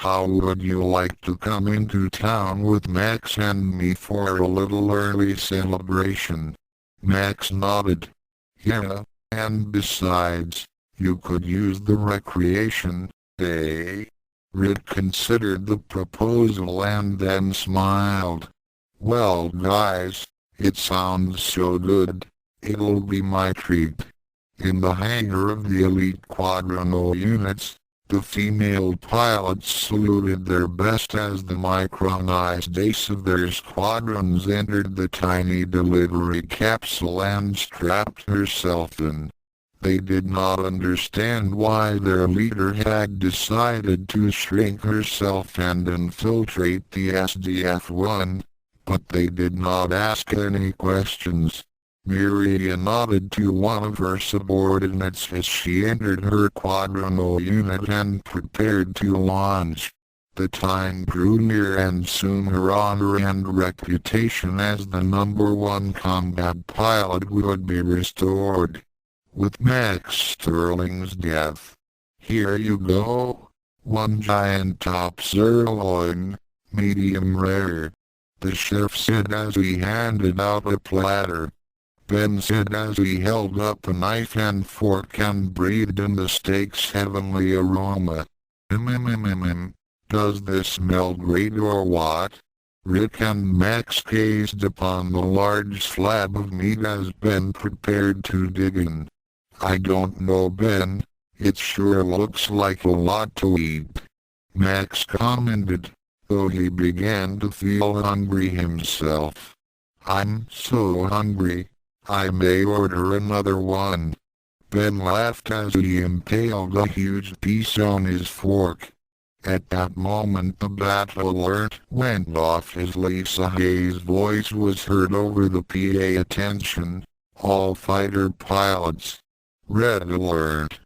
How would you like to come into town with Max and me for a little early celebration? Max nodded. Yeah, and besides, you could use the recreation, eh? Rick considered the proposal and then smiled. Well guys, it sounds so good. It'll be my treat. In the hangar of the elite Quadrono units, the female pilots saluted their best as the micronized ace of their squadrons entered the tiny delivery capsule and strapped herself in. They did not understand why their leader had decided to shrink herself and infiltrate the SDF-1, but they did not ask any questions. Miriya nodded to one of her subordinates as she entered her Quadrono unit and prepared to launch. The time grew near and soon her honor and reputation as the #1 combat pilot would be restored. With Max Sterling's death. Here you go. One giant top sirloin, medium rare. The chef said as he handed out a platter. Ben said as he held up a knife and fork and breathed in the steak's heavenly aroma. Does this smell great or what? Rick and Max gazed upon the large slab of meat as Ben prepared to dig in. I don't know, Ben. It sure looks like a lot to eat. Max commented, though he began to feel hungry himself. I'm so hungry. I may order another one. Ben laughed as he impaled a huge piece on his fork. At that moment the battle alert went off as Lisa Hayes' voice was heard over the PA. Attention, all fighter pilots. Red alert.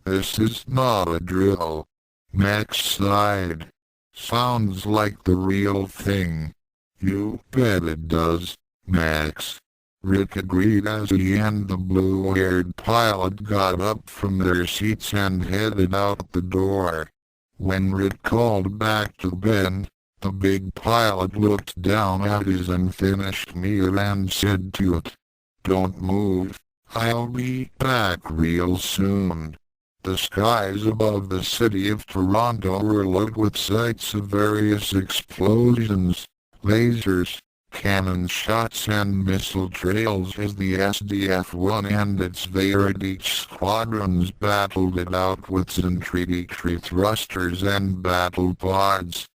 This is not a drill. Max sighed. Sounds like the real thing. You bet it does, Max. Rick agreed as he and the blue-haired pilot got up from their seats and headed out the door. When Rick called back to Ben, the big pilot looked down at his unfinished meal and said to it, Don't move. I'll be back real soon. The skies above the city of Toronto were lit with sights of various explosions, lasers, cannon shots and missile trails as the SDF-1 and its Veridich squadrons battled it out with centrifugal thrusters and battle pods.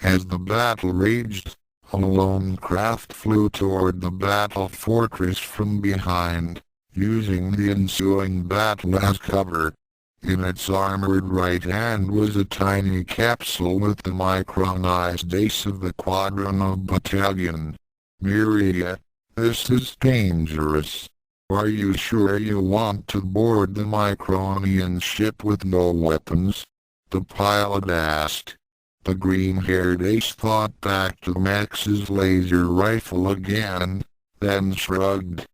As the battle raged, a lone craft flew toward the battle fortress from behind, using the ensuing battle as cover. In its armored right hand was a tiny capsule with the micronized ace of the Quadrono battalion. Miriya, this is dangerous. Are you sure you want to board the Micronian ship with no weapons? The pilot asked. The green-haired ace thought back to Max's laser rifle again, then shrugged.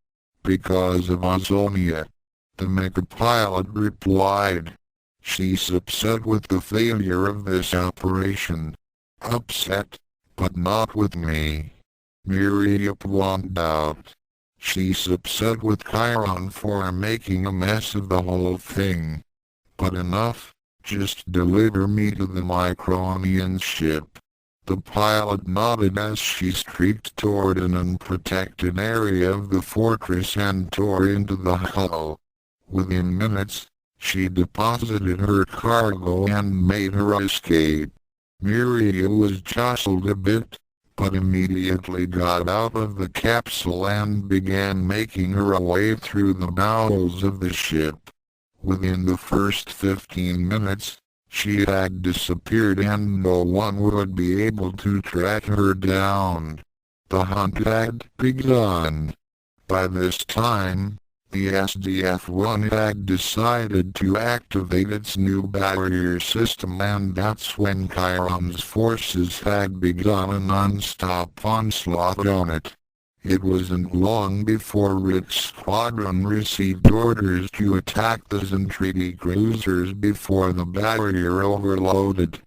Because of Ozonia. The mecha pilot replied. She's upset with the failure of this operation. Upset, but not with me. Miriya pointed out. She's upset with Chiron for making a mess of the whole thing. But enough, just deliver me to the Micronian ship. The pilot nodded as she streaked toward an unprotected area of the fortress and tore into the hull. Within minutes, she deposited her cargo and made her escape. Miriya was jostled a bit, but immediately got out of the capsule and began making her way through the bowels of the ship. Within the first 15 minutes, she had disappeared and no one would be able to track her down. The hunt had begun. By this time, the SDF-1 had decided to activate its new barrier system, and that's when Chiron's forces had begun a non-stop onslaught on it. It wasn't long before Rick's squadron received orders to attack the Zentridi cruisers before the barrier overloaded.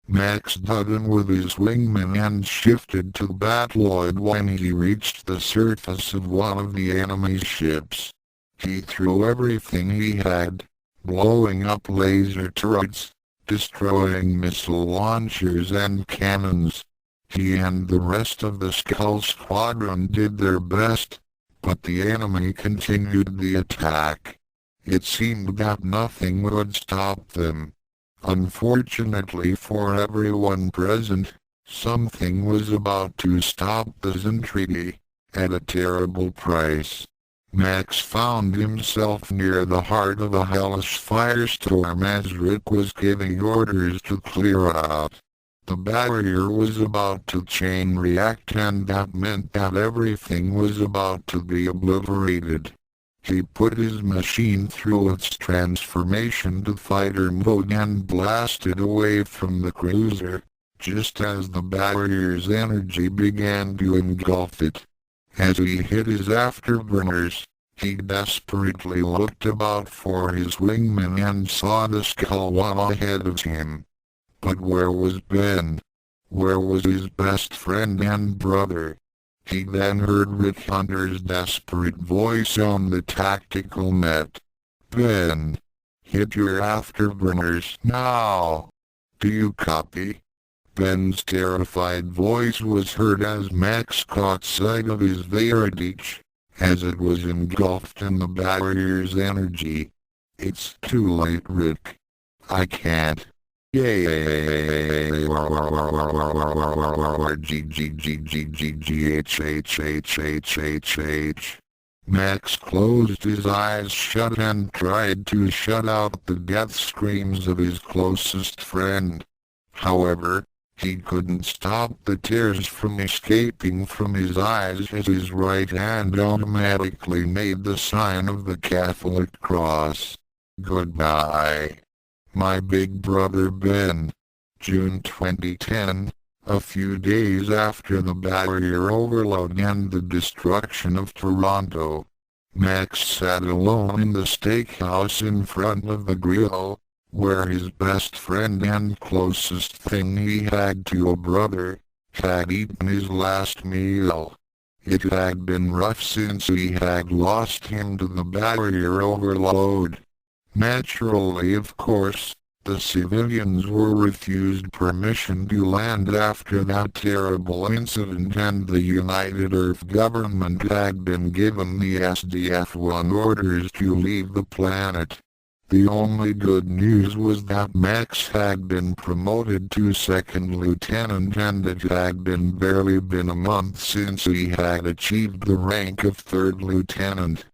Max dug in with his wingman and shifted to battloid when he reached the surface of one of the enemy ships. He threw everything he had, blowing up laser turrets, destroying missile launchers and cannons. He and the rest of the Skull Squadron did their best, but the enemy continued the attack. It seemed that nothing would stop them. Unfortunately for everyone present, something was about to stop this entreaty, at a terrible price. Max found himself near the heart of a hellish firestorm as Rick was giving orders to clear out. The barrier was about to chain react, and that meant that everything was about to be obliterated. He put his machine through its transformation to fighter mode and blasted away from the cruiser, just as the barrier's energy began to engulf it. As he hit his afterburners, he desperately looked about for his wingman and saw the Skull One ahead of him. But where was Ben? Where was his best friend and brother? He then heard Rick Hunter's desperate voice on the tactical net. Ben, hit your afterburners now. Do you copy? Ben's terrified voice was heard as Max caught sight of his Veritich, as it was engulfed in the barrier's energy. It's too late, Rick. I can't. Max closed his eyes shut and tried to shut out the death screams of his closest friend. However, he couldn't stop the tears from escaping from his eyes as his right hand automatically made the sign of the Catholic cross. Goodbye, my big brother Ben. June 2010, a few days after the barrier overload and the destruction of Toronto. Max sat alone in the steakhouse in front of the grill, where his best friend and closest thing he had to a brother, had eaten his last meal. It had been rough since he had lost him to the barrier overload. Naturally, of course, the civilians were refused permission to land after that terrible incident, and the United Earth government had been given the SDF-1 orders to leave the planet. The only good news was that Max had been promoted to second lieutenant, and it had barely been a month since he had achieved the rank of third lieutenant.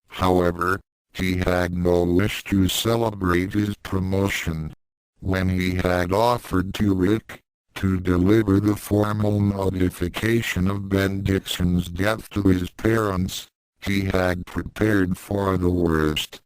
However, he had no wish to celebrate his promotion. When he had offered to Rick to deliver the formal notification of Ben Dixon's death to his parents, he had prepared for the worst.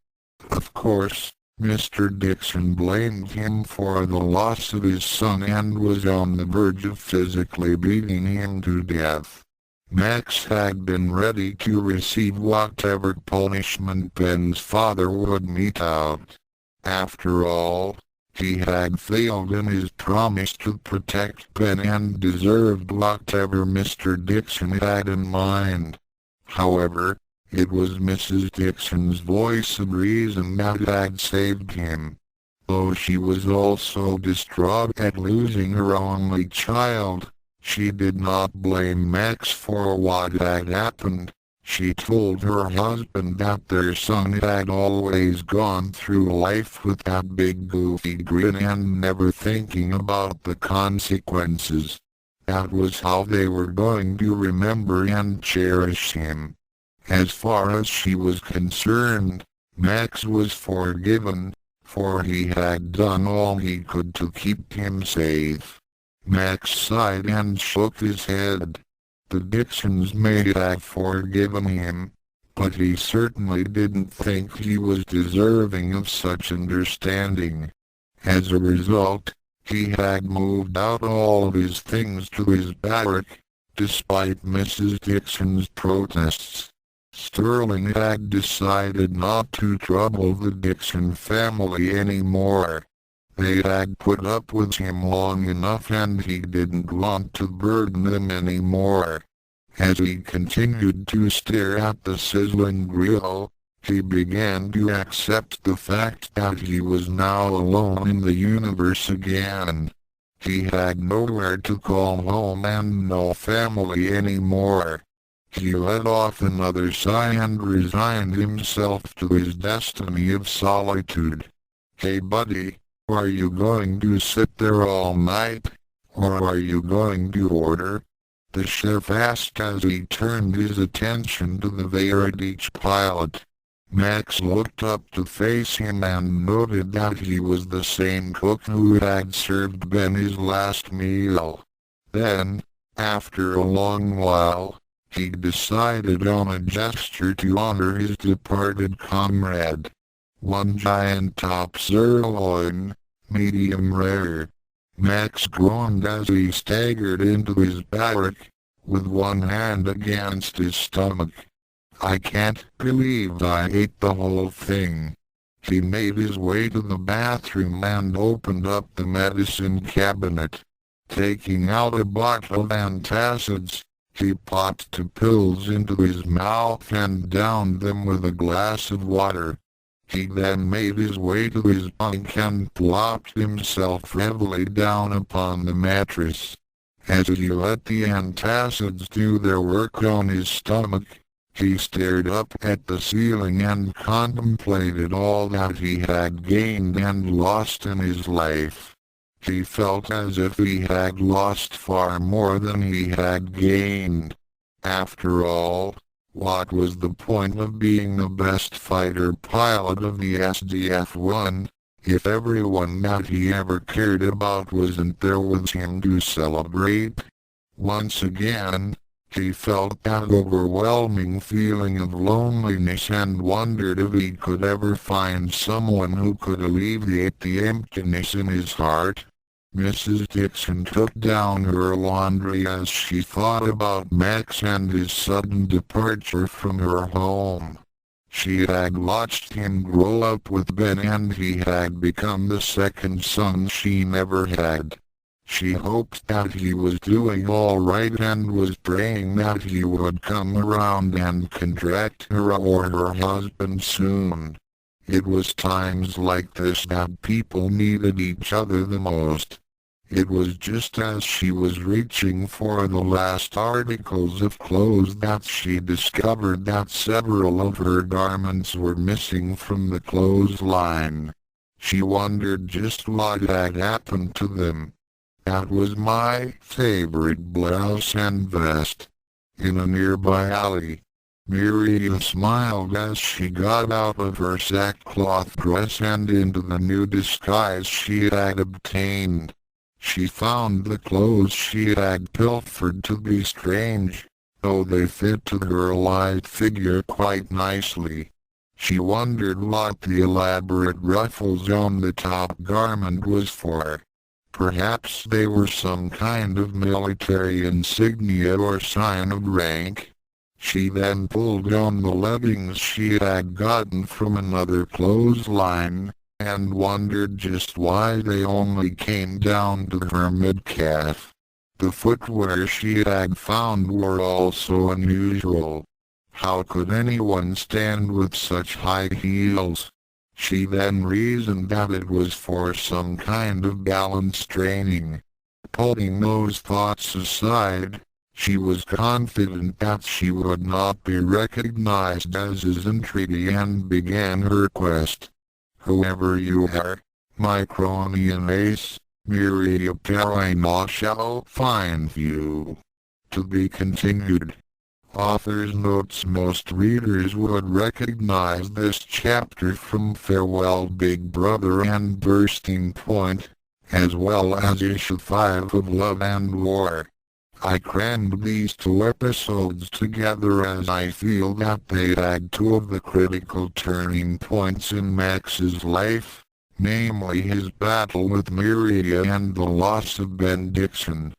Of course, Mr. Dixon blamed him for the loss of his son and was on the verge of physically beating him to death. Max had been ready to receive whatever punishment Ben's father would mete out. After all, he had failed in his promise to protect Ben and deserved whatever Mr. Dixon had in mind. However, it was Mrs. Dixon's voice of reason that had saved him. Though she was also distraught at losing her only child, she did not blame Max for what had happened. She told her husband that their son had always gone through life with that big goofy grin and never thinking about the consequences. That was how they were going to remember and cherish him. As far as she was concerned, Max was forgiven, for he had done all he could to keep him safe. Max sighed and shook his head. The Dixons may have forgiven him, but he certainly didn't think he was deserving of such understanding. As a result, he had moved out all of his things to his barrack, despite Mrs. Dixon's protests. Sterling had decided not to trouble the Dixon family anymore. They had put up with him long enough and he didn't want to burden them anymore. As he continued to stare at the sizzling grill, he began to accept the fact that he was now alone in the universe again. He had nowhere to call home and no family anymore. He let off another sigh and resigned himself to his destiny of solitude. "Hey buddy, are you going to sit there all night? Or are you going to order?" the chef asked as he turned his attention to the Veritech pilot. Max looked up to face him and noted that he was the same cook who had served Ben his last meal. Then, after a long while, he decided on a gesture to honor his departed comrade. "One giant top sirloin, medium rare." Max groaned as he staggered into his barrack, with one hand against his stomach. "I can't believe I ate the whole thing." He made his way to the bathroom and opened up the medicine cabinet. Taking out a bottle of antacids, he popped 2 pills into his mouth and downed them with a glass of water. He then made his way to his bunk and plopped himself heavily down upon the mattress. As he let the antacids do their work on his stomach, he stared up at the ceiling and contemplated all that he had gained and lost in his life. He felt as if he had lost far more than he had gained. After all, what was the point of being the best fighter pilot of the SDF-1, if everyone that he ever cared about wasn't there with him to celebrate? Once again, he felt that overwhelming feeling of loneliness and wondered if he could ever find someone who could alleviate the emptiness in his heart. Mrs. Dixon took down her laundry as she thought about Max and his sudden departure from her home. She had watched him grow up with Ben and he had become the second son she never had. She hoped that he was doing all right and was praying that he would come around and contract her or her husband soon. It was times like this that people needed each other the most. It was just as she was reaching for the last articles of clothes that she discovered that several of her garments were missing from the clothesline. She wondered just what had happened to them. "That was my favorite blouse and vest." In a nearby alley, Miriya smiled as she got out of her sackcloth dress and into the new disguise she had obtained. She found the clothes she had pilfered to be strange, though they fit to her light figure quite nicely. She wondered what the elaborate ruffles on the top garment was for. Perhaps they were some kind of military insignia or sign of rank. She then pulled on the leggings she had gotten from another clothesline, and wondered just why they only came down to her mid-calf. The footwear she had found were also unusual. How could anyone stand with such high heels? She then reasoned that it was for some kind of balance training. Putting those thoughts aside, she was confident that she would not be recognized as his entreaty and began her quest. "Whoever you are, my crony and ace, Miriya Parino shall find you." To be continued. Author's notes: most readers would recognize this chapter from Farewell Big Brother and Bursting Point, as well as issue 5 of Love and War. I crammed these 2 episodes together as I feel that they had 2 of the critical turning points in Max's life, namely his battle with Miriya and the loss of Ben Dixon.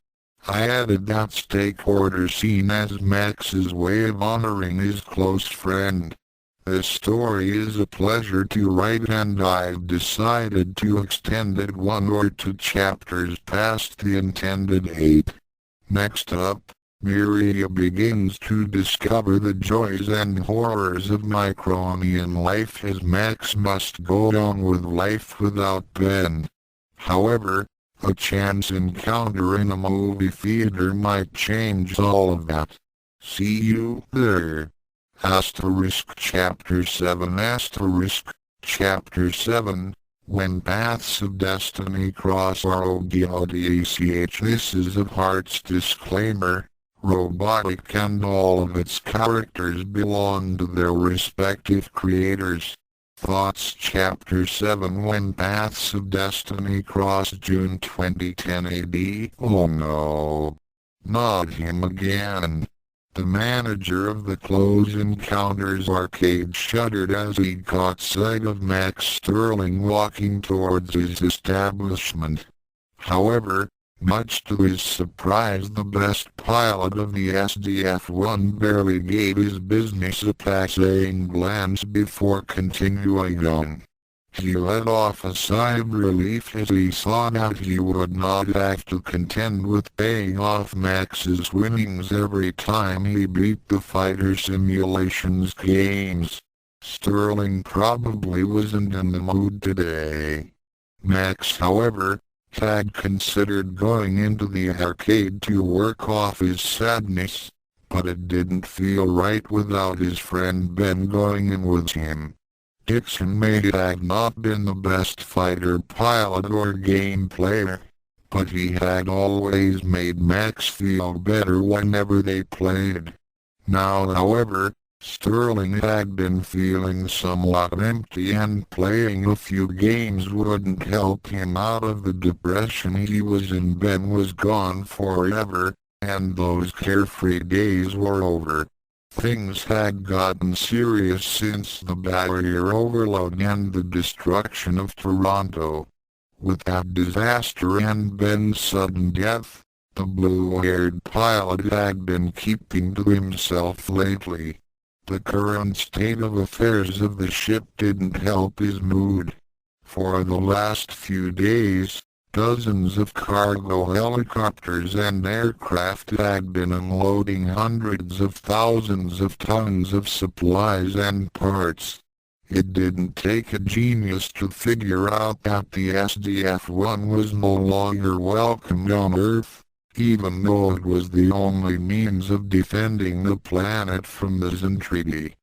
I added that steak order scene as Max's way of honoring his close friend. This story is a pleasure to write, and I've decided to extend it 1 or 2 chapters past the intended 8. Next up, Miriya begins to discover the joys and horrors of Micronian life as Max must go on with life without Ben. However, a chance encounter in a movie theater might change all of that. See you there. Chapter 7 Chapter 7 When Paths of Destiny Cross ROGODACH. This is a Hearts disclaimer. Robotic and all of its characters belong to their respective creators. Thoughts. Chapter 7 When Paths of Destiny Cross. June 2010 AD. Oh no. Not him again. The manager of the Close Encounters arcade shuddered as he caught sight of Max Sterling walking towards his establishment. However, much to his surprise, the best pilot of the SDF-1 barely gave his business a passing glance before continuing on. He let off a sigh of relief as he saw that he would not have to contend with paying off Max's winnings every time he beat the fighter simulations games. Sterling probably wasn't in the mood today. Max, however, had considered going into the arcade to work off his sadness, but it didn't feel right without his friend Ben going in with him. Dixon may have not been the best fighter pilot or game player, but he had always made Max feel better whenever they played. Now, however, Sterling had been feeling somewhat empty, and playing a few games wouldn't help him out of the depression he was in. Ben was gone forever, and those carefree days were over. Things had gotten serious since the barrier overload and the destruction of Toronto. With that disaster and Ben's sudden death, the blue-haired pilot had been keeping to himself lately. The current state of affairs of the ship didn't help his mood. For the last few days, dozens of cargo helicopters and aircraft had been unloading hundreds of thousands of tons of supplies and parts. It didn't take a genius to figure out that the SDF-1 was no longer welcomed on Earth, even though it was the only means of defending the planet from the Zentradi.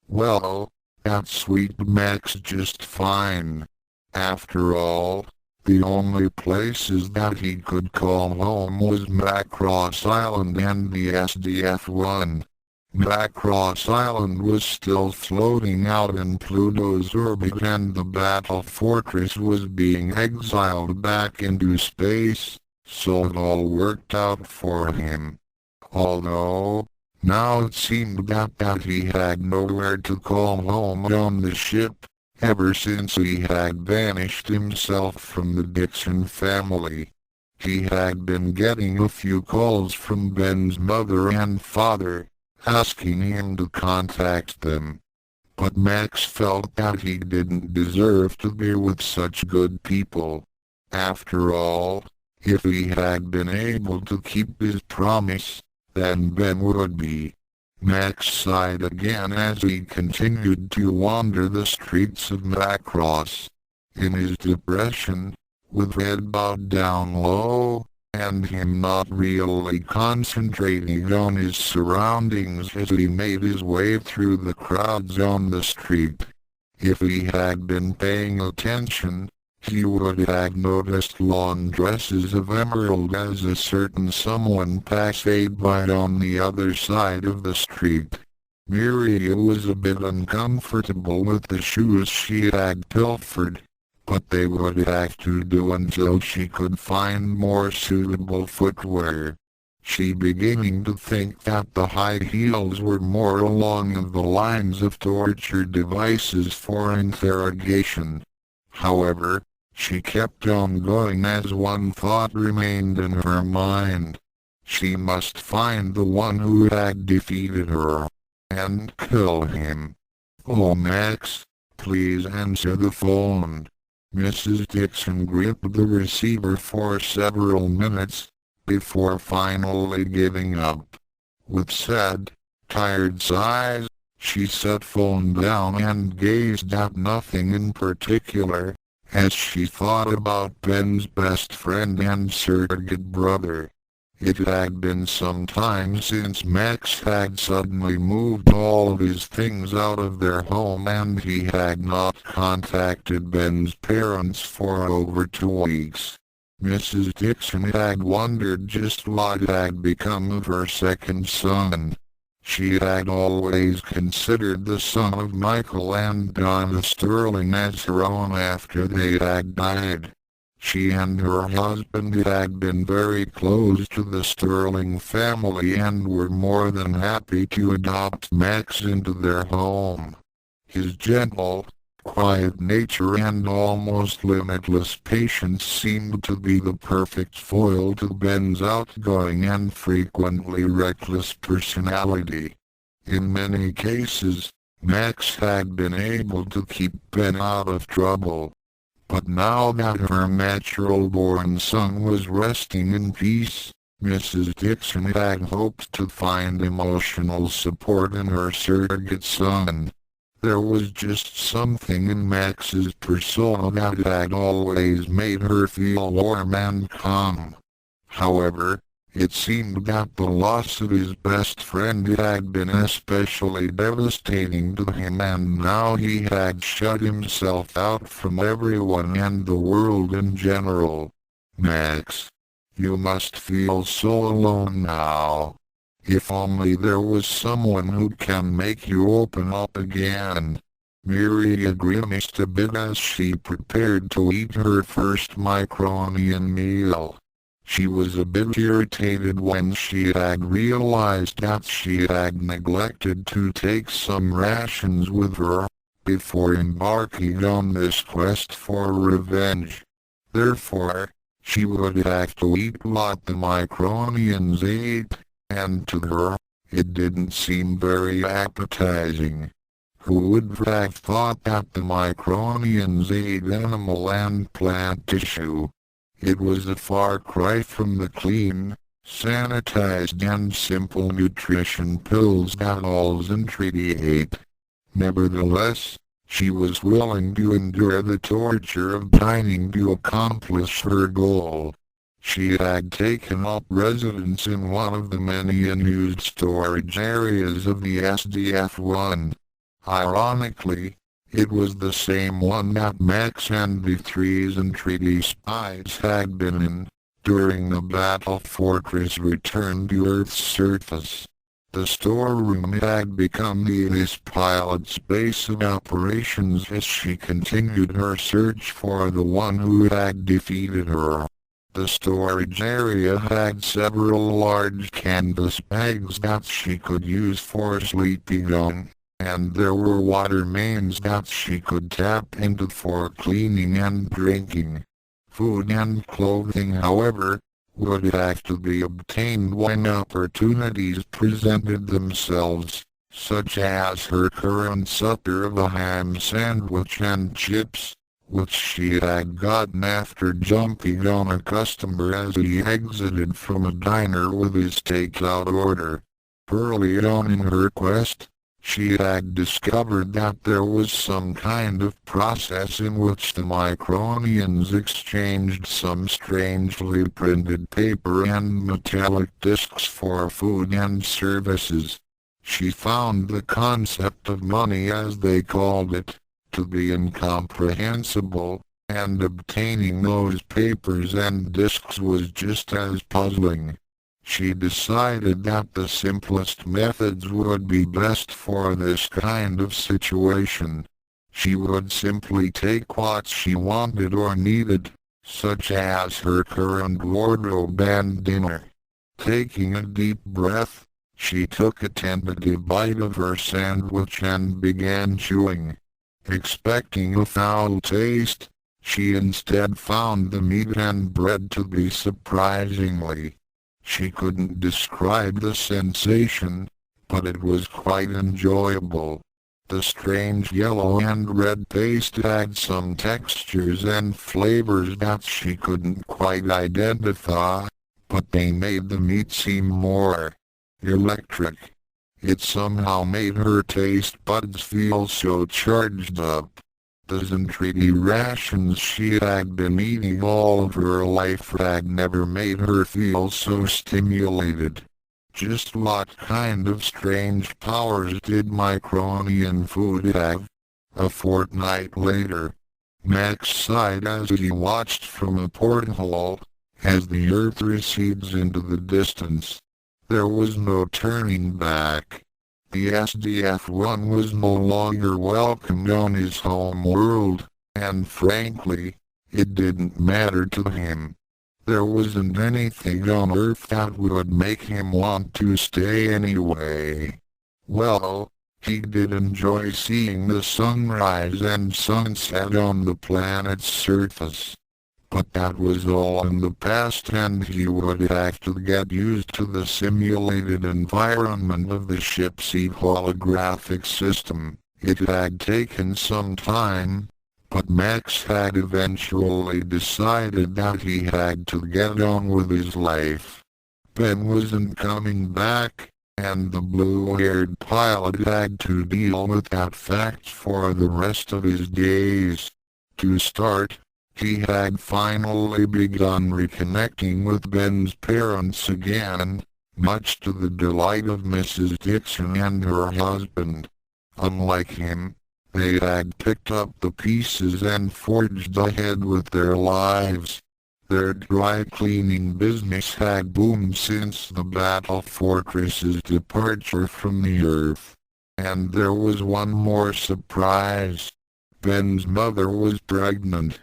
Well, that suited Max just fine. After all, the only places that he could call home was Macross Island and the SDF-1. Macross Island was still floating out in Pluto's orbit, and the battle fortress was being exiled back into space, so it all worked out for him. Although, now it seemed that he had nowhere to call home on the ship, ever since he had banished himself from the Dixon family. He had been getting a few calls from Ben's mother and father, asking him to contact them. But Max felt that he didn't deserve to be with such good people. After all, if he had been able to keep his promise, then Ben would be. Max sighed again as he continued to wander the streets of Macross. In his depression, with head bowed down low, and him not really concentrating on his surroundings as he made his way through the crowds on the street. If he had been paying attention, he would have noticed long dresses of emerald as a certain someone passed by on the other side of the street. Miriya was a bit uncomfortable with the shoes she had pilfered, but they would have to do until she could find more suitable footwear. She beginning to think that the high heels were more along the lines of torture devices for interrogation. However, she kept on going as one thought remained in her mind. She must find the one who had defeated her, and kill him. "Oh, Max, please answer the phone." Mrs. Dixon gripped the receiver for several minutes, before finally giving up. With sad, tired sighs, she set phone down and gazed at nothing in particular, as she thought about Ben's best friend and surrogate brother. It had been some time since Max had suddenly moved all of his things out of their home, and he had not contacted Ben's parents for over 2 weeks. Mrs. Dixon had wondered just what had become of her second son. She had always considered the son of Michael and Donna Sterling as her own after they had died. She and her husband had been very close to the Sterling family and were more than happy to adopt Max into their home. His gentle, quiet nature and almost limitless patience seemed to be the perfect foil to Ben's outgoing and frequently reckless personality. In many cases, Max had been able to keep Ben out of trouble. But now that her natural-born son was resting in peace, Mrs. Dixon had hoped to find emotional support in her surrogate son. There was just something in Max's persona that had always made her feel warm and calm. However, it seemed that the loss of his best friend had been especially devastating to him, and now he had shut himself out from everyone and the world in general. "Max, you must feel so alone now. If only there was someone who can make you open up again." Miriya grimaced a bit as she prepared to eat her first Micronian meal. She was a bit irritated when she had realized that she had neglected to take some rations with her, before embarking on this quest for revenge. Therefore, she would have to eat what the Micronians ate, and to her, it didn't seem very appetizing. Who would have thought that the Micronians ate animal and plant tissue? It was a far cry from the clean, sanitized and simple nutrition pills that Olsen Treaty ate. Nevertheless, she was willing to endure the torture of dining to accomplish her goal. She had taken up residence in one of the many unused storage areas of the SDF-1. Ironically, it was the same one that Max and the Treason Treaty spies had been in, during the Battle Fortress return to Earth's surface. The storeroom had become the pilot's base of operations as she continued her search for the one who had defeated her. The storage area had several large canvas bags that she could use for sleeping on, and there were water mains that she could tap into for cleaning and drinking. Food and clothing, however, would have to be obtained when opportunities presented themselves, such as her current supper of a ham sandwich and chips, which she had gotten after jumping on a customer as he exited from a diner with his takeout order. Early on in her quest, she had discovered that there was some kind of process in which the Micronians exchanged some strangely printed paper and metallic discs for food and services. She found the concept of money, as they called it, to be incomprehensible, and obtaining those papers and discs was just as puzzling. She decided that the simplest methods would be best for this kind of situation. She would simply take what she wanted or needed, such as her current wardrobe and dinner. Taking a deep breath, she took a tentative bite of her sandwich and began chewing. Expecting a foul taste, she instead found the meat and bread to be surprisingly. She couldn't describe the sensation, but it was quite enjoyable. The strange yellow and red paste had some textures and flavors that she couldn't quite identify, but they made the meat seem more electric. It somehow made her taste buds feel so charged up. The Zentridi rations she had been eating all of her life had never made her feel so stimulated. Just what kind of strange powers did Micronian food have? A fortnight later, Max sighed as he watched from a porthole, as the Earth recedes into the distance. There was no turning back. The SDF-1 was no longer welcomed on his home world, and frankly, it didn't matter to him. There wasn't anything on Earth that would make him want to stay anyway. Well, he did enjoy seeing the sunrise and sunset on the planet's surface. But that was all in the past, and he would have to get used to the simulated environment of the ship's holographic system. It had taken some time, but Max had eventually decided that he had to get on with his life. Ben wasn't coming back, and the blue-haired pilot had to deal with that fact for the rest of his days. To start, he had finally begun reconnecting with Ben's parents again, much to the delight of Mrs. Dixon and her husband. Unlike him, they had picked up the pieces and forged ahead with their lives. Their dry cleaning business had boomed since the Battle Fortress's departure from the Earth. And there was one more surprise. Ben's mother was pregnant.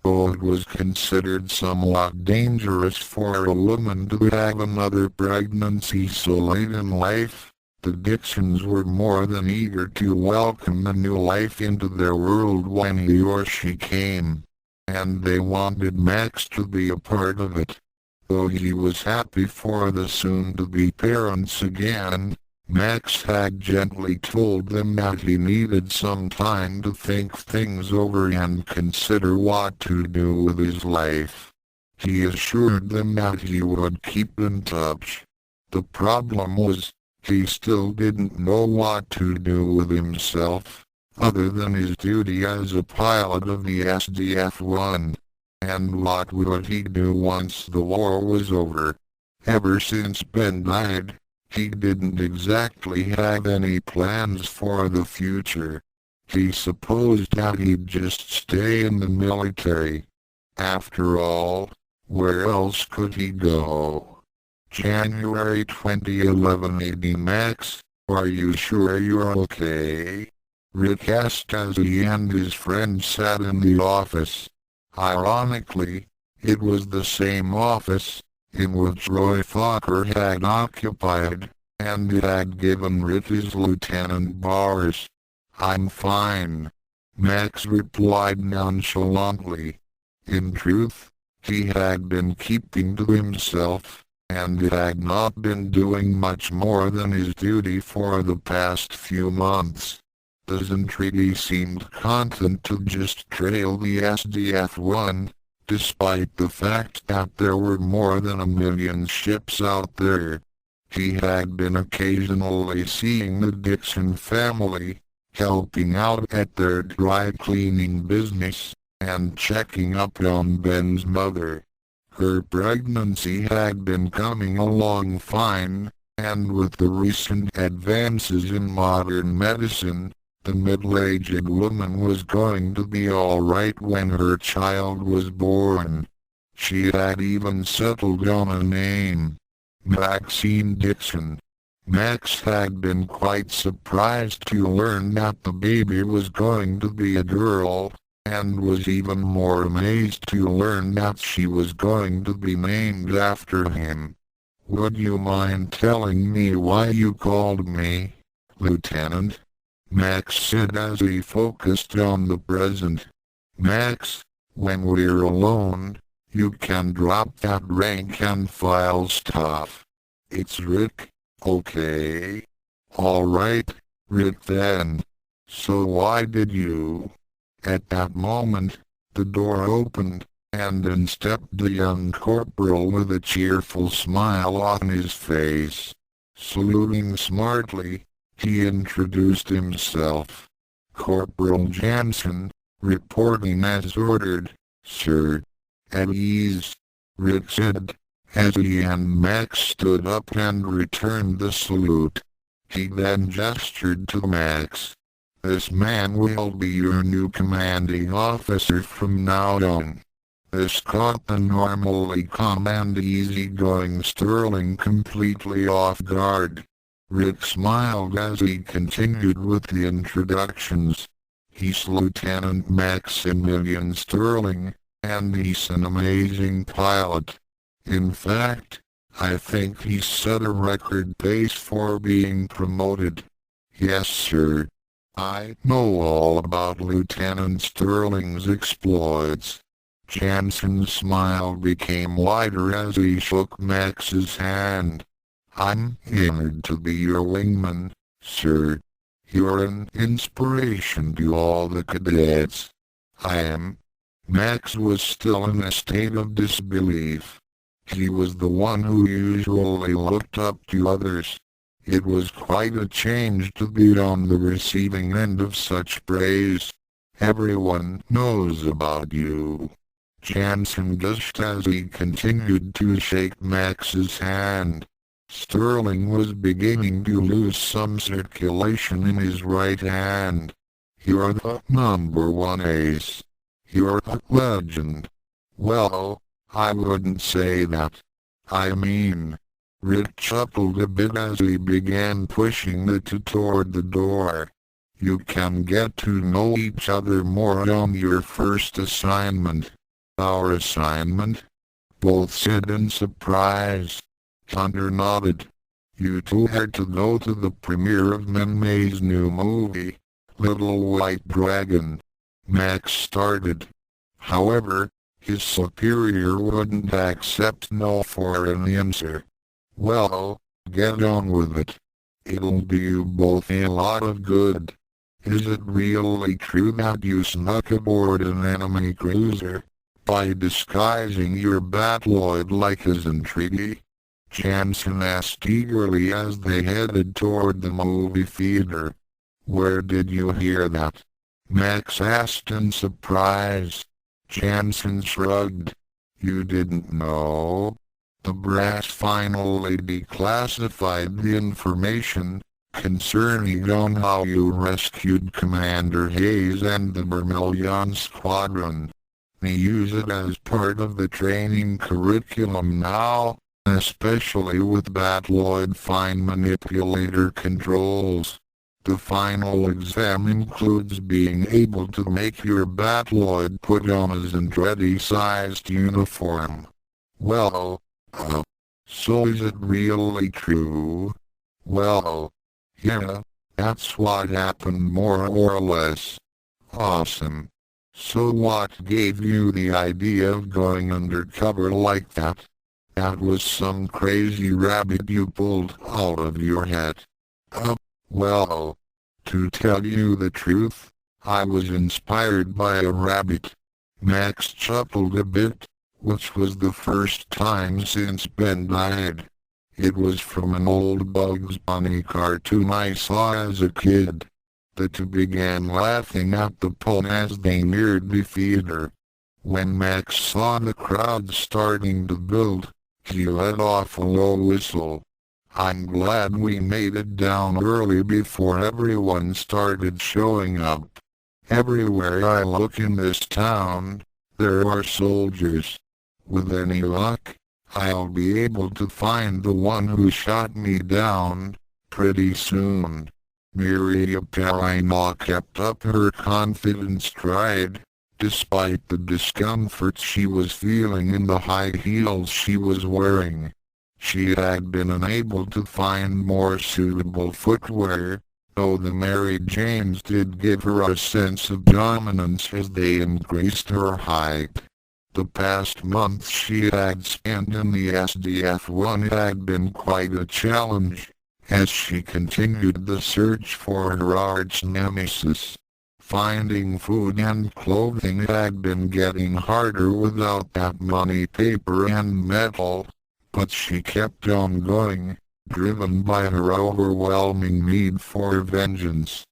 Though it was considered somewhat dangerous for a woman to have another pregnancy so late in life, the Dixons were more than eager to welcome the new life into their world when he or she came. And they wanted Max to be a part of it. Though he was happy for the soon-to-be parents again, Max had gently told them that he needed some time to think things over and consider what to do with his life. He assured them that he would keep in touch. The problem was, he still didn't know what to do with himself, other than his duty as a pilot of the SDF-1. And what would he do once the war was over? Ever since Ben died, he didn't exactly have any plans for the future. He supposed that he'd just stay in the military. After all, where else could he go? January 2011 AD Max, are you sure you're okay? Rick asked as he and his friend sat in the office. Ironically, it was the same office in which Roy Fokker had occupied, and it had given Rick his lieutenant bars. I'm fine, Max replied nonchalantly. In truth, he had been keeping to himself, and had not been doing much more than his duty for the past few months. The Zentridi seemed content to just trail the SDF-1, despite the fact that there were more than 1 million ships out there. He had been occasionally seeing the Dixon family, helping out at their dry cleaning business, and checking up on Ben's mother. Her pregnancy had been coming along fine, and with the recent advances in modern medicine, the middle-aged woman was going to be all right when her child was born. She had even settled on a name, Maxine Dixon. Max had been quite surprised to learn that the baby was going to be a girl, and was even more amazed to learn that she was going to be named after him. Would you mind telling me why you called me, Lieutenant? Max said as he focused on the present. Max, when we're alone, you can drop that rank and file stuff. It's Rick, okay? Alright, Rick then. So why did you? At that moment, the door opened, and in stepped the young corporal with a cheerful smile on his face. Saluting smartly, he introduced himself. Corporal Jansen, reporting as ordered, sir. At ease, Rick said, as he and Max stood up and returned the salute. He then gestured to Max. This man will be your new commanding officer from now on. This caught the normally calm and easygoing Sterling completely off guard. Rick smiled as he continued with the introductions. He's Lieutenant Maximilian Sterling, and he's an amazing pilot. In fact, I think he's set a record pace for being promoted. Yes, sir. I know all about Lieutenant Sterling's exploits. Jansen's smile became wider as he shook Max's hand. I'm honored to be your wingman, sir. You're an inspiration to all the cadets. I am. Max was still in a state of disbelief. He was the one who usually looked up to others. It was quite a change to be on the receiving end of such praise. Everyone knows about you. Jansen gushed as he continued to shake Max's hand. Sterling was beginning to lose some circulation in his right hand. You're the #1 ace. You're a legend. Well, I wouldn't say that. I mean, Rick chuckled a bit as he began pushing the two toward the door. You can get to know each other more on your first assignment. Our assignment? Both said in surprise. Hunter nodded. You two are to go to the premiere of Min May's new movie, Little White Dragon. Max started. However, his superior wouldn't accept no for an answer. Well, get on with it. It'll do you both a lot of good. Is it really true that you snuck aboard an enemy cruiser, by disguising your Batloid like his entreaty? Jansen asked eagerly as they headed toward the movie theater. Where did you hear that? Max asked in surprise. Jansen shrugged. You didn't know? The brass finally declassified the information concerning on how you rescued Commander Hayes and the Vermilion Squadron. They use it as part of the training curriculum now, especially with Batloid fine manipulator controls. The final exam includes being able to make your Batloid put on his Andretti-sized uniform. Well, so is it really true? Well, yeah, that's what happened more or less. Awesome. So what gave you the idea of going undercover like that? That was some crazy rabbit you pulled out of your head. Well, to tell you the truth, I was inspired by a rabbit. Max chuckled a bit, which was the first time since Ben died. It was from an old Bugs Bunny cartoon I saw as a kid. The two began laughing at the pun as they neared the theater. When Max saw the crowd starting to build, he let off a low whistle. I'm glad we made it down early before everyone started showing up. Everywhere I look in this town, there are soldiers. With any luck, I'll be able to find the one who shot me down, pretty soon. Miriya Parino kept up her confident stride, despite the discomfort she was feeling in the high heels she was wearing. She had been unable to find more suitable footwear, though the Mary Janes did give her a sense of dominance as they increased her height. The past month she had spent in the SDF-1 had been quite a challenge, as she continued the search for her arch nemesis. Finding food and clothing had been getting harder without that money, paper and metal, but she kept on going, driven by her overwhelming need for vengeance.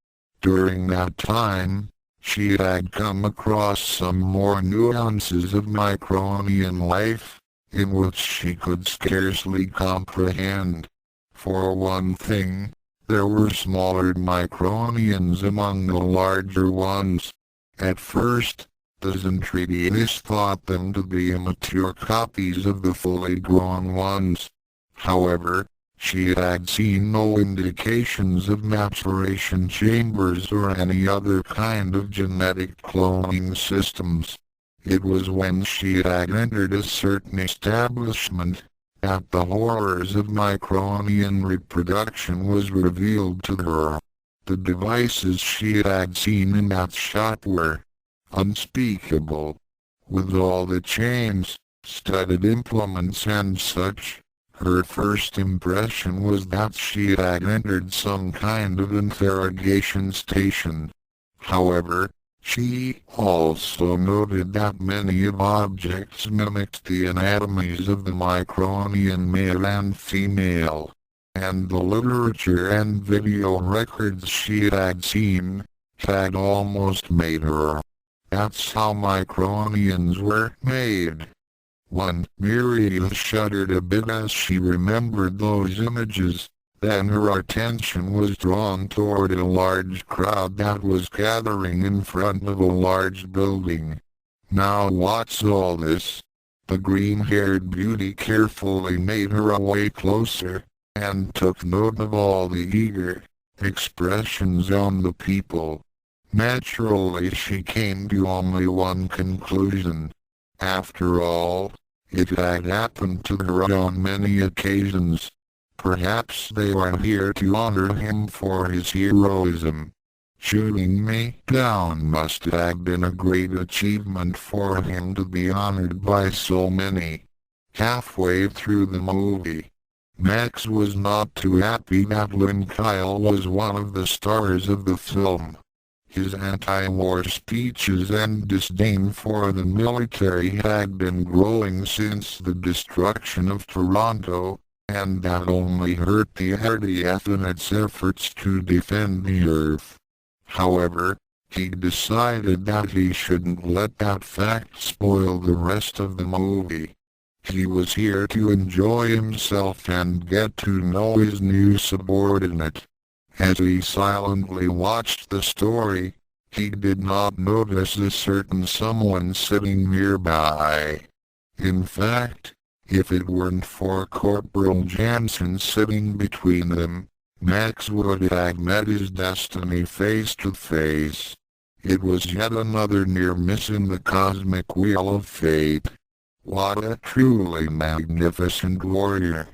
During that time, she had come across some more nuances of Micronian life, in which she could scarcely comprehend. For one thing, there were smaller Micronians among the larger ones. At first, the Zentradius thought them to be immature copies of the fully grown ones. However, she had seen no indications of maturation chambers or any other kind of genetic cloning systems. It was when she had entered a certain establishment that the horrors of Micronian reproduction was revealed to her. The devices she had seen in that shop were unspeakable. With all the chains, studded implements and such, her first impression was that she had entered some kind of interrogation station. However, she also noted that many of objects mimicked the anatomies of the Micronian male and female, and the literature and video records she had seen had almost made her. That's how Micronians were made. Miriya shuddered a bit as she remembered those images. Then her attention was drawn toward a large crowd that was gathering in front of a large building. Now what's all this? The green-haired beauty carefully made her way closer, and took note of all the eager expressions on the people. Naturally she came to only one conclusion. After all, it had happened to her on many occasions. Perhaps they were here to honor him for his heroism. Shooting me down must have been a great achievement for him to be honored by so many. Halfway through the movie, Max was not too happy that Lynn Kyle was one of the stars of the film. His anti-war speeches and disdain for the military had been growing since the destruction of Toronto, and that only hurt the RDF in its efforts to defend the Earth. However, he decided that he shouldn't let that fact spoil the rest of the movie. He was here to enjoy himself and get to know his new subordinate. As he silently watched the story, he did not notice a certain someone sitting nearby. In fact, if it weren't for Corporal Jansen sitting between them, Max would have met his destiny face to face. It was yet another near miss in the cosmic wheel of fate. What a truly magnificent warrior!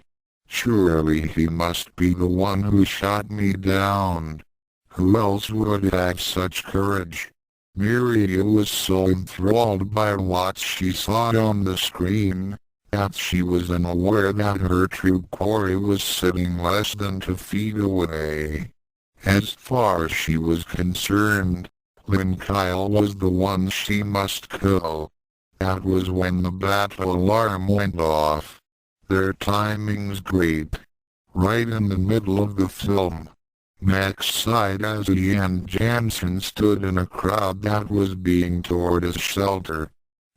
Surely he must be the one who shot me down. Who else would have such courage? Miriya was so enthralled by what she saw on the screen, that she was unaware that her true quarry was sitting less than 2 feet away. As far as she was concerned, Lynn Kyle was the one she must kill. That was when the battle alarm went off. Their timing's great. Right in the middle of the film. Max sighed as he and Jansen stood in a crowd that was being toward a shelter.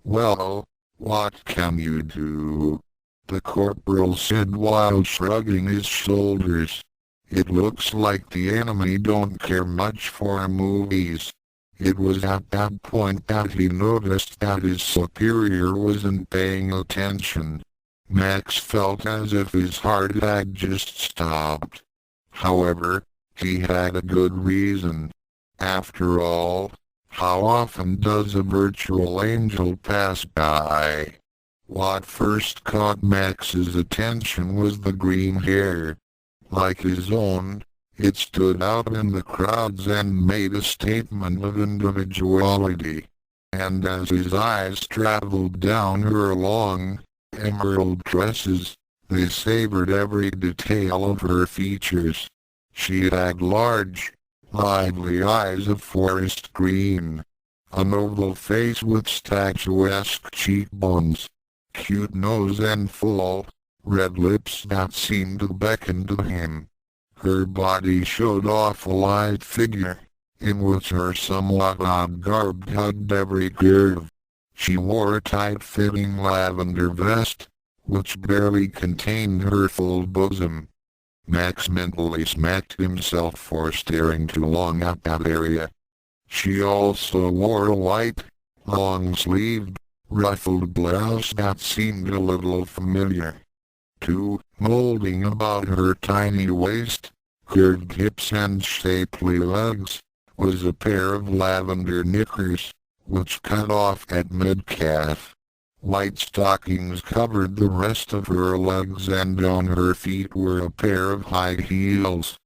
Well, what can you do? The corporal said while shrugging his shoulders. It looks like the enemy don't care much for movies. It was at that point that he noticed that his superior wasn't paying attention. Max felt as if his heart had just stopped. However, he had a good reason. After all, how often does a virtual angel pass by? What first caught Max's attention was the green hair. Like his own, it stood out in the crowds and made a statement of individuality. And as his eyes traveled down her long, emerald tresses, They savored every detail of her features. She had large, lively eyes of forest green, an oval face with statuesque cheekbones, cute nose and full, red lips that seemed to beckon to him. Her body showed off a lithe figure, in which her somewhat odd garb hugged every curve. She wore a tight-fitting lavender vest, which barely contained her full bosom. Max mentally smacked himself for staring too long at that area. She also wore a white, long-sleeved, ruffled blouse that seemed a little familiar, too, molding about her tiny waist, curved hips and shapely legs, was a pair of lavender knickers, which cut off at mid-calf. White stockings covered the rest of her legs, and on her feet were a pair of high heels.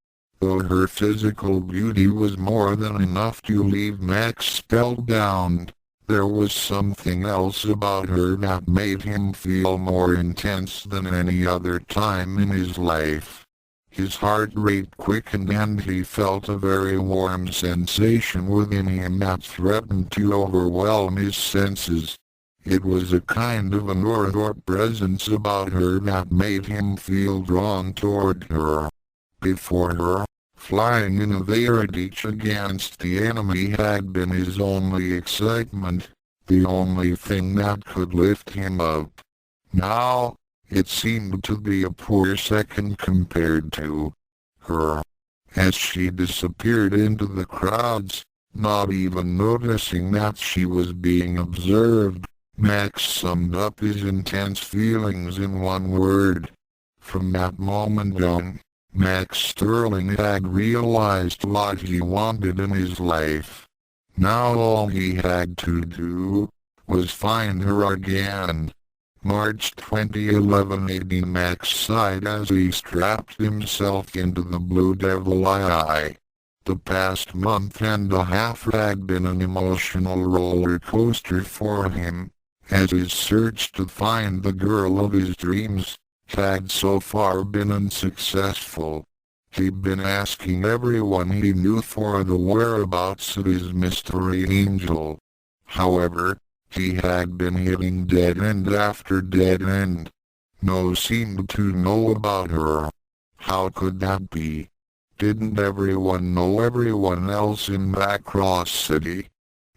Though her physical beauty was more than enough to leave Max spellbound, there was something else about her that made him feel more intense than any other time in his life. His heart rate quickened and he felt a very warm sensation within him that threatened to overwhelm his senses. It was a kind of an aura or presence about her that made him feel drawn toward her. Before her, flying in a Veritich against the enemy had been his only excitement, the only thing that could lift him up. Now, it seemed to be a poor second compared to her. As she disappeared into the crowds, not even noticing that she was being observed, Max summed up his intense feelings in one word. From that moment on, Max Sterling had realized what he wanted in his life. Now all he had to do was find her again. March 2011 AD. Max sighed as he strapped himself into the Blue Devil II. The past month and a half had been an emotional roller coaster for him, as his search to find the girl of his dreams had so far been unsuccessful. He'd been asking everyone he knew for the whereabouts of his mystery angel. However, he had been hitting dead end after dead end. No seemed to know about her. How could that be? Didn't everyone know everyone else in Macross City?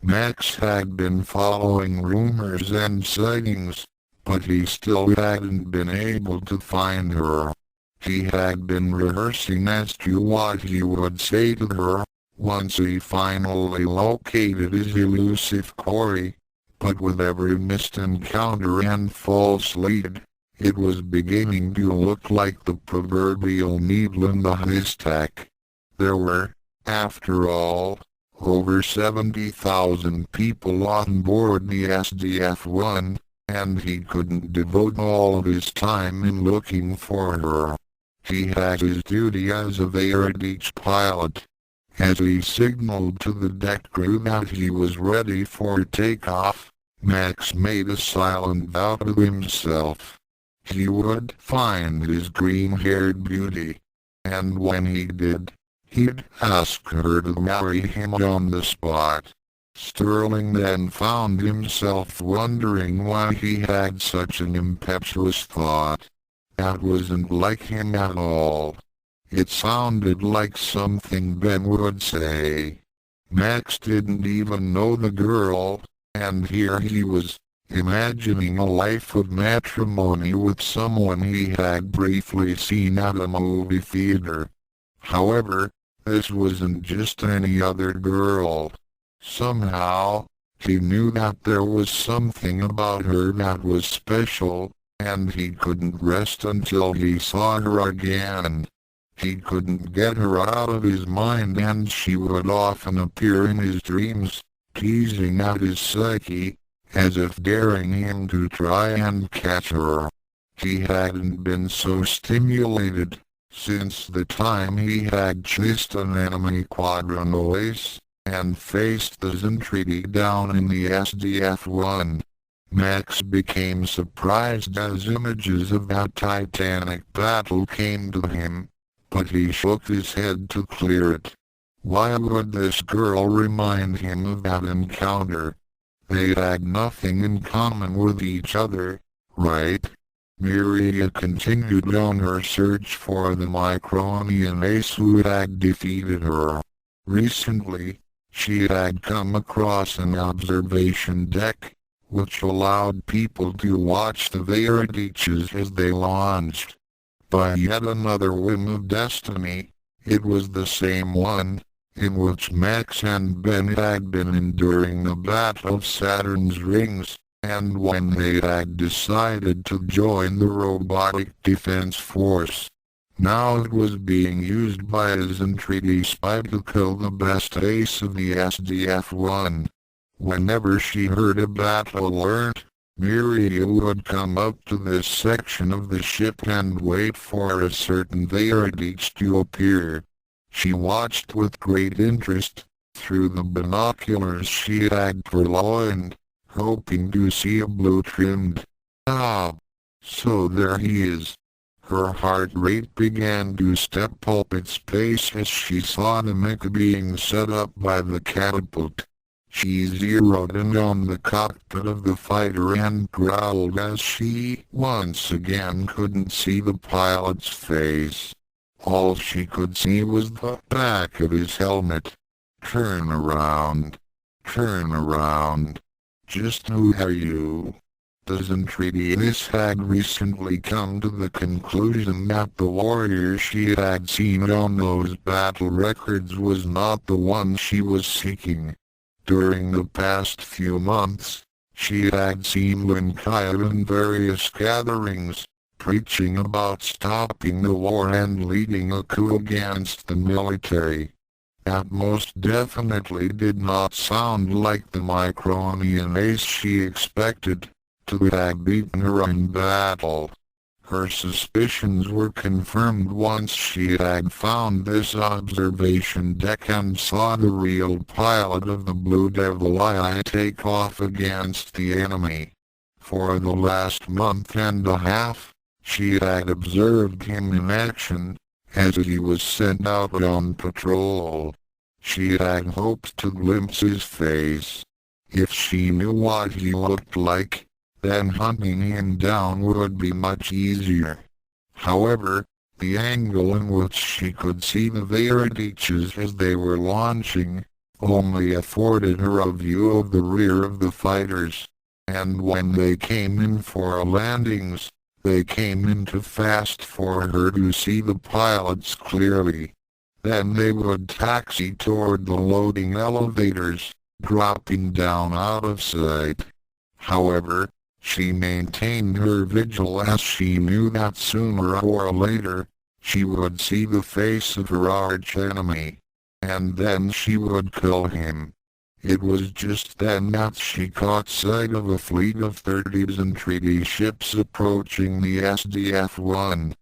Max had been following rumors and sightings, but he still hadn't been able to find her. He had been rehearsing as to what he would say to her once he finally located his elusive quarry. But with every missed encounter and false lead, it was beginning to look like the proverbial needle in the haystack. There were, after all, over 70,000 people on board the SDF-1, and he couldn't devote all of his time in looking for her. He had his duty as a Veritich pilot. As he signaled to the deck crew that he was ready for takeoff, Max made a silent vow to himself. He would find his green-haired beauty, and when he did, he'd ask her to marry him on the spot. Sterling then found himself wondering why he had such an impetuous thought. That wasn't like him at all. It sounded like something Ben would say. Max didn't even know the girl, and here he was, imagining a life of matrimony with someone he had briefly seen at a movie theater. However, this wasn't just any other girl. Somehow, he knew that there was something about her that was special, and he couldn't rest until he saw her again. He couldn't get her out of his mind, and she would often appear in his dreams, teasing at his psyche, as if daring him to try and catch her. He hadn't been so stimulated since the time he had chased an enemy quadranoise and faced the Zentridi down in the SDF-1. Max became surprised as images of that titanic battle came to him, but he shook his head to clear it. Why would this girl remind him of that encounter? They had nothing in common with each other, right? Miriya continued on her search for the Micronian ace who had defeated her. Recently, she had come across an observation deck, which allowed people to watch the Veritices as they launched. By yet another whim of destiny, it was the same one, in which Max and Ben had been enduring the Battle of Saturn's Rings, and when they had decided to join the Robotic Defense Force. Now it was being used by his entreaty spy to kill the best ace of the SDF-1. Whenever she heard a battle alert, Miriya would come up to this section of the ship and wait for a certain Veritas to appear. She watched with great interest, through the binoculars she had purloined, hoping to see a blue-trimmed. Ah! So there he is. Her heart rate began to step up its pace as she saw the mech being set up by the catapult. She zeroed in on the cockpit of the fighter and growled as she, once again, couldn't see the pilot's face. All she could see was the back of his helmet. Turn around. Turn around. Just who are you? The Zentradius had recently come to the conclusion that the warrior she had seen on those battle records was not the one she was seeking. During the past few months, she had seen Linkaya in various gatherings, preaching about stopping the war and leading a coup against the military. That most definitely did not sound like the Micronian ace she expected to have beaten her in battle. Her suspicions were confirmed once she had found this observation deck and saw the real pilot of the Blue Devil I take off against the enemy. For the last month and a half, she had observed him in action, as he was sent out on patrol. She had hoped to glimpse his face. If she knew what he looked like, then hunting him down would be much easier. However, the angle in which she could see the Veritices as they were launching only afforded her a view of the rear of the fighters, and when they came in for landings, they came in too fast for her to see the pilots clearly. Then they would taxi toward the loading elevators, dropping down out of sight. However, she maintained her vigil as she knew that sooner or later, she would see the face of her arch-enemy, and then she would kill him. It was just then that she caught sight of a fleet of 30s and treaty ships approaching the SDF-1.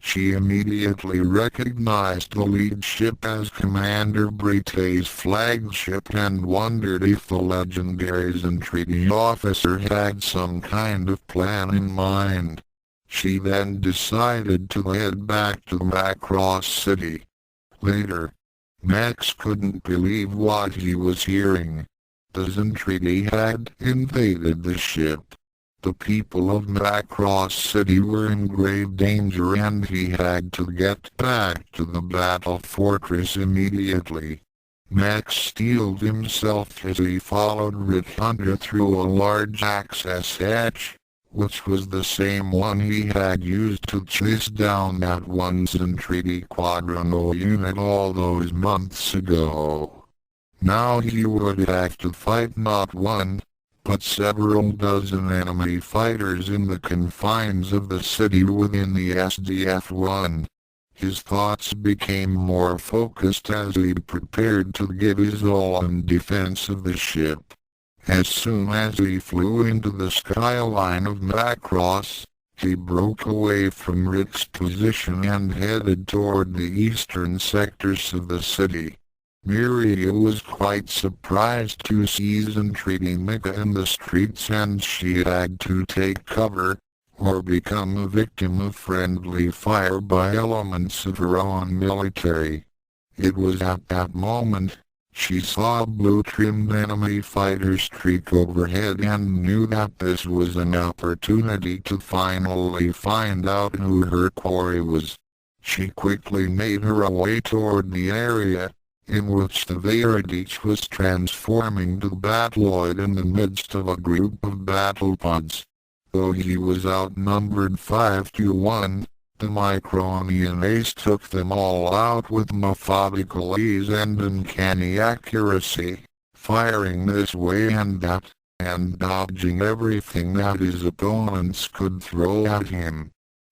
She immediately recognized the lead ship as Commander Brete's flagship and wondered if the legendary Zentradi officer had some kind of plan in mind. She then decided to head back to Macross City. Later, Max couldn't believe what he was hearing. The Zentradi had invaded the ship. The people of Macross City were in grave danger and he had to get back to the battle fortress immediately. Max steeled himself as he followed Rick Hunter through a large access hatch, which was the same one he had used to chase down that one Zentradi Quadrano unit all those months ago. Now he would have to fight not one, but several dozen enemy fighters in the confines of the city within the SDF-1. His thoughts became more focused as he prepared to give his all in defense of the ship. As soon as he flew into the skyline of Macross, he broke away from Rick's position and headed toward the eastern sectors of the city. Miriya was quite surprised to see Zen treating Mika in the streets, and she had to take cover, or become a victim of friendly fire by elements of her own military. It was at that moment she saw a blue-trimmed enemy fighter streak overhead and knew that this was an opportunity to finally find out who her quarry was. She quickly made her way toward the area in which the Veradich was transforming to Battloid in the midst of a group of battle pods. Though he was outnumbered 5-1, the Micronian ace took them all out with methodical ease and uncanny accuracy, firing this way and that, and dodging everything that his opponents could throw at him.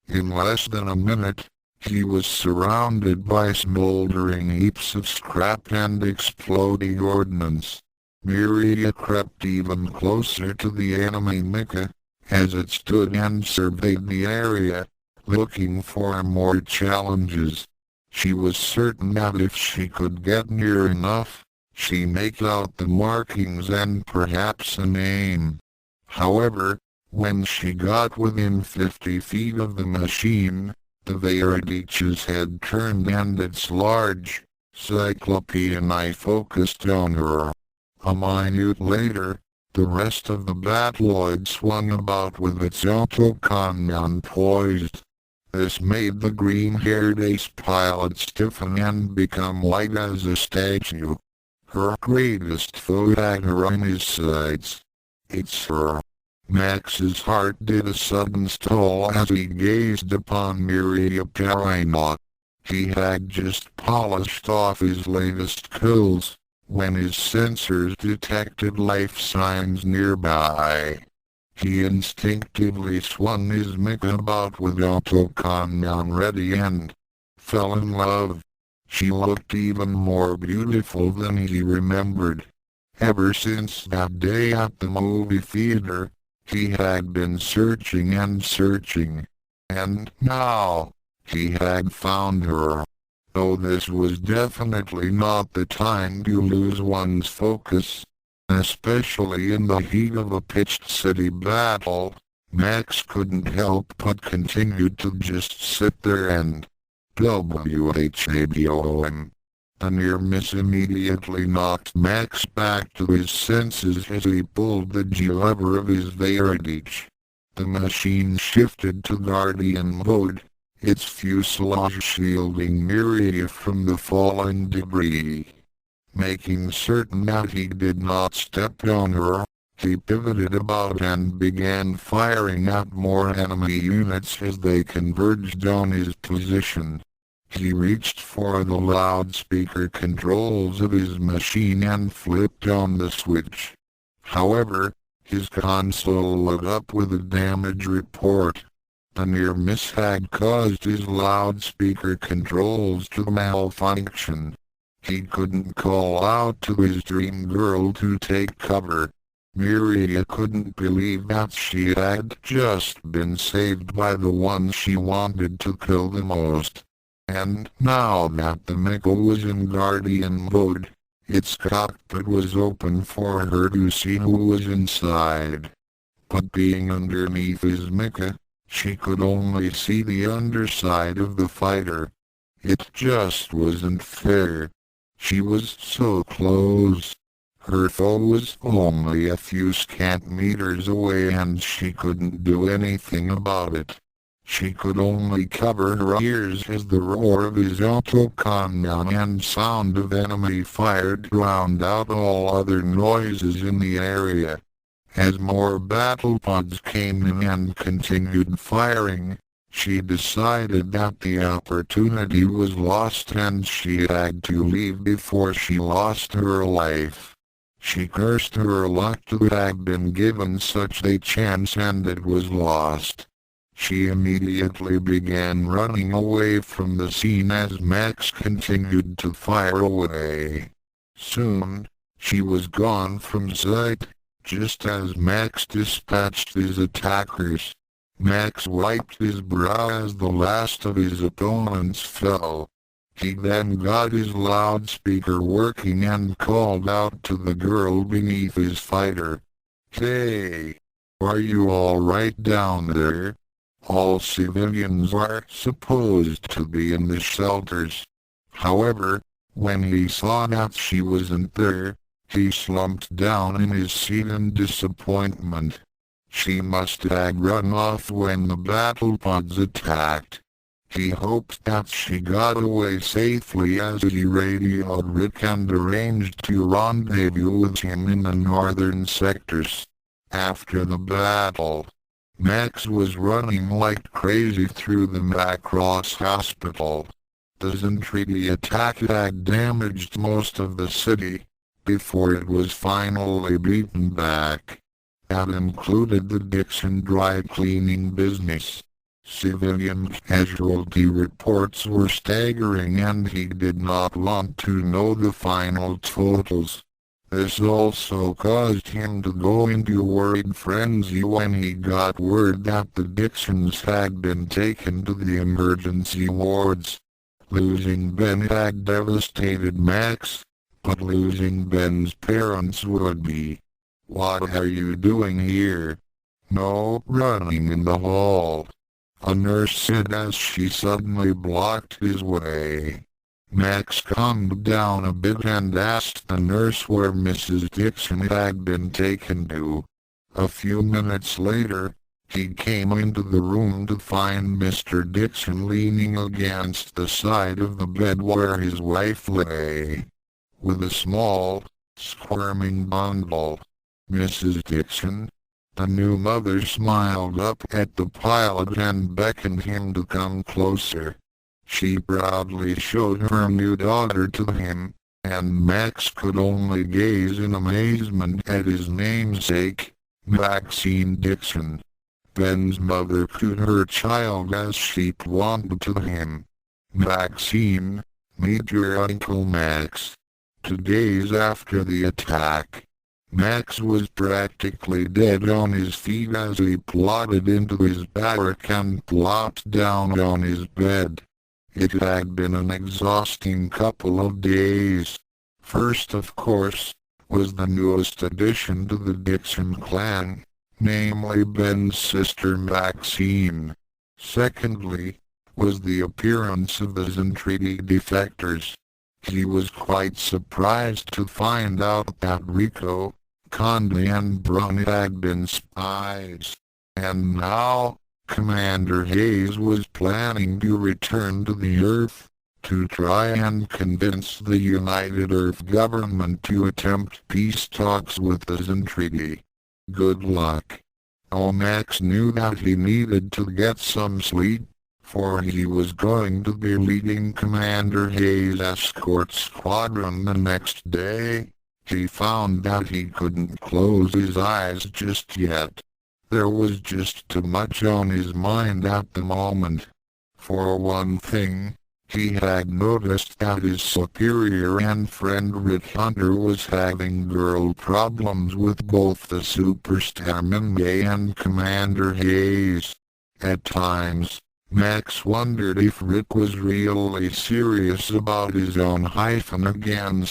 In less than a minute, he was surrounded by smoldering heaps of scrap and exploding ordnance. Miriya crept even closer to the enemy Mika, as it stood and surveyed the area, looking for more challenges. She was certain that if she could get near enough, she'd make out the markings and perhaps a name. However, when she got within 50 feet of the machine, the Veradich's head turned and its large, cyclopean eye focused on her. A minute later, the rest of the Battloid swung about with its autocannon poised. This made the green-haired ace pilot stiffen and become white as a statue. Her greatest foe had her on his sides. It's her. Max's heart did a sudden stall as he gazed upon Miriya Parino. He had just polished off his latest kills, when his sensors detected life signs nearby. He instinctively swung his Mika about with autocannon ready and fell in love. She looked even more beautiful than he remembered. Ever since that day at the movie theater, he had been searching and searching, and now he had found her. Though this was definitely not the time to lose one's focus, especially in the heat of a pitched city battle, Max couldn't help but continued to just sit there and WHABOM. A near miss immediately knocked Max back to his senses as he pulled the G-lever of his Veradich. The machine shifted to Guardian mode, its fuselage shielding Miriya from the falling debris. Making certain that he did not step on her, he pivoted about and began firing at more enemy units as they converged on his position. He reached for the loudspeaker controls of his machine and flipped on the switch. However, his console lit up with a damage report. A near miss had caused his loudspeaker controls to malfunction. He couldn't call out to his dream girl to take cover. Miriya couldn't believe that she had just been saved by the one she wanted to kill the most. And now that the Mika was in Guardian mode, its cockpit was open for her to see who was inside. But being underneath his Mika, she could only see the underside of the fighter. It just wasn't fair. She was so close. Her foe was only a few scant meters away and she couldn't do anything about it. She could only cover her ears as the roar of his autocannon and sound of enemy fire drowned out all other noises in the area. As more battle pods came in and continued firing, she decided that the opportunity was lost and she had to leave before she lost her life. She cursed her luck to have been given such a chance and it was lost. She immediately began running away from the scene as Max continued to fire away. Soon, she was gone from sight, just as Max dispatched his attackers. Max wiped his brow as the last of his opponents fell. He then got his loudspeaker working and called out to the girl beneath his fighter. "Hey! Are you alright down there? All civilians are supposed to be in the shelters." However, when he saw that she wasn't there, he slumped down in his seat in disappointment. She must have run off when the battle pods attacked. He hoped that she got away safely as he radioed Rick and arranged to rendezvous with him in the northern sectors. After the battle, Max was running like crazy through the Macross hospital. The Zentradi attack had damaged most of the city, before it was finally beaten back. That included the Dixon dry cleaning business. Civilian casualty reports were staggering and he did not want to know the final totals. This also caused him to go into worried frenzy when he got word that the Dixons had been taken to the emergency wards. Losing Ben had devastated Max, but losing Ben's parents would be. "What are you doing here?" "No, running in the hall," a nurse said as she suddenly blocked his way. Max calmed down a bit and asked the nurse where Mrs. Dixon had been taken to. A few minutes later, he came into the room to find Mr. Dixon leaning against the side of the bed where his wife lay, with a small, squirming bundle. "Mrs. Dixon?" The new mother smiled up at the pilot and beckoned him to come closer. She proudly showed her new daughter to him, and Max could only gaze in amazement at his namesake, Maxine Dixon. Ben's mother cooed her child as she pointed to him. "Maxine, meet your Uncle Max." 2 days after the attack, Max was practically dead on his feet as he plodded into his barrack and plopped down on his bed. It had been an exhausting couple of days. First, of course, was the newest addition to the Dixon clan, namely Ben's sister Maxine. Secondly, was the appearance of the Zentradi defectors. He was quite surprised to find out that Rico, Conde and Brun had been spies. And now, Commander Hayes was planning to return to the Earth, to try and convince the United Earth government to attempt peace talks with the Zentradi. Good luck. Max knew that he needed to get some sleep, for he was going to be leading Commander Hayes' escort squadron the next day. He found that he couldn't close his eyes just yet. There was just too much on his mind at the moment. For one thing, he had noticed that his superior and friend Rick Hunter was having girl problems with both the superstar Mingay and Commander Hayes. At times, Max wondered if Rick was really serious about his own -off-again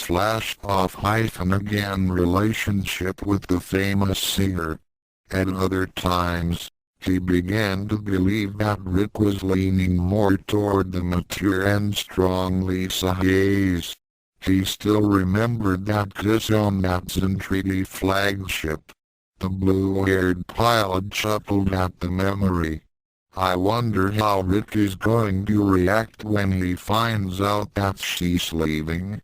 relationship with the famous singer. At other times, he began to believe that Rick was leaning more toward the mature and strong Lisa Hayes. He still remembered that kiss on that Zentradi flagship. The blue-haired pilot chuckled at the memory. "I wonder how Rick is going to react when he finds out that she's leaving."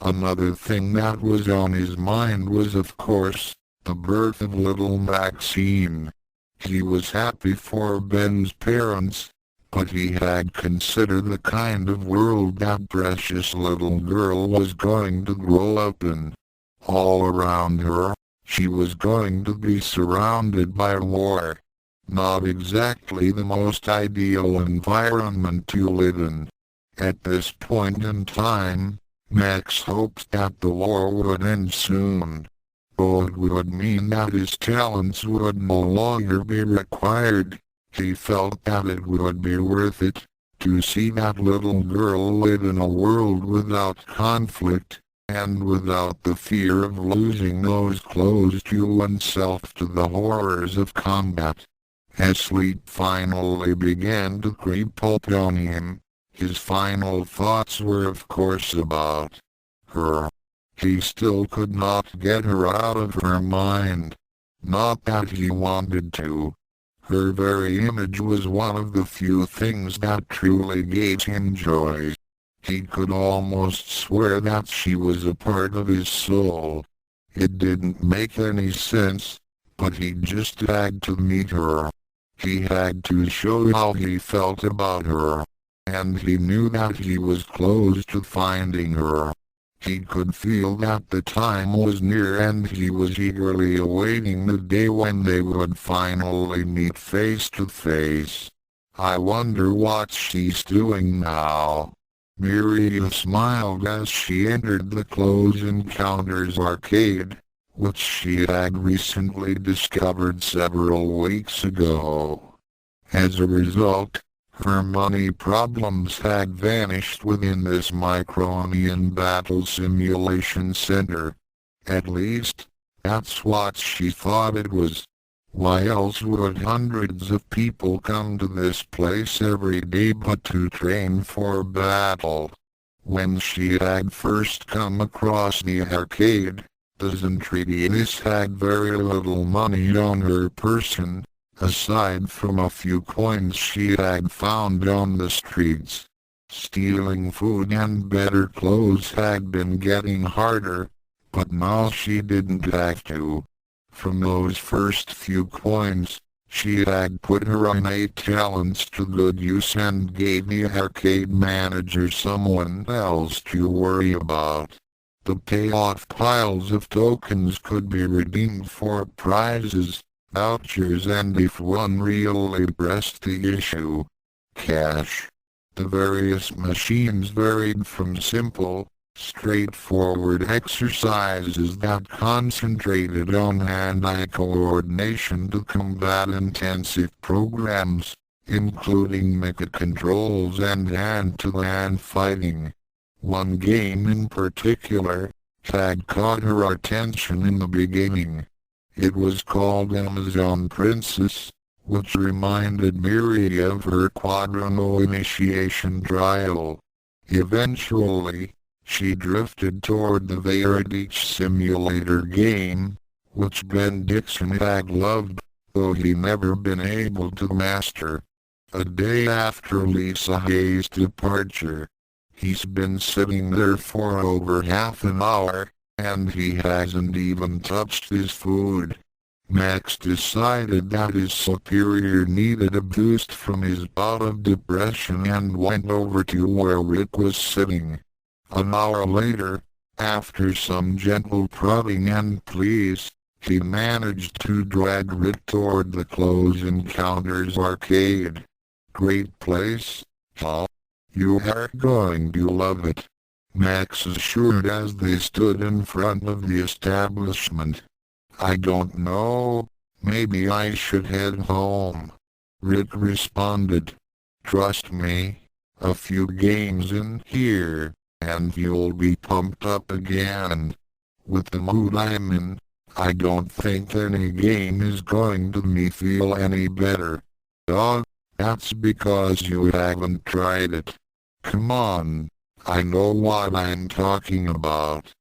Another thing that was on his mind was, of course, the birth of little Maxine. He was happy for Ben's parents, but he had considered the kind of world that precious little girl was going to grow up in. All around her, she was going to be surrounded by war. Not exactly the most ideal environment to live in. At this point in time, Max hoped that the war would end soon. Though it would mean that his talents would no longer be required, he felt that it would be worth it To see that little girl live in a world without conflict, and without the fear of losing those close to oneself to the horrors of combat. As sleep finally began to creep upon him, his final thoughts were of course about her. He still could not get her out of her mind. Not that he wanted to. Her very image was one of the few things that truly gave him joy. He could almost swear that she was a part of his soul. It didn't make any sense, but he just had to meet her. He had to show how he felt about her. And he knew that he was close to finding her. He could feel that the time was near and he was eagerly awaiting the day when they would finally meet face to face. I wonder what she's doing now. Miriya smiled as she entered the Close Encounters arcade, which she had recently discovered several weeks ago. As a result, her money problems had vanished within this Micronian battle simulation center. At least, that's what she thought it was. Why else would hundreds of people come to this place every day but to train for battle? When she had first come across the arcade, the Zentradius had very little money on her person, aside from a few coins she had found on the streets. Stealing food and better clothes had been getting harder, but now she didn't have to. From those first few coins, she had put her innate talents to good use and gave the arcade manager someone else to worry about. The payoff piles of tokens could be redeemed for prizes, vouchers, and if one really pressed the issue, cash. The various machines varied from simple, straightforward exercises that concentrated on hand-eye coordination to combat-intensive programs, including mecha controls and hand-to-hand fighting. One game in particular had caught her attention in the beginning. It was called Amazon Princess, which reminded Miriya of her Quadrono initiation trial. Eventually, she drifted toward the Veritich simulator game, which Ben Dixon had loved, though he never been able to master. A day after Lisa Hayes' departure, he's been sitting there for over half an hour, and he hasn't even touched his food. Max decided that his superior needed a boost from his bout of depression and went over to where Rick was sitting. An hour later, after some gentle prodding and pleas, he managed to drag Rick toward the Close Encounters arcade. Great place, huh? You are going to love it, Max assured as they stood in front of the establishment. I don't know, maybe I should head home, Rick responded. Trust me, a few games in here, and you'll be pumped up again. With the mood I'm in, I don't think any game is going to make me feel any better. Oh, that's because you haven't tried it. Come on, I know what I'm talking about.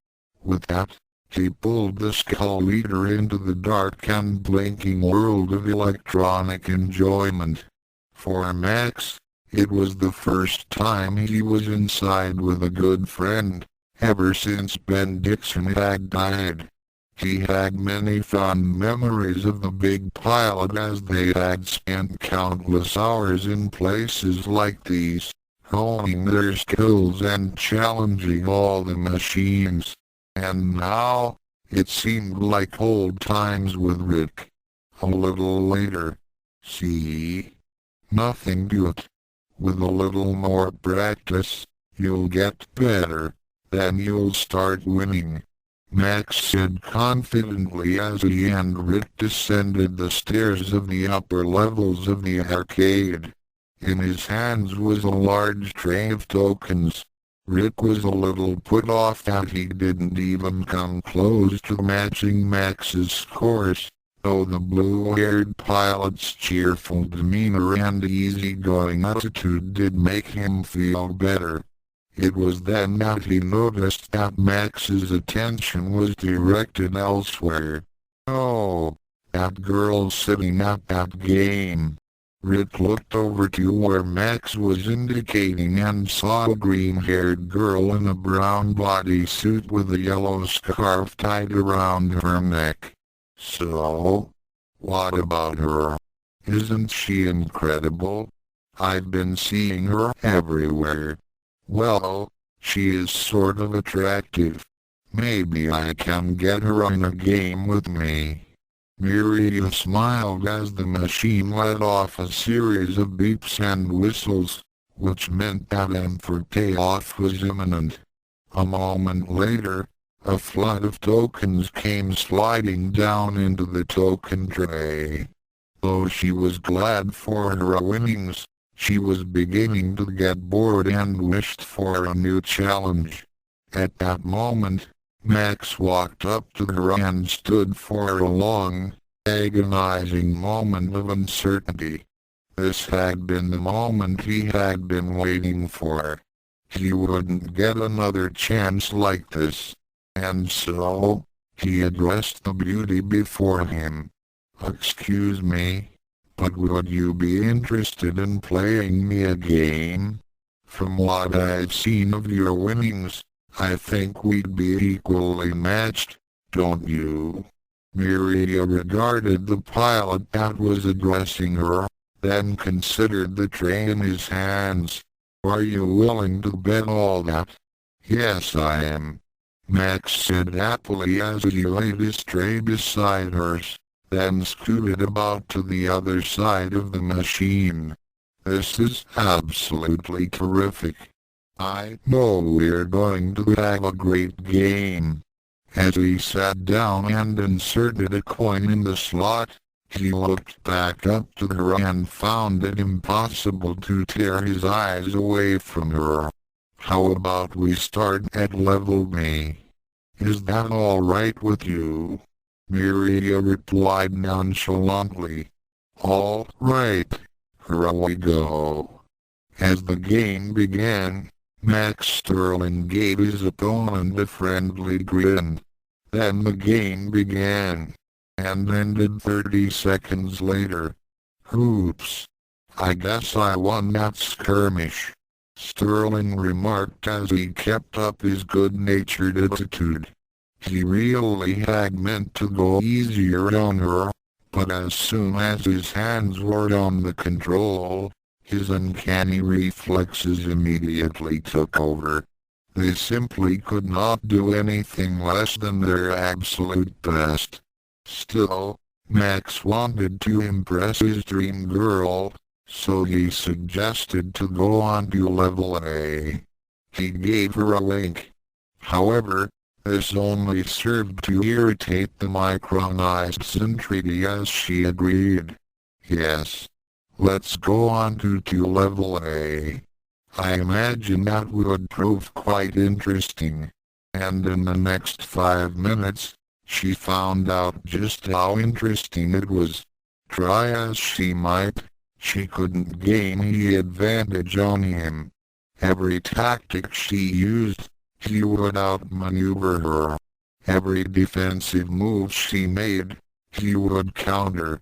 With that, he pulled the Skull Eater into the dark and blinking world of electronic enjoyment. For Max, it was the first time he was inside with a good friend, ever since Ben Dixon had died. He had many fond memories of the big pilot as they had spent countless hours in places like these, honing their skills and challenging all the machines. And now, it seemed like old times with Rick. A little later. See? Nothing to it. With a little more practice, you'll get better. Then you'll start winning, Max said confidently as he and Rick descended the stairs of the upper levels of the arcade. In his hands was a large tray of tokens. Rick was a little put off that he didn't even come close to matching Max's scores, though the blue-haired pilot's cheerful demeanor and easygoing attitude did make him feel better. It was then that he noticed that Max's attention was directed elsewhere. Oh, that girl sitting at that game. Rick looked over to where Max was indicating and saw a green-haired girl in a brown bodysuit with a yellow scarf tied around her neck. So, what about her? Isn't she incredible? I've been seeing her everywhere. Well, she is sort of attractive. Maybe I can get her in a game with me. Miriya smiled as the machine let off a series of beeps and whistles, which meant that for payoff was imminent. A moment later, a flood of tokens came sliding down into the token tray. Though she was glad for her winnings, she was beginning to get bored and wished for a new challenge. At that moment, Max walked up to her and stood for a long, agonizing moment of uncertainty. This had been the moment he had been waiting for. He wouldn't get another chance like this. And so, he addressed the beauty before him. "Excuse me, but would you be interested in playing me a game? From what I've seen of your winnings, I think we'd be equally matched, don't you?" Miriya regarded the pilot that was addressing her, then considered the tray in his hands. "Are you willing to bet all that?" "Yes, I am," Max said happily as he laid his tray beside hers, then scooted about to the other side of the machine. "This is absolutely terrific. I know we're going to have a great game." As he sat down and inserted a coin in the slot, he looked back up to her and found it impossible to tear his eyes away from her. "How about we start at level B? Is that all right with you?" Miriya replied nonchalantly. "All right. Here we go." As the game began, Max Sterling gave his opponent a friendly grin. Then the game began, and ended 30 seconds later. "Oops. I guess I won that skirmish," Sterling remarked as he kept up his good-natured attitude. He really had meant to go easier on her, but as soon as his hands were on the control, his uncanny reflexes immediately took over. They simply could not do anything less than their absolute best. Still, Max wanted to impress his dream girl, so he suggested to go on to level A. He gave her a wink. However, this only served to irritate the micronized Centrity as she agreed. "Yes. Let's go on to level A. I imagine that would prove quite interesting." And in the next 5 minutes, she found out just how interesting it was. Try as she might, she couldn't gain any advantage on him. Every tactic she used, he would outmaneuver her. Every defensive move she made, he would counter.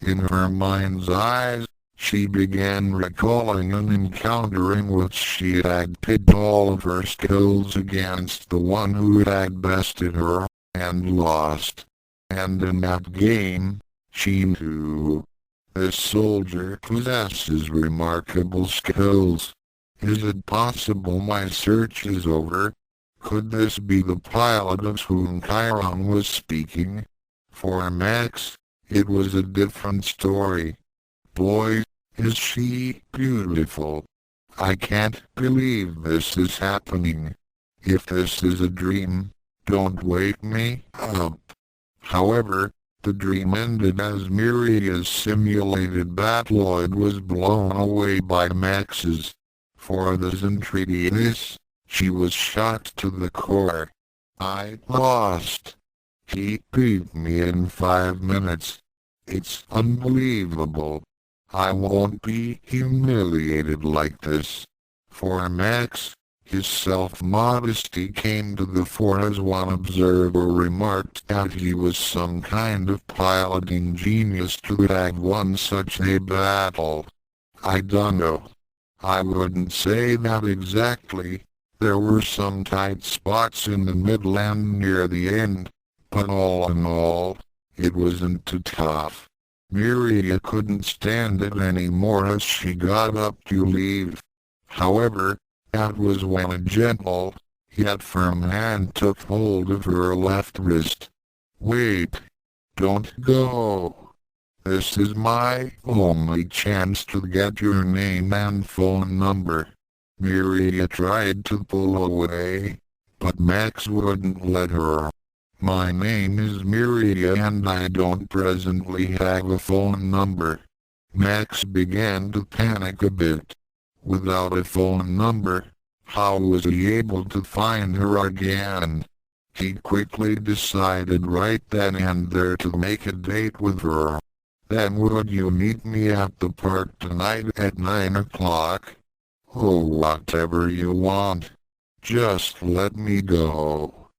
In her mind's eyes, she began recalling an encounter in which she had pitted all of her skills against the one who had bested her, and lost. And in that game, she knew. This soldier possesses remarkable skills. Is it possible my search is over? Could this be the pilot of whom Chiron was speaking? For Max, it was a different story. Boy, is she beautiful. I can't believe this is happening. If this is a dream, don't wake me up. However, The dream ended as Miriya's simulated battloid was blown away by Max's. For this entreatiness, she was shocked to the core. I lost. He beat me in 5 minutes. It's unbelievable. I won't be humiliated like this. For Max, his self-modesty came to the fore as one observer remarked that he was some kind of piloting genius to have won such a battle. I dunno. I wouldn't say that exactly. There were some tight spots in the middle and near the end, but all in all, it wasn't too tough. Miriya couldn't stand it anymore as she got up to leave. However, that was when a gentle, yet firm hand took hold of her left wrist. Wait! Don't go! This is my only chance to get your name and phone number. Miriya tried to pull away, but Max wouldn't let her. My name is Miriya and I don't presently have a phone number. Max began to panic a bit. Without a phone number, how was he able to find her again? He quickly decided right then and there to make a date with her. Then would you meet me at the park tonight at 9 o'clock? Oh, whatever you want. Just let me go.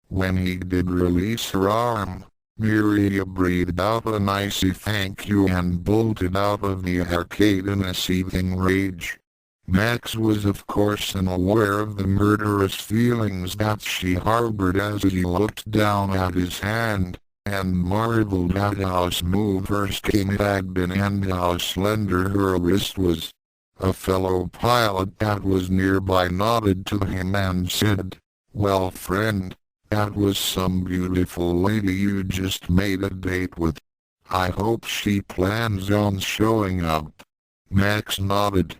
When he did release her arm, Miriya breathed out an icy thank you and bolted out of the arcade in a seething rage. Max was of course unaware of the murderous feelings that she harbored as he looked down at his hand, and marveled at how smooth her skin had been and how slender her wrist was. A fellow pilot that was nearby nodded to him and said, "Well, friend, that was some beautiful lady you just made a date with. I hope she plans on showing up." Max nodded.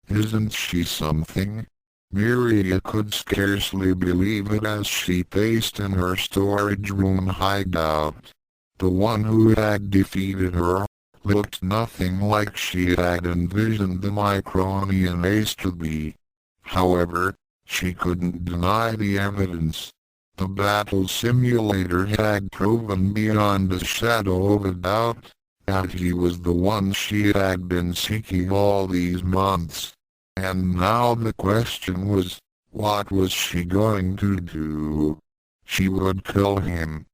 "Isn't she something?" Miriya could scarcely believe it as she paced in her storage room hideout. The one who had defeated her looked nothing like she had envisioned the Micronian ace to be. However, she couldn't deny the evidence. The battle simulator had proven beyond a shadow of a doubt that he was the one she had been seeking all these months. And now the question was, what was she going to do? She would kill him.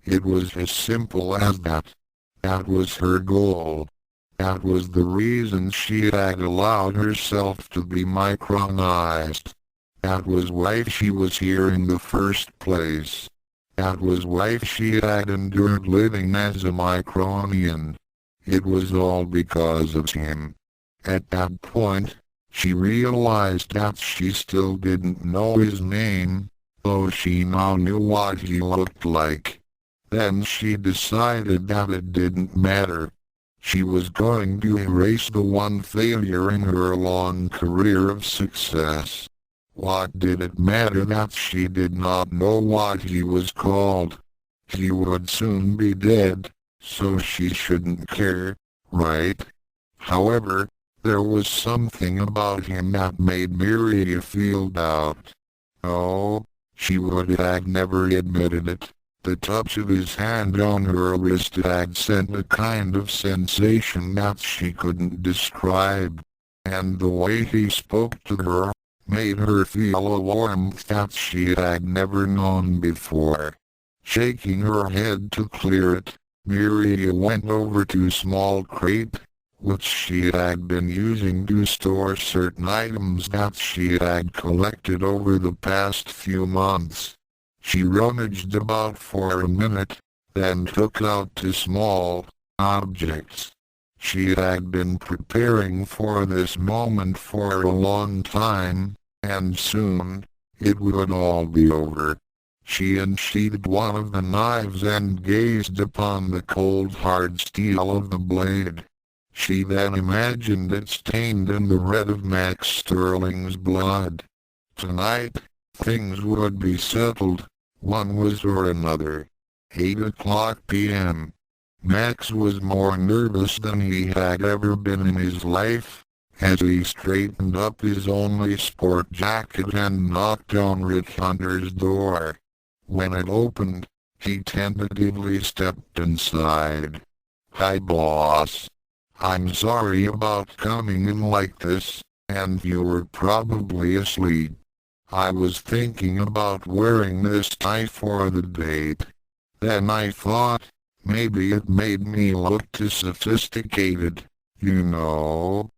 It was as simple as that. That was her goal. That was the reason she had allowed herself to be micronized. That was why she was here in the first place. That was why she had endured living as a Micronian. It was all because of him. At that point, she realized that she still didn't know his name, though she now knew what he looked like. Then she decided that it didn't matter. She was going to erase the one failure in her long career of success. What did it matter that she did not know what he was called? He would soon be dead, so she shouldn't care, right? However, there was something about him that made Miriya feel doubt. Oh, she would have never admitted it. The touch of his hand on her wrist had sent a kind of sensation that she couldn't describe. And the way he spoke to her made her feel a warmth that she had never known before. Shaking her head to clear it, Miriya went over to a small crate, which she had been using to store certain items that she had collected over the past few months. She rummaged about for a minute, then took out two small objects. She had been preparing for this moment for a long time, and soon, it would all be over. She unsheathed one of the knives and gazed upon the cold hard steel of the blade. She then imagined it stained in the red of Max Sterling's blood. Tonight, things would be settled, one way or another. 8 o'clock p.m. Max was more nervous than he had ever been in his life, as he straightened up his only sport jacket and knocked on Rick Hunter's door. When it opened, he tentatively stepped inside. "Hi boss. I'm sorry about coming in like this, and you were probably asleep. I was thinking about wearing this tie for the date. Then I thought, maybe it made me look too sophisticated, you know.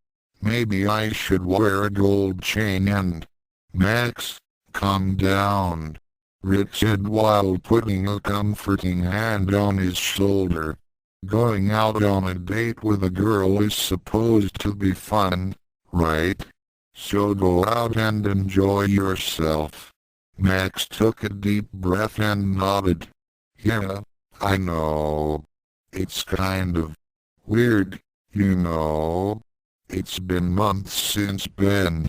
Maybe I should wear a gold chain and—" "Max, calm down," Rick said while putting a comforting hand on his shoulder. "Going out on a date with a girl is supposed to be fun, right? So go out and enjoy yourself." Max took a deep breath and nodded. "Yeah, I know. It's kind of weird, you know. It's been months since Ben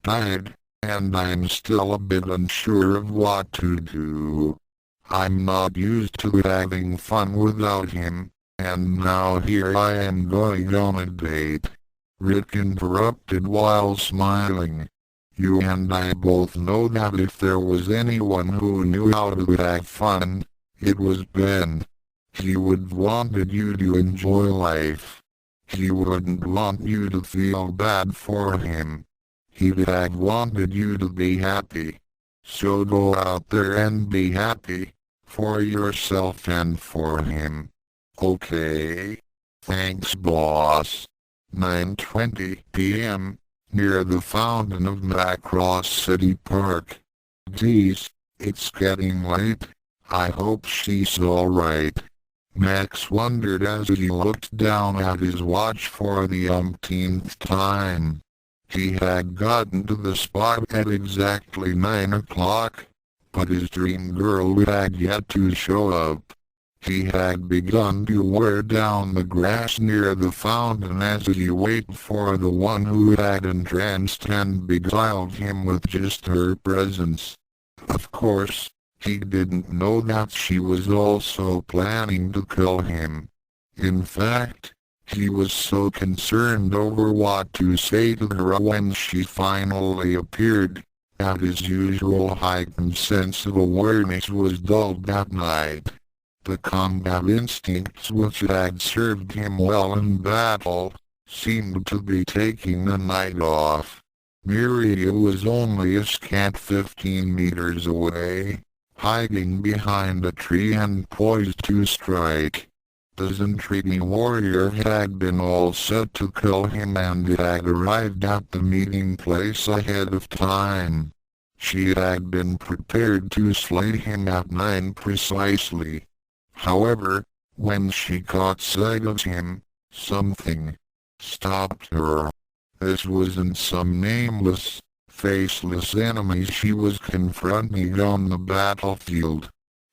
died, and I'm still a bit unsure of what to do. I'm not used to having fun without him, and now here I am going on a date." Rick interrupted while smiling. "You and I both know that if there was anyone who knew how to have fun, it was Ben. He would wanted you to enjoy life. He wouldn't want you to feel bad for him. He'd have wanted you to be happy. So go out there and be happy, for yourself and for him. Okay? Thanks boss." 9:20 p.m., near the fountain of Macross City Park. "Geez, it's getting late. I hope she's alright." Max wondered as he looked down at his watch for the umpteenth time. He had gotten to the spot at exactly 9 o'clock, but his dream girl had yet to show up. He had begun to wear down the grass near the fountain as he waited for the one who had entranced and beguiled him with just her presence. Of course, he didn't know that she was also planning to kill him. In fact, he was so concerned over what to say to her when she finally appeared, that his usual heightened sense of awareness was dulled that night. The combat instincts which had served him well in battle seemed to be taking the night off. Miriya was only a scant 15 meters away, hiding behind a tree and poised to strike. The Zentradi warrior had been all set to kill him and had arrived at the meeting place ahead of time. She had been prepared to slay him at 9 precisely. However, when she caught sight of him, something stopped her. This wasn't some nameless, faceless enemy she was confronting on the battlefield.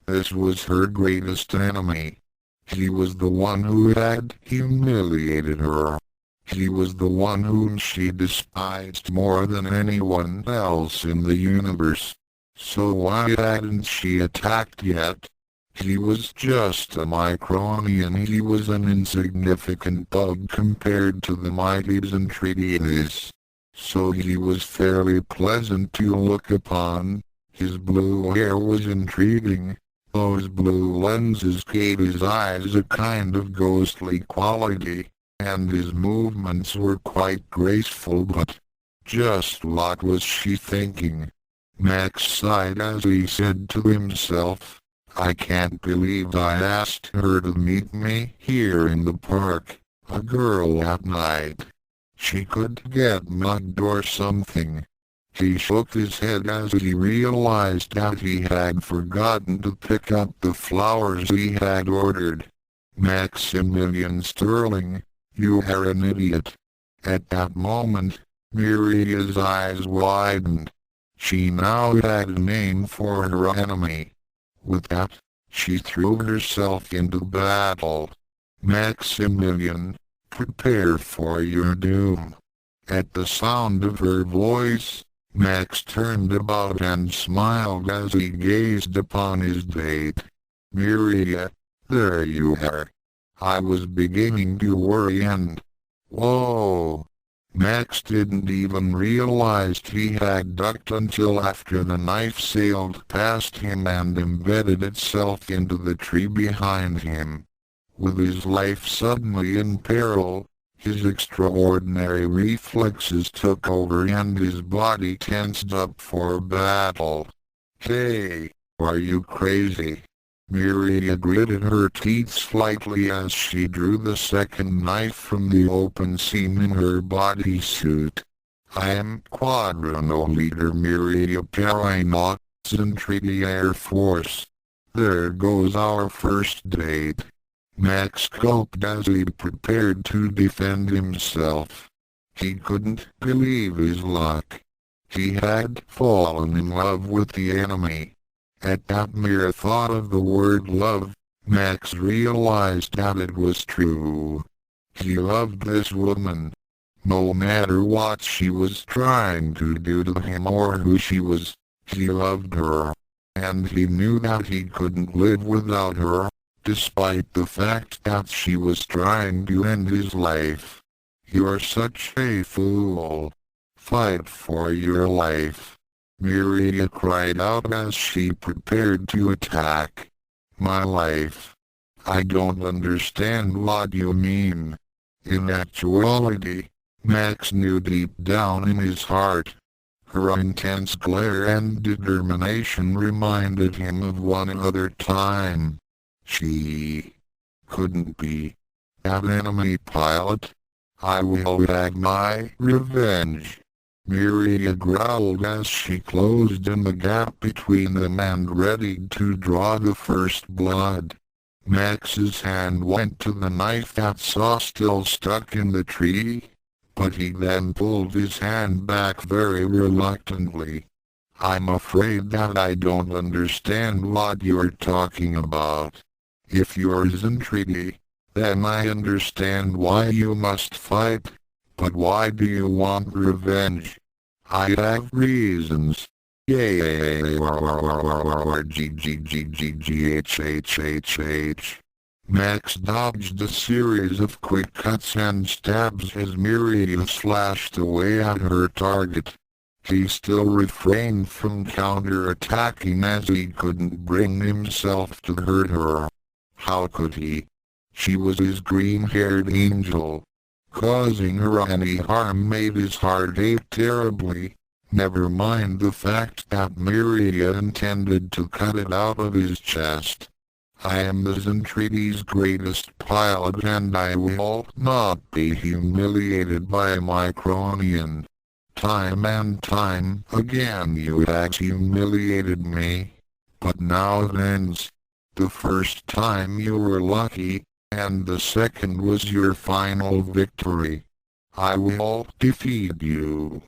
This was her greatest enemy. He was the one who had humiliated her. He was the one whom she despised more than anyone else in the universe. So why hadn't she attacked yet? He was just a Micronian. He was an insignificant bug compared to the mighty Zentradians. So he was fairly pleasant to look upon. His blue hair was intriguing. Those blue lenses gave his eyes a kind of ghostly quality, and his movements were quite graceful. But just what was she thinking? Max sighed as he said to himself, "I can't believe I asked her to meet me here in the park, a girl at night. She could get mugged or something." He shook his head as he realized that he had forgotten to pick up the flowers he had ordered. "Maximilian Sterling, you are an idiot." At that moment, Miria's eyes widened. She now had a name for her enemy. With that, she threw herself into battle. "Maximilian, prepare for your doom." At the sound of her voice, Max turned about and smiled as he gazed upon his date. "Miriya, there you are. I was beginning to worry and... Whoa! Max didn't even realize he had ducked until after the knife sailed past him and embedded itself into the tree behind him. With his life suddenly in peril, his extraordinary reflexes took over and his body tensed up for battle. Hey, are you crazy? Miriya gritted her teeth slightly as she drew the second knife from the open seam in her bodysuit. I am Quadrino Leader Miriya Parino, Centrity Air Force. There goes our first date. Max gulped as he prepared to defend himself. He couldn't believe his luck. He had fallen in love with the enemy. At that mere thought of the word love, Max realized that it was true. He loved this woman. No matter what she was trying to do to him or who she was, he loved her. And he knew that he couldn't live without her, despite the fact that she was trying to end his life. You're such a fool. Fight for your life. Miriya cried out as she prepared to attack. My life. I don't understand what you mean. In actuality, Max knew deep down in his heart. Her intense glare and determination reminded him of one other time. She couldn't be that enemy pilot. I will have my revenge. Miriya growled as she closed in the gap between them and readied to draw the first blood. Max's hand went to the knife that saw still stuck in the tree, but he then pulled his hand back very reluctantly. I'm afraid that I don't understand what you're talking about. If yours isn't treaty, then I understand why you must fight. But why do you want revenge? I have reasons. Max dodged a series of quick cuts and stabs as Miriya slashed away at her target. He still refrained from counter-attacking as he couldn't bring himself to hurt her. How could he? She was his green-haired angel. Causing her any harm made his heart ache terribly, never mind the fact that Miriya intended to cut it out of his chest. I am the Zentridi's greatest pilot and I will not be humiliated by my cronian. Time and time again you have humiliated me. But now it ends. The first time you were lucky, and the second was your final victory. I will defeat you.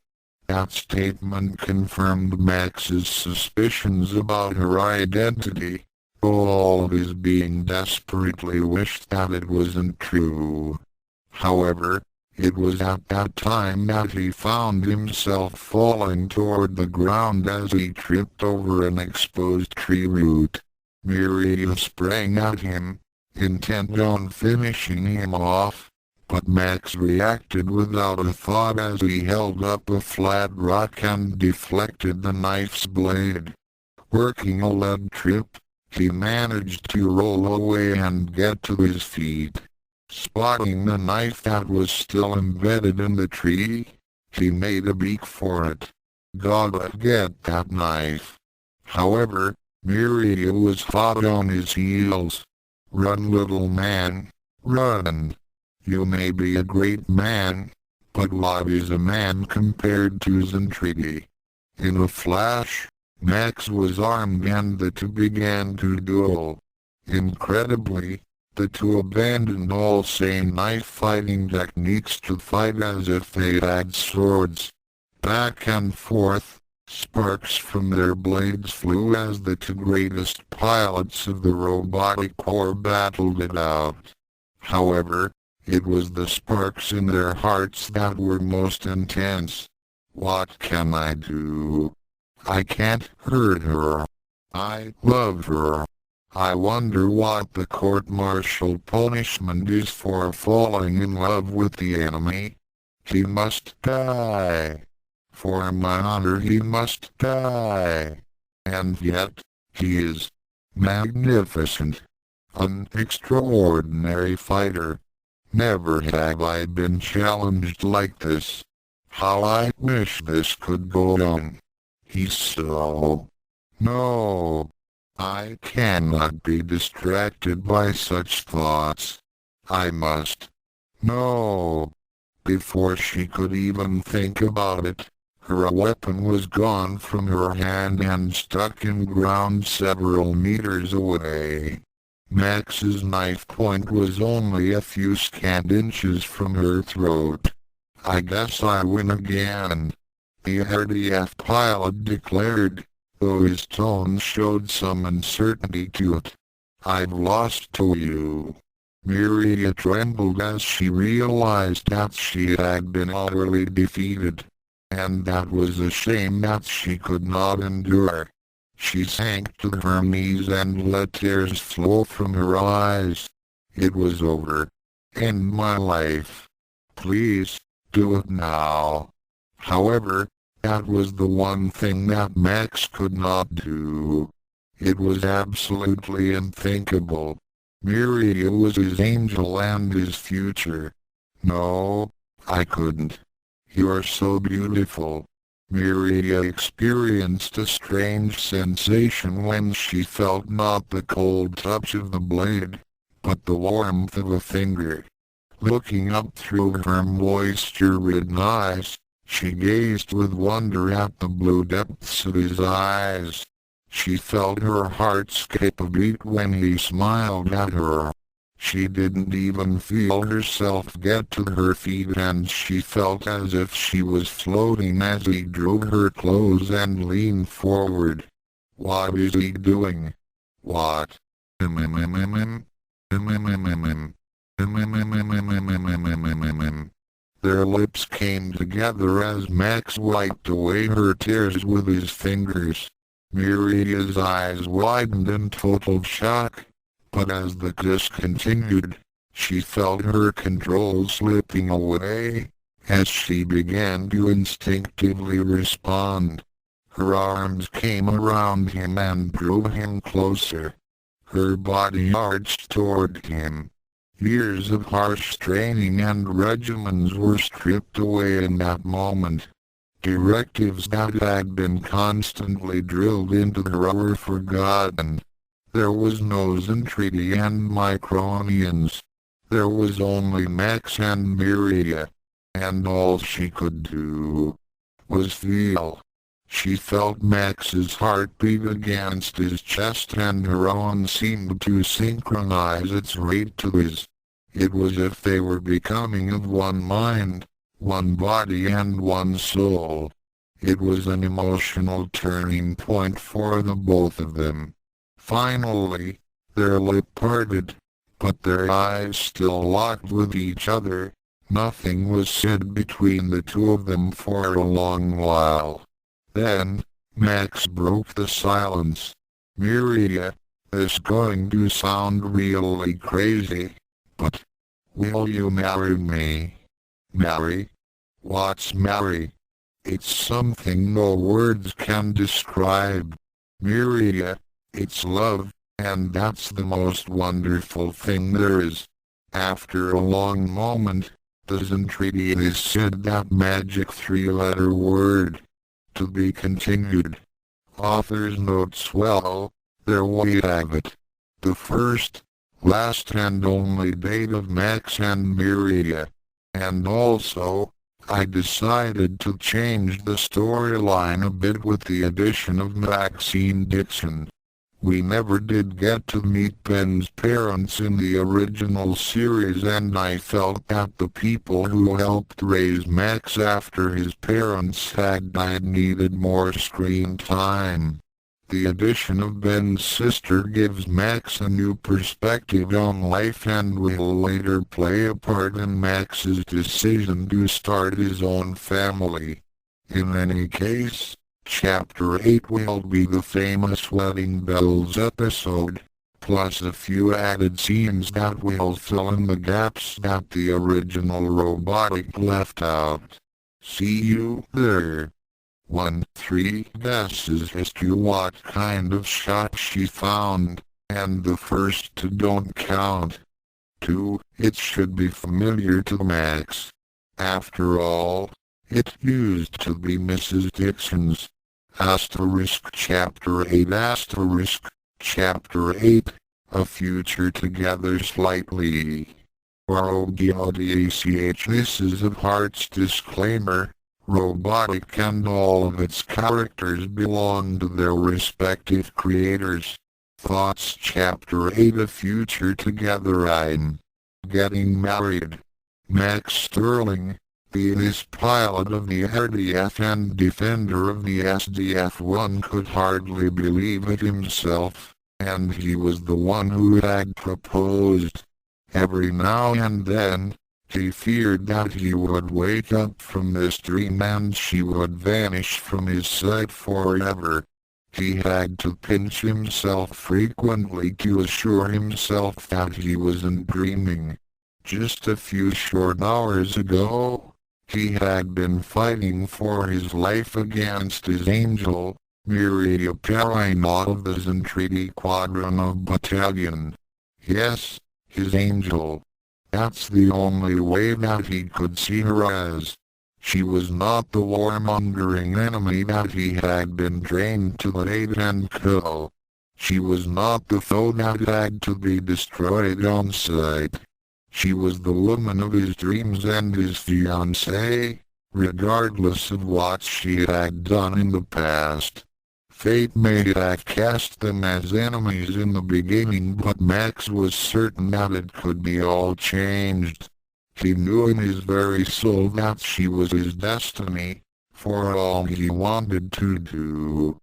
That statement confirmed Max's suspicions about her identity, though all of his being desperately wished that it wasn't true. However, it was at that time that he found himself falling toward the ground as he tripped over an exposed tree root. Miriya sprang at him, intent on finishing him off, but Max reacted without a thought as he held up a flat rock and deflected the knife's blade. Working a lead trip, he managed to roll away and get to his feet. Spotting the knife that was still embedded in the tree, he made a beak for it. Gotta get that knife. However, Miriya was hot on his heels. Run, little man, run. You may be a great man, but what is a man compared to Zentridi? In a flash, Max was armed and the two began to duel. Incredibly, the two abandoned all sane knife-fighting techniques to fight as if they had swords. Back and forth, sparks from their blades flew as the two greatest pilots of the robotic corps battled it out. However, it was the sparks in their hearts that were most intense. What can I do? I can't hurt her. I love her. I wonder what the court-martial punishment is for falling in love with the enemy. He must die. For my honor he must die. And yet, he is magnificent. An extraordinary fighter. Never have I been challenged like this. How I wish this could go on. He's so... No. I cannot be distracted by such thoughts. I must. No. Before she could even think about it, her weapon was gone from her hand and stuck in ground several meters away. Max's knife point was only a few scant inches from her throat. I guess I win again, the RDF pilot declared, though his tone showed some uncertainty to it. I've lost to you. Miriya trembled as she realized that she had been utterly defeated, and that was a shame that she could not endure. She sank to her knees and let tears flow from her eyes. It was over. End my life. Please, do it now. However, that was the one thing that Max could not do. It was absolutely unthinkable. Miriya was his angel and his future. No, I couldn't. You're so beautiful. Miriya experienced a strange sensation when she felt not the cold touch of the blade, but the warmth of a finger. Looking up through her moisture-ridden eyes, she gazed with wonder at the blue depths of his eyes. She felt her heart skip a beat when he smiled at her. She didn't even feel herself get to her feet, and she felt as if she was floating as he drew her close and leaned forward. What is he doing? What? Their lips came together as Max wiped away her tears with his fingers. Miriya's eyes widened in total shock, but as the kiss continued, she felt her control slipping away, as she began to instinctively respond. Her arms came around him and drew him closer. Her body arched toward him. Years of harsh training and regimens were stripped away in that moment. Directives that had been constantly drilled into her were forgotten. There was no Zentradi and Micronians. There was only Max and Miriya, and all she could do was feel. She felt Max's heartbeat against his chest, and her own seemed to synchronize its rate to his. It was as if they were becoming of one mind, one body and one soul. It was an emotional turning point for the both of them. Finally, their lips parted, but their eyes still locked with each other. Nothing was said between the two of them for a long while. Then, Max broke the silence. Miriya, this is going to sound really crazy, but will you marry me? Marry? What's marry? It's something no words can describe. Miriya, it's love, and that's the most wonderful thing there is. After a long moment, the Zentradi said that magic three-letter word. To be continued. Author's notes. Well, there we have it. The first, last and only date of Max and Miriya. And also, I decided to change the storyline a bit with the addition of Maxine Dixon. We never did get to meet Ben's parents in the original series, and I felt that the people who helped raise Max after his parents had died needed more screen time. The addition of Ben's sister gives Max a new perspective on life and will later play a part in Max's decision to start his own family. In any case, Chapter 8 will be the famous Wedding Bells episode. plus a few added scenes that will fill in the gaps that the original Robotic left out. See you there. 1. 3 guesses as to what kind of shot she found, and the first two don't count. 2. It should be familiar to Max. After all, it used to be Mrs. Dixon's. Chapter 8 Chapter 8 A Future Together Slightly. ROGODACH. This is a Hearts disclaimer. Robotic and all of its characters belong to their respective creators. Thoughts. Chapter 8 A Future Together. I'm getting married. Max Sterling, the pilot of the RDF and defender of the SDF-1, could hardly believe it himself, and he was the one who had proposed. Every now and then, he feared that he would wake up from this dream and she would vanish from his sight forever. He had to pinch himself frequently to assure himself that he wasn't dreaming. Just a few short hours ago, he had been fighting for his life against his angel, Miriya Parino of the Untold Squadron of Battalion. Yes, his angel. That's the only way that he could see her as. She was not the warmongering enemy that he had been trained to hate and kill. She was not the foe that had to be destroyed on sight. She was the woman of his dreams and his fiancée, regardless of what she had done in the past. Fate may have cast them as enemies in the beginning, but Max was certain that it could be all changed. He knew in his very soul that she was his destiny, for all he wanted to do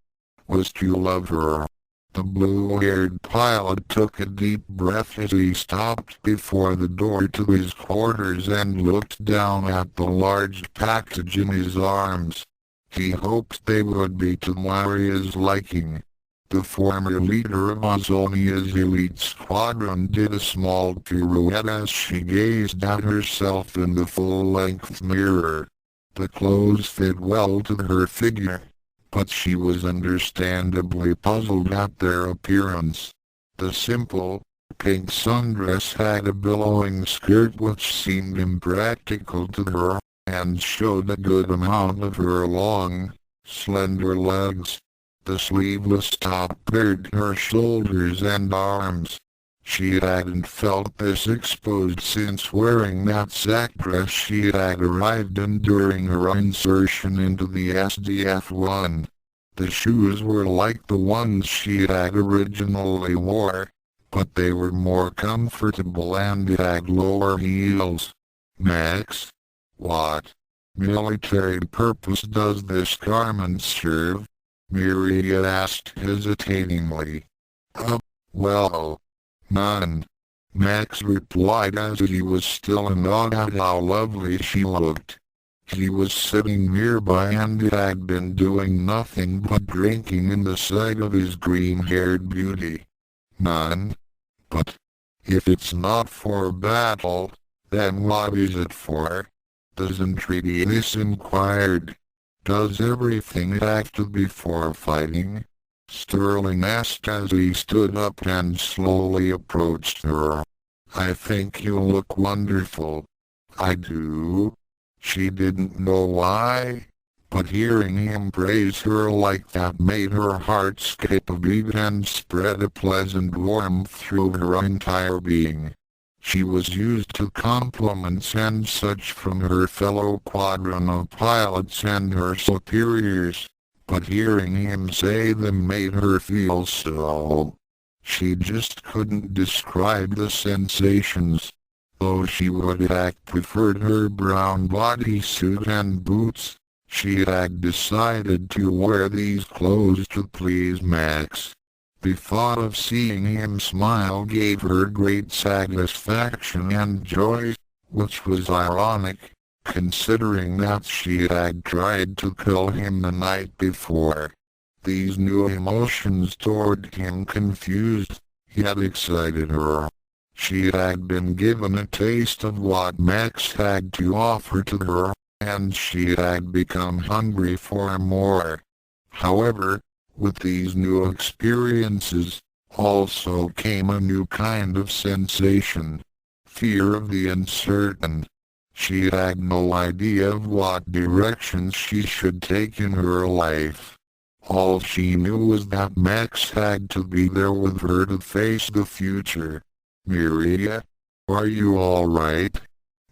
was to love her. The blue-haired pilot took a deep breath as he stopped before the door to his quarters and looked down at the large package in his arms. He hoped they would be to Maria's liking. The former leader of Azonia's elite squadron did a small pirouette as she gazed at herself in the full-length mirror. The clothes fit well to her figure, but she was understandably puzzled at their appearance. The simple, pink sundress had a billowing skirt which seemed impractical to her, and showed a good amount of her long, slender legs. The sleeveless top bared her shoulders and arms. She hadn't felt this exposed since wearing that sack dress she had arrived in during her insertion into the SDF-1. The shoes were like the ones she had originally wore, but they were more comfortable and had lower heels. Max? What military purpose does this garment serve? Miriya asked hesitatingly. Well, none. Max replied as he was still in awe at how lovely she looked. He was sitting nearby and had been doing nothing but drinking in the sight of his green-haired beauty. None? But if it's not for battle, then what is it for? Doesn't treaty this inquired. Does everything have to be for fighting? Sterling asked as he stood up and slowly approached her. I think you look wonderful. I do. She didn't know why, but hearing him praise her like that made her heart skip a beat and spread a pleasant warmth through her entire being. She was used to compliments and such from her fellow squadron of pilots and her superiors, but hearing him say them made her feel so. She just couldn't describe the sensations, though she would have preferred her brown bodysuit and boots. She had decided to wear these clothes to please Max. The thought of seeing him smile gave her great satisfaction and joy, which was ironic, considering that she had tried to kill him the night before. These new emotions toward him confused, He had excited her. She had been given a taste of what Max had to offer to her, and she had become hungry for more. However, with these new experiences, also came a new kind of sensation. Fear of the uncertain. She had no idea of what directions she should take in her life. All she knew was that Max had to be there with her to face the future. "Miriya, are you all right?"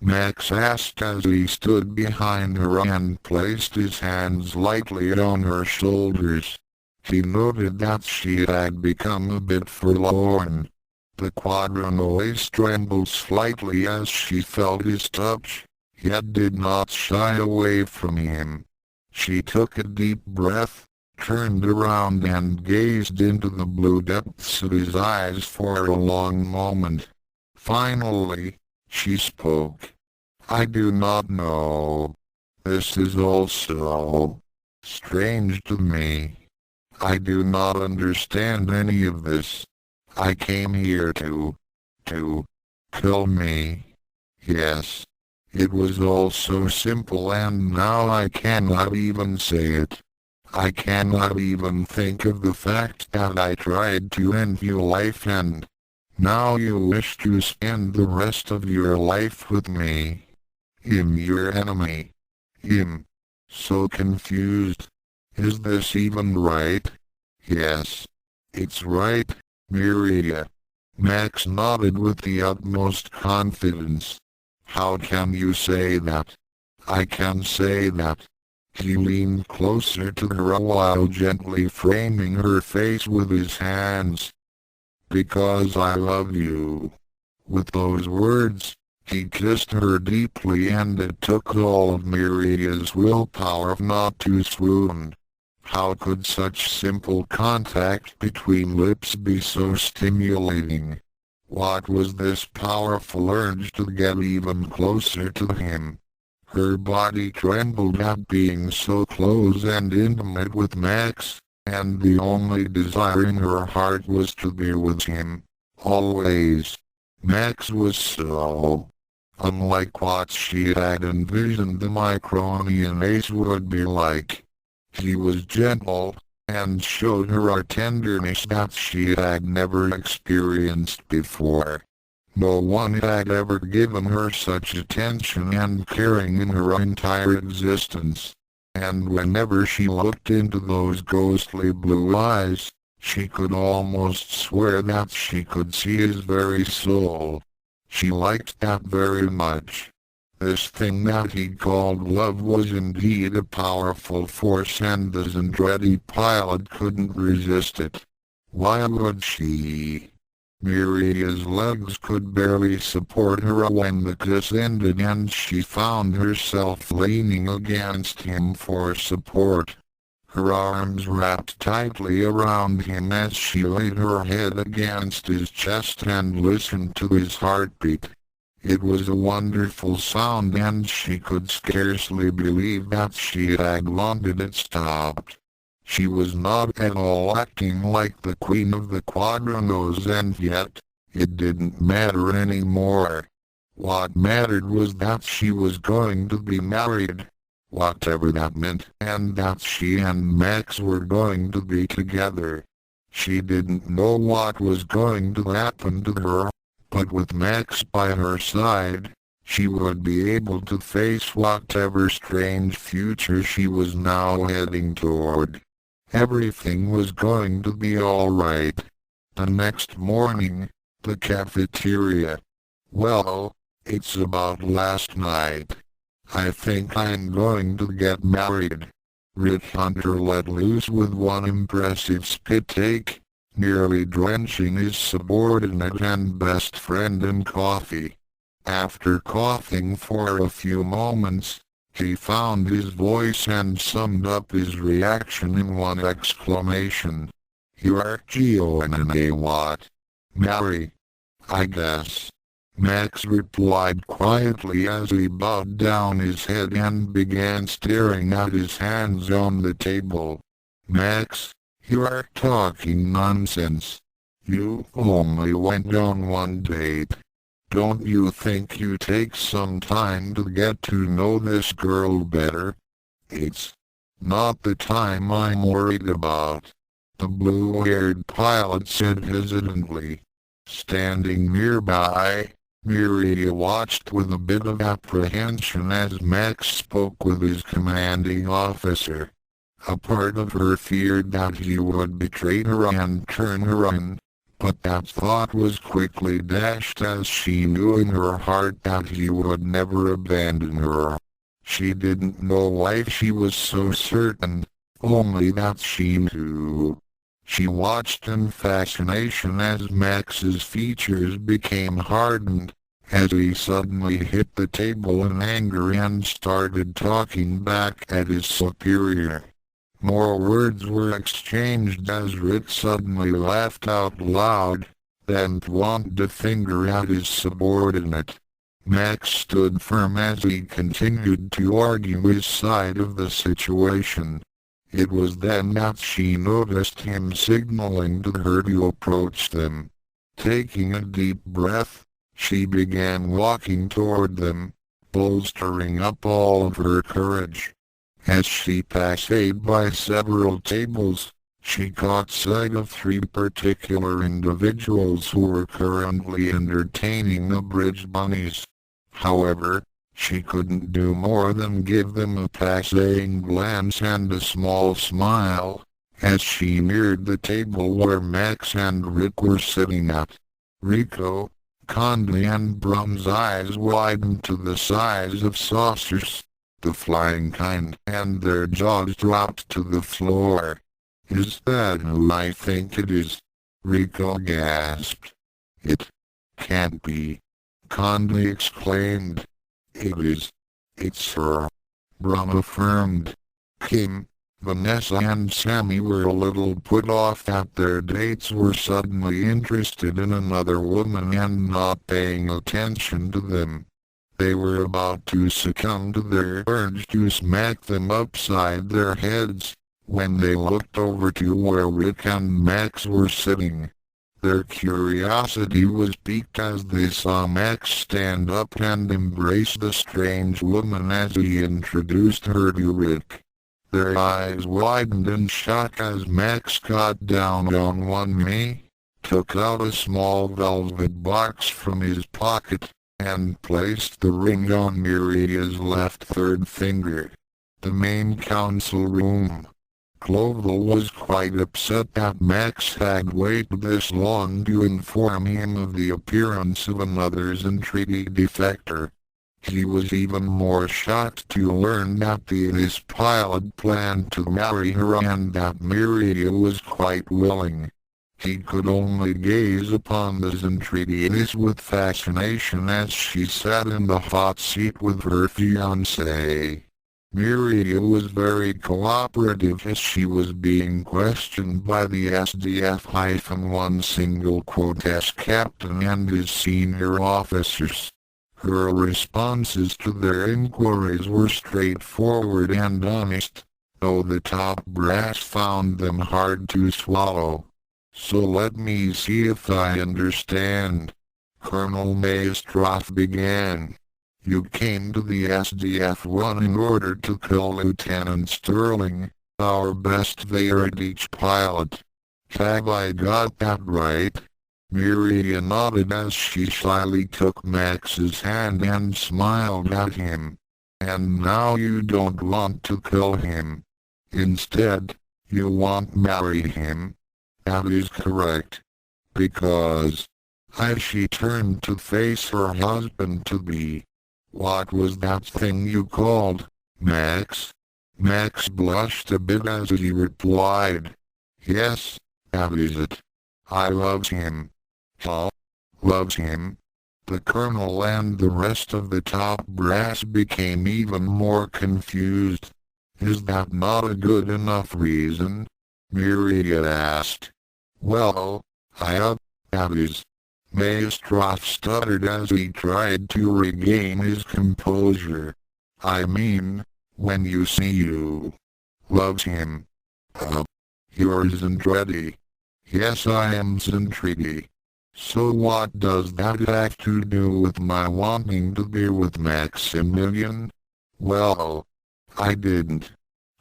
Max asked as he stood behind her and placed his hands lightly on her shoulders. He noted that she had become a bit forlorn. The quadrinoise trembled slightly as she felt his touch, yet did not shy away from him. She took a deep breath, turned around and gazed into the blue depths of his eyes for a long moment. Finally, she spoke. "I do not know. This is also strange to me. I do not understand any of this. I came here to kill me. Yes. It was all so simple and now I cannot even say it. I cannot even think of the fact that I tried to end your life and now you wish to spend the rest of your life with me. Your enemy. So confused. Is this even right?" "Yes. It's right, Miriya." Max nodded with the utmost confidence. "How can you say that?" "I can say that." He leaned closer to her while gently framing her face with his hands. "Because I love you." With those words, he kissed her deeply and it took all of Miriya's willpower not to swoon. How could such simple contact between lips be so stimulating? What was this powerful urge to get even closer to him? Her body trembled at being so close and intimate with Max, and the only desire in her heart was to be with him, always. Max was so unlike what she had envisioned the Micronian ace would be like. He was gentle, and showed her a tenderness that she had never experienced before. No one had ever given her such attention and caring in her entire existence. And whenever she looked into those ghostly blue eyes, she could almost swear that she could see his very soul. She liked that very much. This thing that he called love was indeed a powerful force and the Zandretti pilot couldn't resist it. Why would she? Miriya's legs could barely support her when the kiss ended and she found herself leaning against him for support. Her arms wrapped tightly around him as she laid her head against his chest and listened to his heartbeat. It was a wonderful sound and she could scarcely believe that she had wanted it stopped. She was not at all acting like the queen of the quadrinos and yet, it didn't matter anymore. What mattered was that she was going to be married, whatever that meant, and that she and Max were going to be together. She didn't know what was going to happen to her, but with Max by her side, she would be able to face whatever strange future she was now heading toward. Everything was going to be all right. The next morning, the cafeteria. "Well, it's about last night. I think I'm going to get married." Rick Hunter let loose with one impressive spit take, nearly drenching his subordinate and best friend in coffee. After coughing for a few moments, he found his voice and summed up his reaction in one exclamation. "You're Gio what? Marry? I guess." Max replied quietly as he bowed down his head and began staring at his hands on the table. "Max, you are talking nonsense. You only went on one date. Don't you think you take some time to get to know this girl better? It's not the time I'm worried about, the blue-haired pilot said hesitantly. Standing nearby, Miriya watched with a bit of apprehension as Max spoke with his commanding officer. A part of her feared that he would betray her and turn her in, but that thought was quickly dashed as she knew in her heart that he would never abandon her. She didn't know why she was so certain, only that she knew. She watched in fascination as Max's features became hardened, as he suddenly hit the table in anger and started talking back at his superior. More words were exchanged as Rick suddenly laughed out loud, then pointed a finger at his subordinate. Max stood firm as he continued to argue his side of the situation. It was then that she noticed him signaling to her to approach them. Taking a deep breath, she began walking toward them, bolstering up all of her courage. As she passed by several tables, she caught sight of three particular individuals who were currently entertaining the bridge bunnies. However, she couldn't do more than give them a passing glance and a small smile, as she neared the table where Max and Rick were sitting at. Rico, Conley and Brum's eyes widened to the size of saucers, the flying kind, and their jaws dropped to the floor. "Is that who I think it is?" Rico gasped. "It can't be," Conley exclaimed. "It is. It's her," Brum affirmed. Kim, Vanessa and Sammy were a little put off that their dates were suddenly interested in another woman and not paying attention to them. They were about to succumb to their urge to smack them upside their heads, when they looked over to where Rick and Max were sitting. Their curiosity was piqued as they saw Max stand up and embrace the strange woman as he introduced her to Rick. Their eyes widened in shock as Max got down on one knee, took out a small velvet box from his pocket, and placed the ring on Miriya's left third finger. The main council room. Clovel was quite upset that Max had waited this long to inform him of the appearance of another entreaty defector. He was even more shocked to learn that this pilot planned to marry her and that Miriya was quite willing. He could only gaze upon the entreaties with fascination as she sat in the hot seat with her fiancé. Miriya was very cooperative as she was being questioned by the SDF-1 single quotes captain and his senior officers. Her responses to their inquiries were straightforward and honest, though the top brass found them hard to swallow. "So let me see if I understand," Colonel Maestroff began. "You came to the SDF-1 in order to kill Lieutenant Sterling, our best Veritech pilot. Have I got that right?" Miriya nodded as she slyly took Max's hand and smiled at him. "And now you don't want to kill him. Instead, you want to marry him." "That is correct. Because..." As she turned to face her husband-to-be. "What was that thing you called, Max?" Max blushed a bit as he replied. "Yes, that is it. I loves him." "Huh? Loves him?" The colonel and the rest of the top brass became even more confused. "Is that not a good enough reason?" Miriya asked. "Well, that is..." Maestroff stuttered as he tried to regain his composure. "I mean, when you see you loves him. Yours isn't ready." Yes, I am Zentridi. So what does that have to do with my wanting to be with Maximilian? Well, I didn't.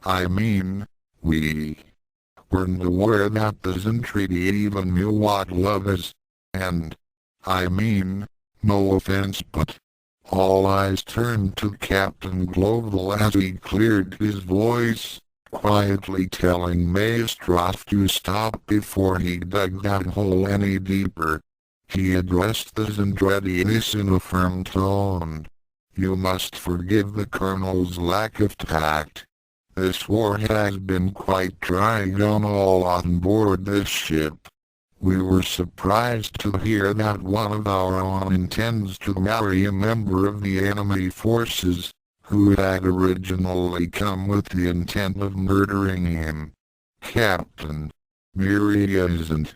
I mean, we weren't aware that the Zentridi even knew what love is. And, I mean, no offense, but all eyes turned to Captain Gloval as he cleared his voice, quietly telling Maestroff to stop before he dug that hole any deeper. He addressed the Zendredius in a firm tone. You must forgive the Colonel's lack of tact. This war has been quite trying on all on board this ship. We were surprised to hear that one of our own intends to marry a member of the enemy forces, who had originally come with the intent of murdering him. Captain, Miriya isn't.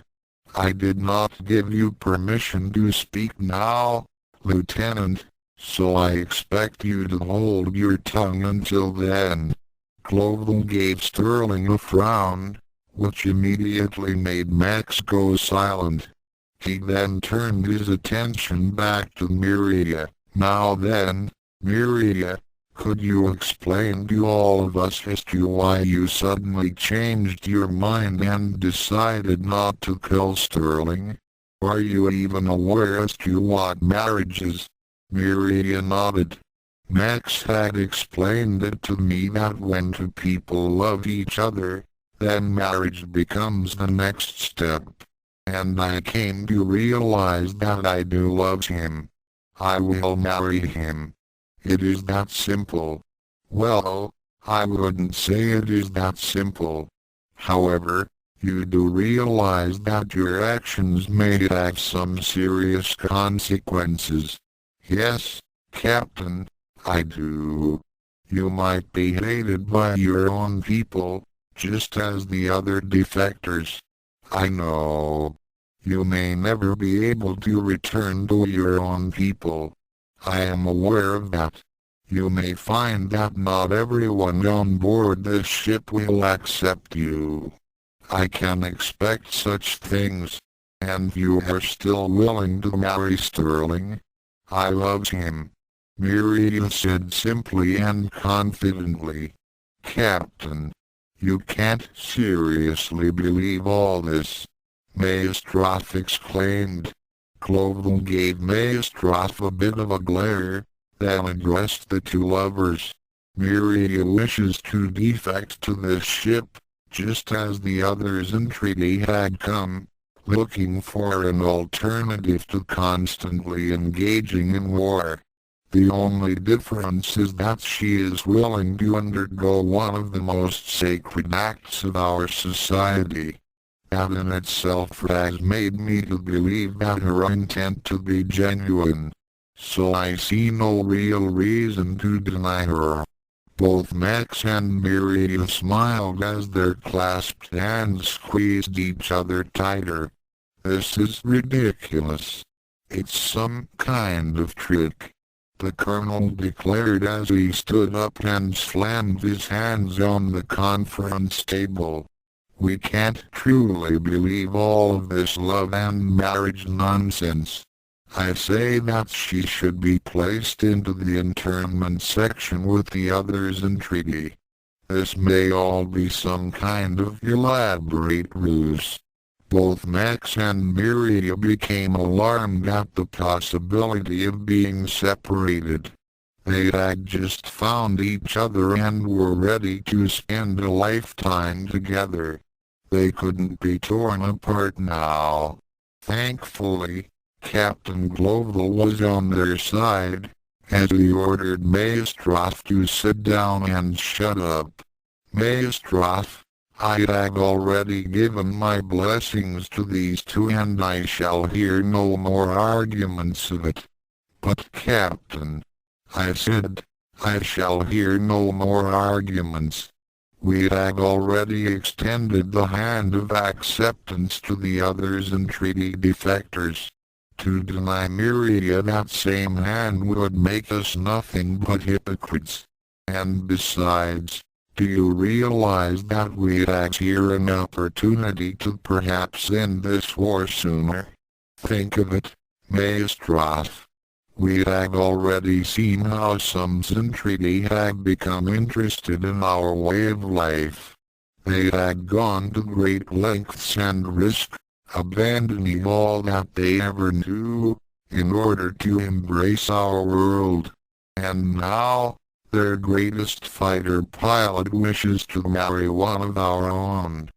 I did not give you permission to speak now, Lieutenant, so I expect you to hold your tongue until then. Clovel gave Sterling a frown, which immediately made Max go silent. He then turned his attention back to Miriya. Now then, Miriya, could you explain to all of us as to why you suddenly changed your mind and decided not to kill Sterling? Are you even aware as to what marriage is? Miriya nodded. Max had explained it to me that when two people love each other, then marriage becomes the next step. And I came to realize that I do love him. I will marry him. It is that simple. Well, I wouldn't say it is that simple. However, you do realize that your actions may have some serious consequences. Yes, Captain, I do. You might be hated by your own people, just as the other defectors. I know. You may never be able to return to your own people. I am aware of that. You may find that not everyone on board this ship will accept you. I can expect such things. And you are still willing to marry Sterling? I love him. Miriya said simply and confidently. Captain, you can't seriously believe all this, Maestroff exclaimed. Clovel gave Maestroff a bit of a glare, then addressed the two lovers. Miriya wishes to defect to this ship, just as the others in treaty had come, looking for an alternative to constantly engaging in war. The only difference is that she is willing to undergo one of the most sacred acts of our society. That in itself has made me to believe that her intent to be genuine. So I see no real reason to deny her. Both Max and Miriya smiled as their clasped hands squeezed each other tighter. This is ridiculous. It's some kind of trick, the Colonel declared as he stood up and slammed his hands on the conference table. We can't truly believe all of this love and marriage nonsense. I say that she should be placed into the internment section with the others in treaty. This may all be some kind of elaborate ruse. Both Max and Miriya became alarmed at the possibility of being separated. They had just found each other and were ready to spend a lifetime together. They couldn't be torn apart now. Thankfully, Captain Gloval was on their side, as he ordered Maestroff to sit down and shut up. Maestroff, I have already given my blessings to these two and I shall hear no more arguments of it. But Captain, I said, I shall hear no more arguments. We have already extended the hand of acceptance to the others and treaty defectors. To deny Miriya that same hand would make us nothing but hypocrites. And besides, Do you realize that we have here an opportunity to perhaps end this war sooner? Think of it, Maestro. We have already seen how some Zentradi have become interested in our way of life. They have gone to great lengths and risk, abandoning all that they ever knew, in order to embrace our world. And now, their greatest fighter pilot wishes to marry one of our own.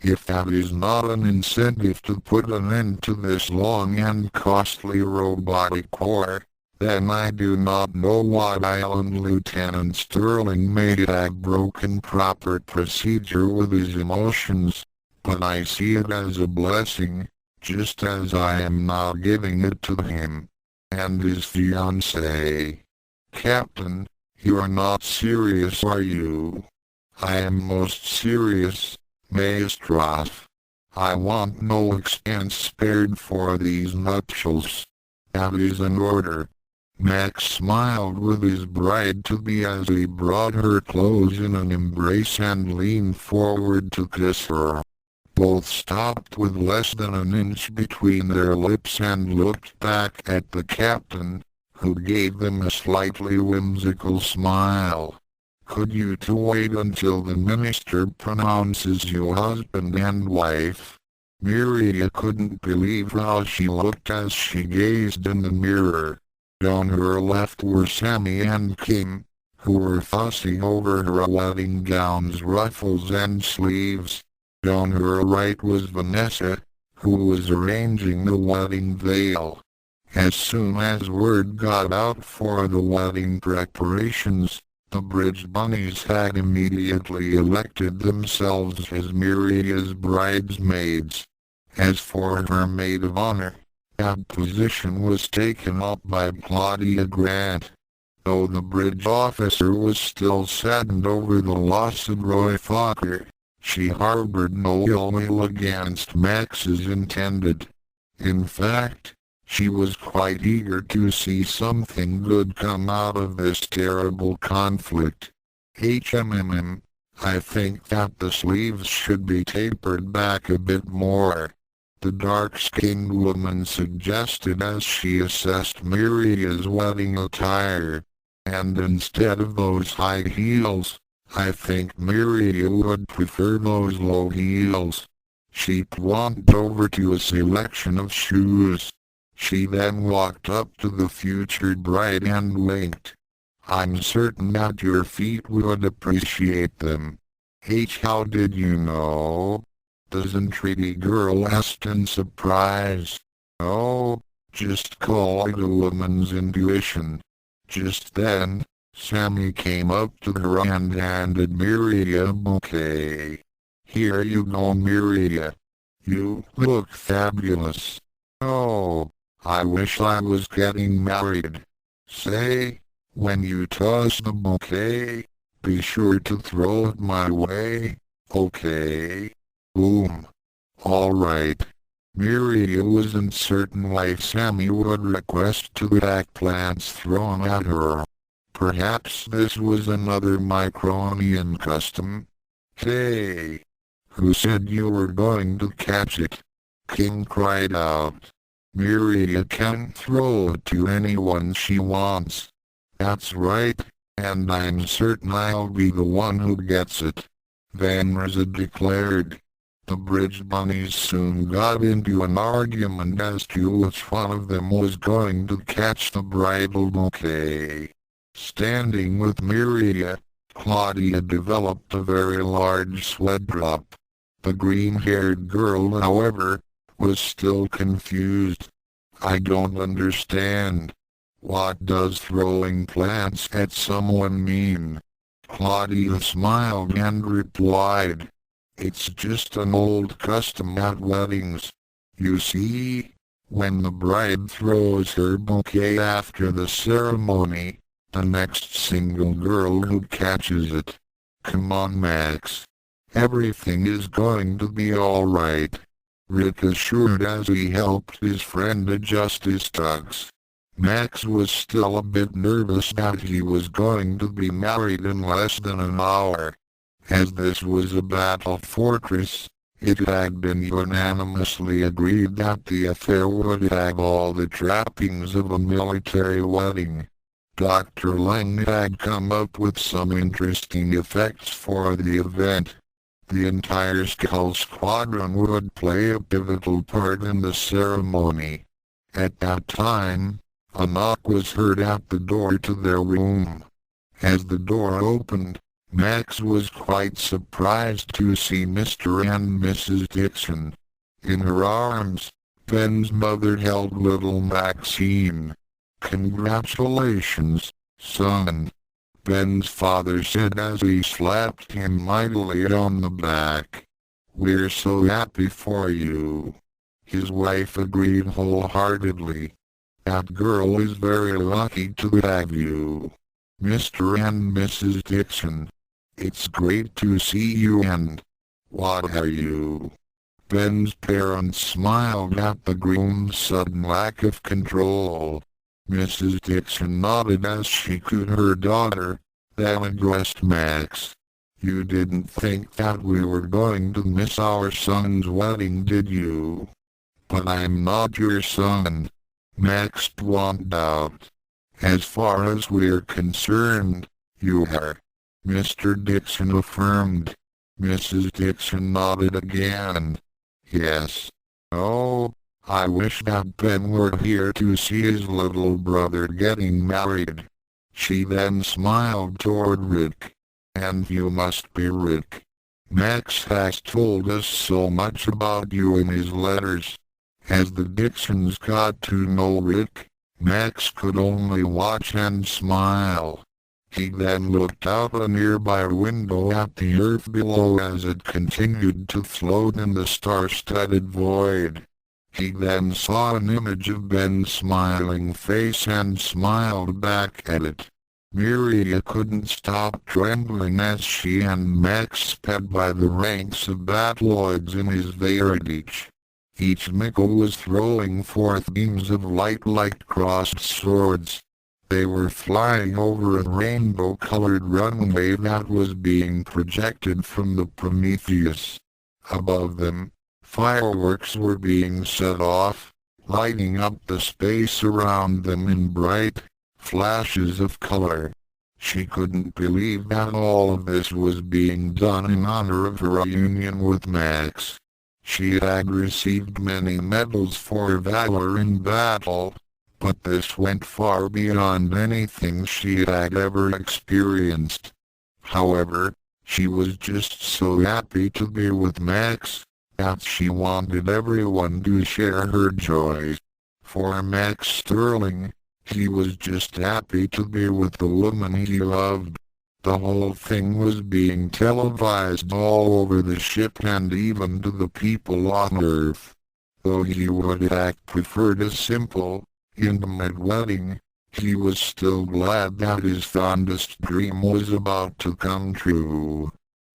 If that is not an incentive to put an end to this long and costly robotic war, then I do not know what Island Lieutenant Sterling may have broken proper procedure with his emotions, but I see it as a blessing, just as I am now giving it to him. And his fiancée. Captain, you are not serious, are you? I am most serious, Maestro. I want no expense spared for these nuptials. That is an order. Max smiled with his bride-to-be as he brought her close in an embrace and leaned forward to kiss her. Both stopped with less than an inch between their lips and looked back at the captain, who gave them a slightly whimsical smile. Could you two wait until the minister pronounces you husband and wife? Miriya couldn't believe how she looked as she gazed in the mirror. On her left were Sammy and Kim, who were fussing over her wedding gown's ruffles and sleeves. On her right was Vanessa, who was arranging the wedding veil. As soon as word got out for the wedding preparations, the Bridge Bunnies had immediately elected themselves as Miriya's bridesmaids. As for her maid of honor, that position was taken up by Claudia Grant. Though the bridge officer was still saddened over the loss of Roy Fokker, she harbored no ill will against Max's intended. In fact, she was quite eager to see something good come out of this terrible conflict. I think that the sleeves should be tapered back a bit more, the dark-skinned woman suggested as she assessed Miriya's wedding attire. And instead of those high heels, I think Miriya would prefer those low heels. She walked over to a selection of shoes. She then walked up to the future bride and winked. I'm certain that your feet would appreciate them. How did you know? The Zentradi girl asked in surprise. Oh, just call it a woman's intuition. Just then, Sammy came up to her and handed Miriya a bouquet. Here you go, Miriya. You look fabulous. Oh, I wish I was getting married. Say, when you toss the bouquet, be sure to throw it my way, okay? Boom. Alright. Miriya wasn't certain why Sammy would request to have plants thrown at her. Perhaps this was another Micronian custom. Hey! Who said you were going to catch it? King cried out. Miriya can throw it to anyone she wants. That's right, and I'm certain I'll be the one who gets it. Vanessa declared. The Bridge Bunnies soon got into an argument as to which one of them was going to catch the bridal bouquet. Standing with Miriya, Claudia developed a very large sweat drop. The green-haired girl, however, was still confused. I don't understand. What does throwing plants at someone mean? Claudia smiled and replied. It's just an old custom at weddings. You see, when the bride throws her bouquet after the ceremony, the next single girl who catches it. Come on, Max. Everything is going to be alright, Rick assured as he helped his friend adjust his tux. Max was still a bit nervous that he was going to be married in less than an hour. As this was a battle fortress, it had been unanimously agreed that the affair would have all the trappings of a military wedding. Dr. Lang had come up with some interesting effects for the event. The entire Skull Squadron would play a pivotal part in the ceremony. At that time, a knock was heard at the door to their room. As the door opened, Max was quite surprised to see Mr. and Mrs. Dixon. In her arms, Ben's mother held little Maxine. "Congratulations, son," Ben's father said as he slapped him mightily on the back. "We're so happy for you." His wife agreed wholeheartedly. "That girl is very lucky to have you, Mr. and Mrs. Dixon. It's great to see you, and what are you?" Ben's parents smiled at the groom's sudden lack of control. Mrs. Dixon nodded as she cooed her daughter, then addressed Max. "You didn't think that we were going to miss our son's wedding, did you?" "But I'm not your son," Max pointed out. "As far as we're concerned, you are," Mr. Dixon affirmed. Mrs. Dixon nodded again. "Yes. Oh, I wish that Ben were here to see his little brother getting married." She then smiled toward Rick. "And you must be Rick. Max has told us so much about you in his letters." As the Dixons got to know Rick, Max could only watch and smile. He then looked out a nearby window at the earth below as it continued to float in the star-studded void. He then saw an image of Ben's smiling face and smiled back at it. Miriya couldn't stop trembling as she and Max sped by the ranks of battloids in his Veridich. Each Mikkel was throwing forth beams of light like crossed swords. They were flying over a rainbow-colored runway that was being projected from the Prometheus. Above them, fireworks were being set off, lighting up the space around them in bright flashes of color. She couldn't believe that all of this was being done in honor of her union with Max. She had received many medals for valor in battle, but this went far beyond anything she had ever experienced. However, she was just so happy to be with Max, that she wanted everyone to share her joys. For Max Sterling, he was just happy to be with the woman he loved. The whole thing was being televised all over the ship and even to the people on Earth. Though he would have preferred a simple, intimate wedding, he was still glad that his fondest dream was about to come true.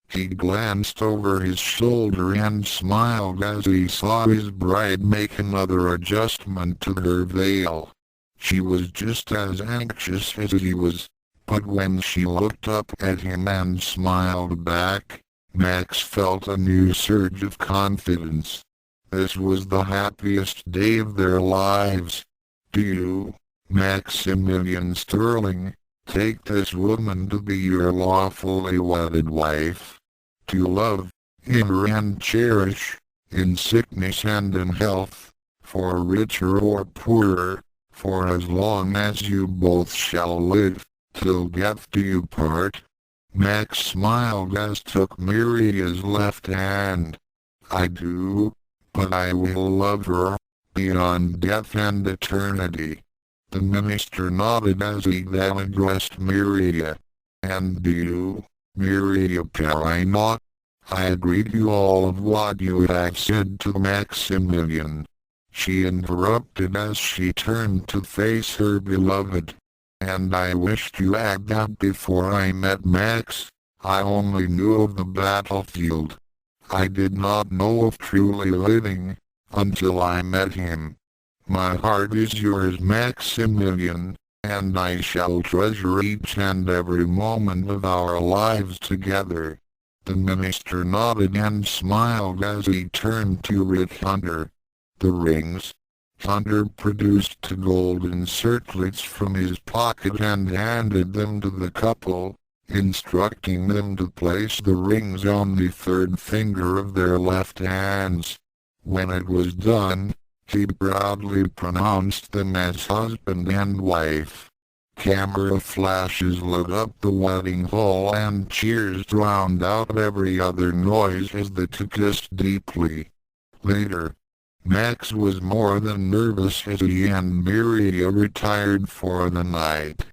He glanced over his shoulder and smiled as he saw his bride make another adjustment to her veil. She was just as anxious as he was, but when she looked up at him and smiled back, Max felt a new surge of confidence. This was the happiest day of their lives. "Do you, Maximilian Sterling, take this woman to be your lawfully wedded wife? To love, honor and cherish, in sickness and in health, for richer or poorer, for as long as you both shall live, till death do you part?" Max smiled as took Miriya's left hand. "I do, but I will love her, beyond death and eternity." The minister nodded as he then addressed Miriya. "And do you, Miriya Parino?" "I agree to all of what you have said," to Maximilian. She interrupted as she turned to face her beloved. "And I wish to add that before I met Max, I only knew of the battlefield. I did not know of truly living, until I met him. My heart is yours, Maximilian, and I shall treasure each and every moment of our lives together." The minister nodded and smiled as he turned to Rick Hunter. The rings. Hunter produced 2 golden circlets from his pocket and handed them to the couple, instructing them to place the rings on the 3rd finger of their left hands. When it was done, he proudly pronounced them as husband and wife. Camera flashes lit up the wedding hall and cheers drowned out every other noise as the 2 kissed deeply. Later, Max was more than nervous as he and Miriya retired for the night.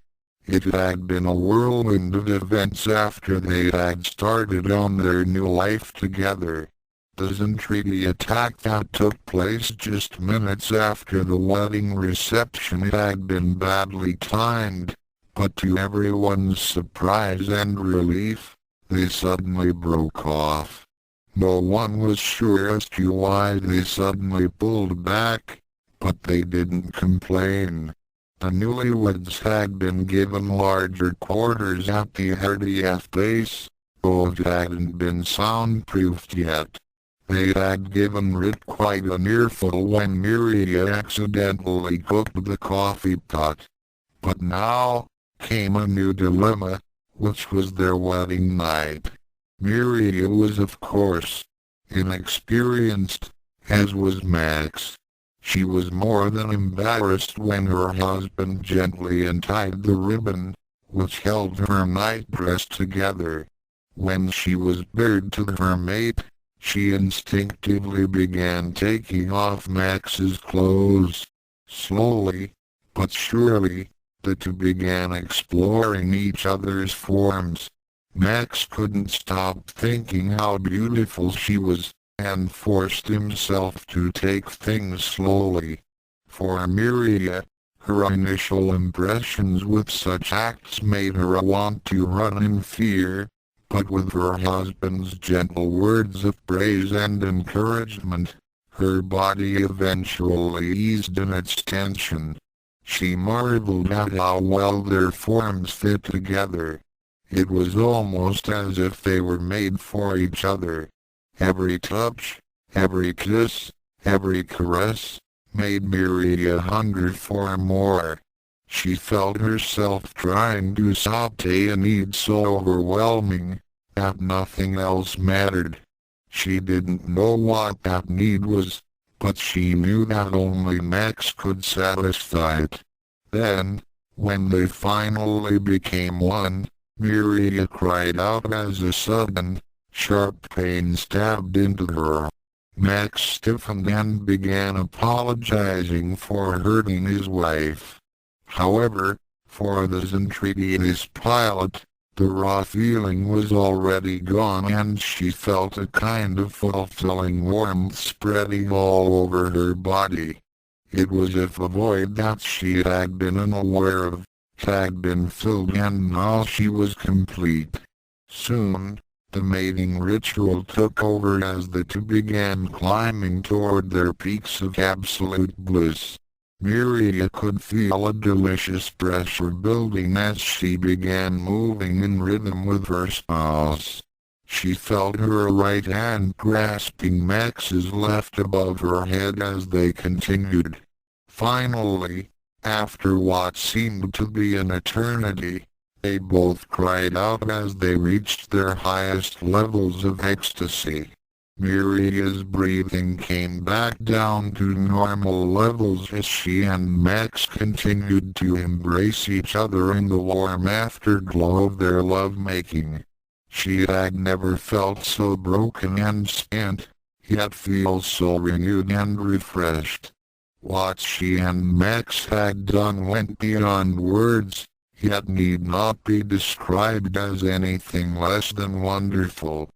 It had been a whirlwind of events after they had started on their new life together. The Zentradi attack that took place just minutes after the wedding reception had been badly timed, but to everyone's surprise and relief, they suddenly broke off. No one was sure as to why they suddenly pulled back, but they didn't complain. The newlyweds had been given larger quarters at the RDF base, though it hadn't been soundproofed yet. They had given Rick quite an earful when Miriya accidentally cooked the coffee pot. But now came a new dilemma, which was their wedding night. Miriya was of course inexperienced, as was Max. She was more than embarrassed when her husband gently untied the ribbon, which held her nightdress together. When she was bared to her mate, she instinctively began taking off Max's clothes. Slowly, but surely, the 2 began exploring each other's forms. Max couldn't stop thinking how beautiful she was, and forced himself to take things slowly. For Miriya, her initial impressions with such acts made her want to run in fear, but with her husband's gentle words of praise and encouragement, her body eventually eased in its tension. She marveled at how well their forms fit together. It was almost as if they were made for each other. Every touch, every kiss, every caress, made Miriya hunger for more. She felt herself trying to saute a need so overwhelming that nothing else mattered. She didn't know what that need was, but she knew that only Max could satisfy it. Then, when they finally became one, Miriya cried out as a sudden, sharp pain stabbed into her. Max stiffened and began apologizing for hurting his wife. However, for the Zentradi's pilot, the raw feeling was already gone and she felt a kind of fulfilling warmth spreading all over her body. It was as if a void that she had been unaware of had been filled and now she was complete. Soon, the mating ritual took over as the 2 began climbing toward their peaks of absolute bliss. Miriya could feel a delicious pressure building as she began moving in rhythm with her spouse. She felt her right hand grasping Max's left above her head as they continued. Finally, after what seemed to be an eternity, they both cried out as they reached their highest levels of ecstasy. Miriya's breathing came back down to normal levels as she and Max continued to embrace each other in the warm afterglow of their lovemaking. She had never felt so broken and spent, yet feel so renewed and refreshed. What she and Max had done went beyond words, yet need not be described as anything less than wonderful.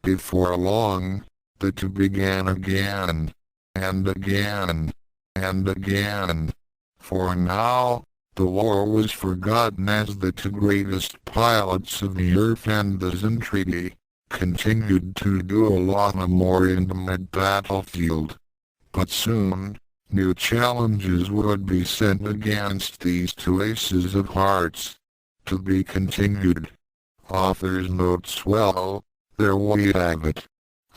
Before long, the 2 began again, and again, and again. For now, the war was forgotten as the 2 greatest pilots of the Earth and the Zentradi continued to duel on a more intimate battlefield. But soon, new challenges would be sent against these 2 aces of hearts. To be continued. Author's note: swell. There we have it.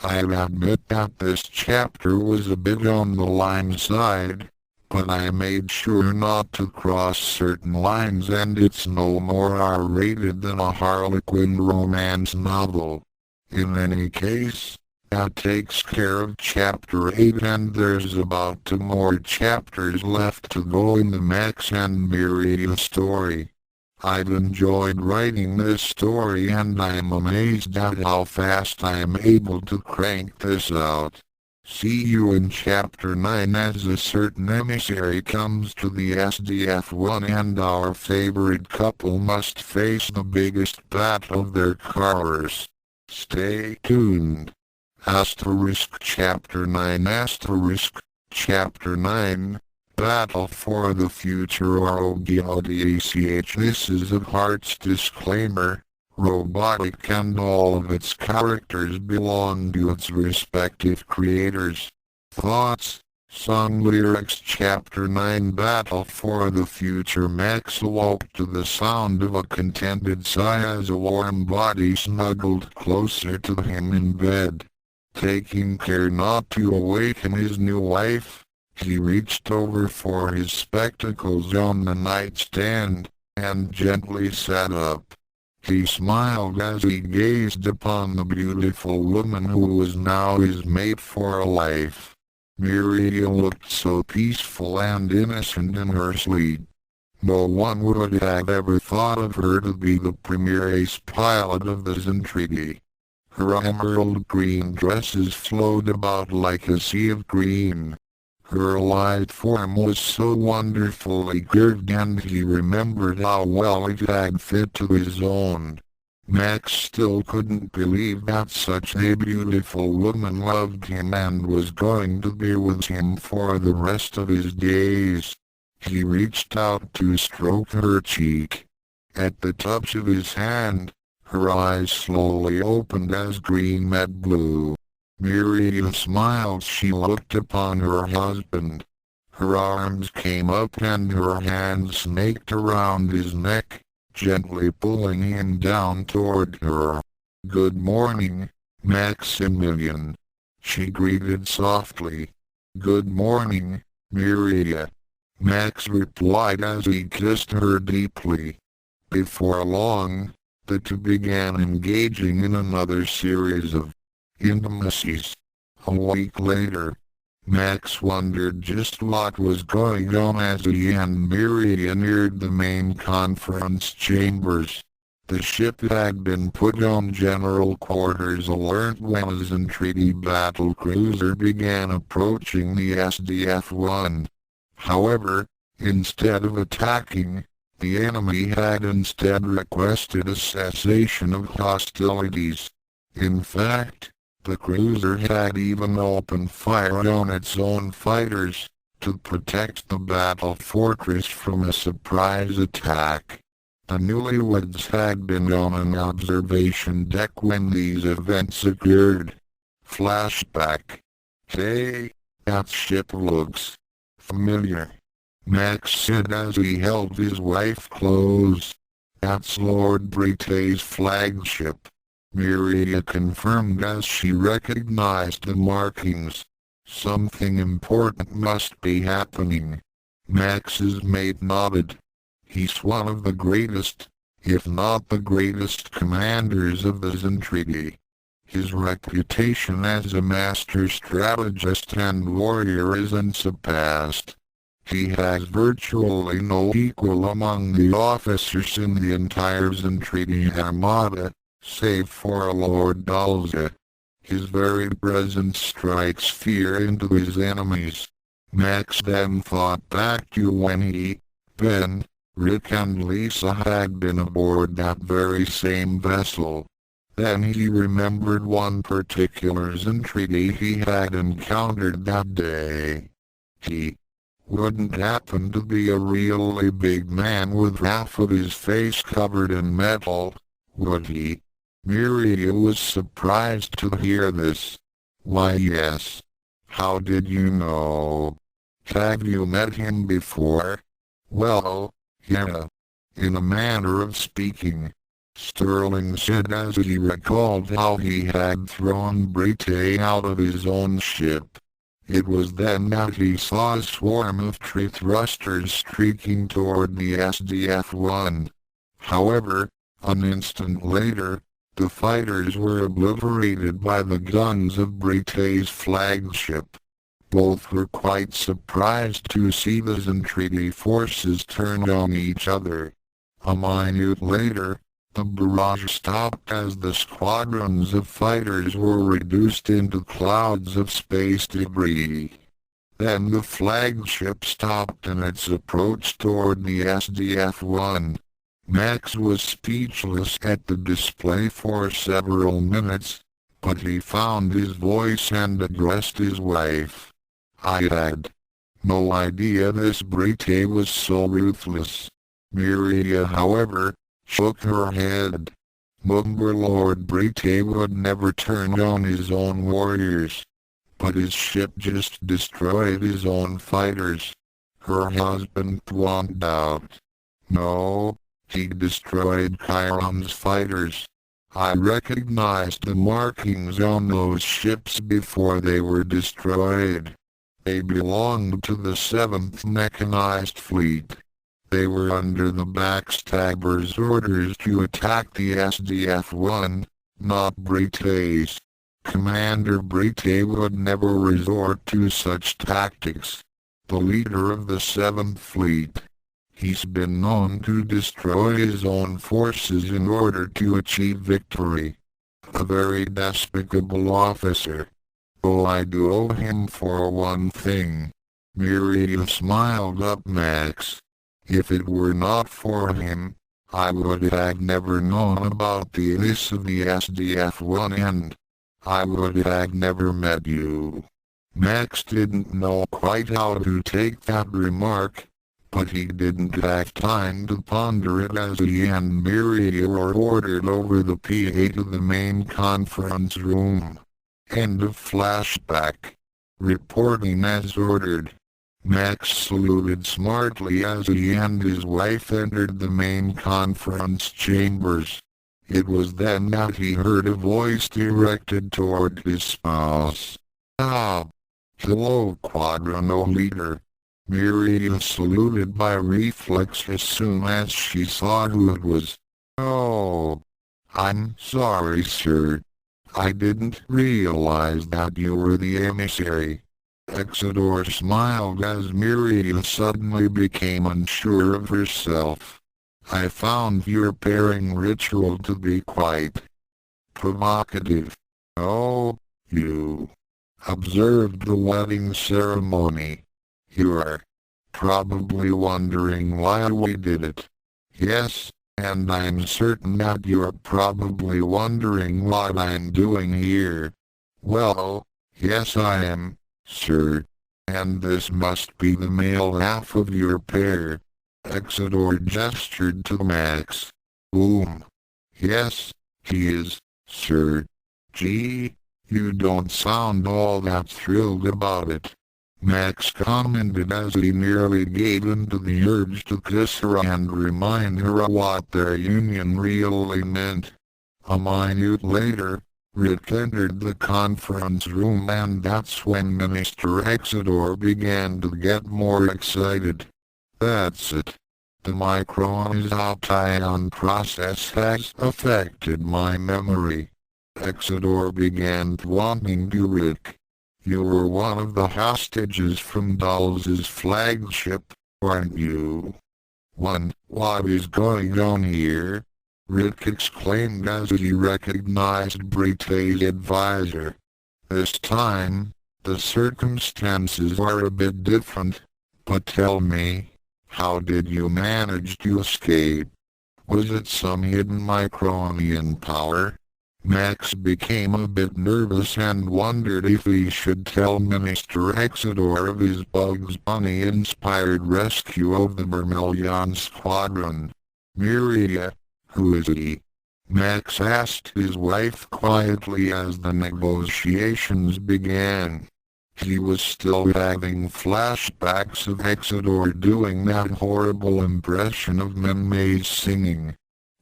I'll admit that this chapter was a bit on the line side, but I made sure not to cross certain lines, and it's no more R-rated than a Harlequin romance novel. In any case, that takes care of chapter 8, and there's about 2 more chapters left to go in the Max and Miriya story. I've enjoyed writing this story, and I'm amazed at how fast I'm able to crank this out. See you in chapter 9 as a certain emissary comes to the SDF-1 and our favorite couple must face the biggest battle of their careers. Stay tuned. Chapter 9 Chapter 9 Battle for the Future ROGODACH. This is a Hearts disclaimer. Robotech and all of its characters belong to its respective creators. Thoughts, song lyrics. Chapter 9 Battle for the Future. Max awoke to the sound of a contented sigh as a warm body snuggled closer to him in bed. Taking care not to awaken his new wife, he reached over for his spectacles on the nightstand, and gently sat up. He smiled as he gazed upon the beautiful woman who was now his mate for life. Miriya looked so peaceful and innocent in her sleep. No one would have ever thought of her to be the premier ace pilot of the Zentradi. Her emerald green dresses flowed about like a sea of green. Her lithe form was so wonderfully curved, and he remembered how well it had fit to his own. Max still couldn't believe that such a beautiful woman loved him and was going to be with him for the rest of his days. He reached out to stroke her cheek. At the touch of his hand, her eyes slowly opened as green met blue. Miriya smiled. She looked upon her husband. Her arms came up and her hands snaked around his neck, gently pulling him down toward her. "Good morning, Maximilian," she greeted softly. "Good morning, Miriya," Max replied as he kissed her deeply. Before long, the two began engaging in another series of intimacies. A week later, Max wondered just what was going on as he and Miriya neared the main conference chambers. The ship had been put on general quarters alert when a Zentradi battle cruiser began approaching the SDF-1. However, instead of attacking, the enemy had instead requested a cessation of hostilities. In fact, the cruiser had even opened fire on its own fighters, to protect the battle fortress from a surprise attack. The newlyweds had been on an observation deck when these events occurred. Flashback. "Hey, that ship looks familiar," Max said as he held his wife close. "That's Lord Brete's flagship," Miriya confirmed as she recognized the markings. "Something important must be happening." Max's mate nodded. "He's one of the greatest, if not the greatest commanders of the Zentradi. His reputation as a master strategist and warrior is unsurpassed. He has virtually no equal among the officers in the entire Zentradi Armada, save for Lord Dalza. His very presence strikes fear into his enemies." Max then thought back to when he, Ben, Rick and Lisa had been aboard that very same vessel. Then he remembered one particular Zentradi he had encountered that day. He wouldn't happen to be a really big man with half of his face covered in metal, would he? Miriya was surprised to hear this. "Why, yes. How did you know? Have you met him before?" "Well, yeah. In a manner of speaking. Sterling said as he recalled how he had thrown Brate out of his own ship. It was then that he saw a swarm of tree thrusters streaking toward the SDF-1. However, an instant later, the fighters were obliterated by the guns of Brate's flagship. Both were quite surprised to see the Zentradi forces turn on each other. A minute later, the barrage stopped as the squadrons of fighters were reduced into clouds of space debris. Then the flagship stopped in its approach toward the SDF-1. Max was speechless at the display for several minutes, but he found his voice and addressed his wife. I had no idea this Brate was so ruthless. Miriya, however, shook her head. Lord Brate would never turn on his own warriors. But his ship just destroyed his own fighters. Her husband won't out. No, he destroyed Chiron's fighters. I recognized the markings on those ships before they were destroyed. They belonged to the 7th Mechanized Fleet. They were under the backstabber's orders to attack the SDF-1, not Brate's. Commander Brate would never resort to such tactics. The leader of the 7th Fleet. He's been known to destroy his own forces in order to achieve victory. A very despicable officer. Oh, I do owe him for one thing. Miriya smiled up Max. If it were not for him, I would have never known about the ace of the SDF-1 and I would have never met you. Max didn't know quite how to take that remark, but he didn't have time to ponder it as he and Miriya were ordered over the PA to the main conference room. End of flashback. Reporting as ordered. Max saluted smartly as he and his wife entered the main conference chambers. It was then that he heard a voice directed toward his spouse. Ah! Hello, Quadrano leader. Miriya saluted by reflex as soon as she saw who it was. Oh! I'm sorry, sir. I didn't realize that you were the emissary. Exodore smiled as Miriya suddenly became unsure of herself. I found your pairing ritual to be quite provocative. Oh, you observed the wedding ceremony. You're probably wondering why we did it. Yes, and I'm certain that you're probably wondering what I'm doing here. Well, yes I am, sir. And this must be the male half of your pair. Exodore gestured to Max. Yes, he is, sir. Gee, you don't sound all that thrilled about it. Max commented as he nearly gave in to the urge to kiss her and remind her what their union really meant. A minute later, Rick entered the conference room and that's when Minister Exodore began to get more excited. That's it. The microisoption process has affected my memory. Exodore began taunting to Rick. You were one of the hostages from Dulce's flagship, weren't you? What is going on here? Rick exclaimed as he recognized Brate's advisor. This time, the circumstances are a bit different, but tell me, how did you manage to escape? Was it some hidden Micronian power? Max became a bit nervous and wondered if he should tell Minister Exodore of his Bugs Bunny-inspired rescue of the Vermilion Squadron. Miriya, who is he? Max asked his wife quietly as the negotiations began. He was still having flashbacks of Exodore doing that horrible impression of Minmay's singing.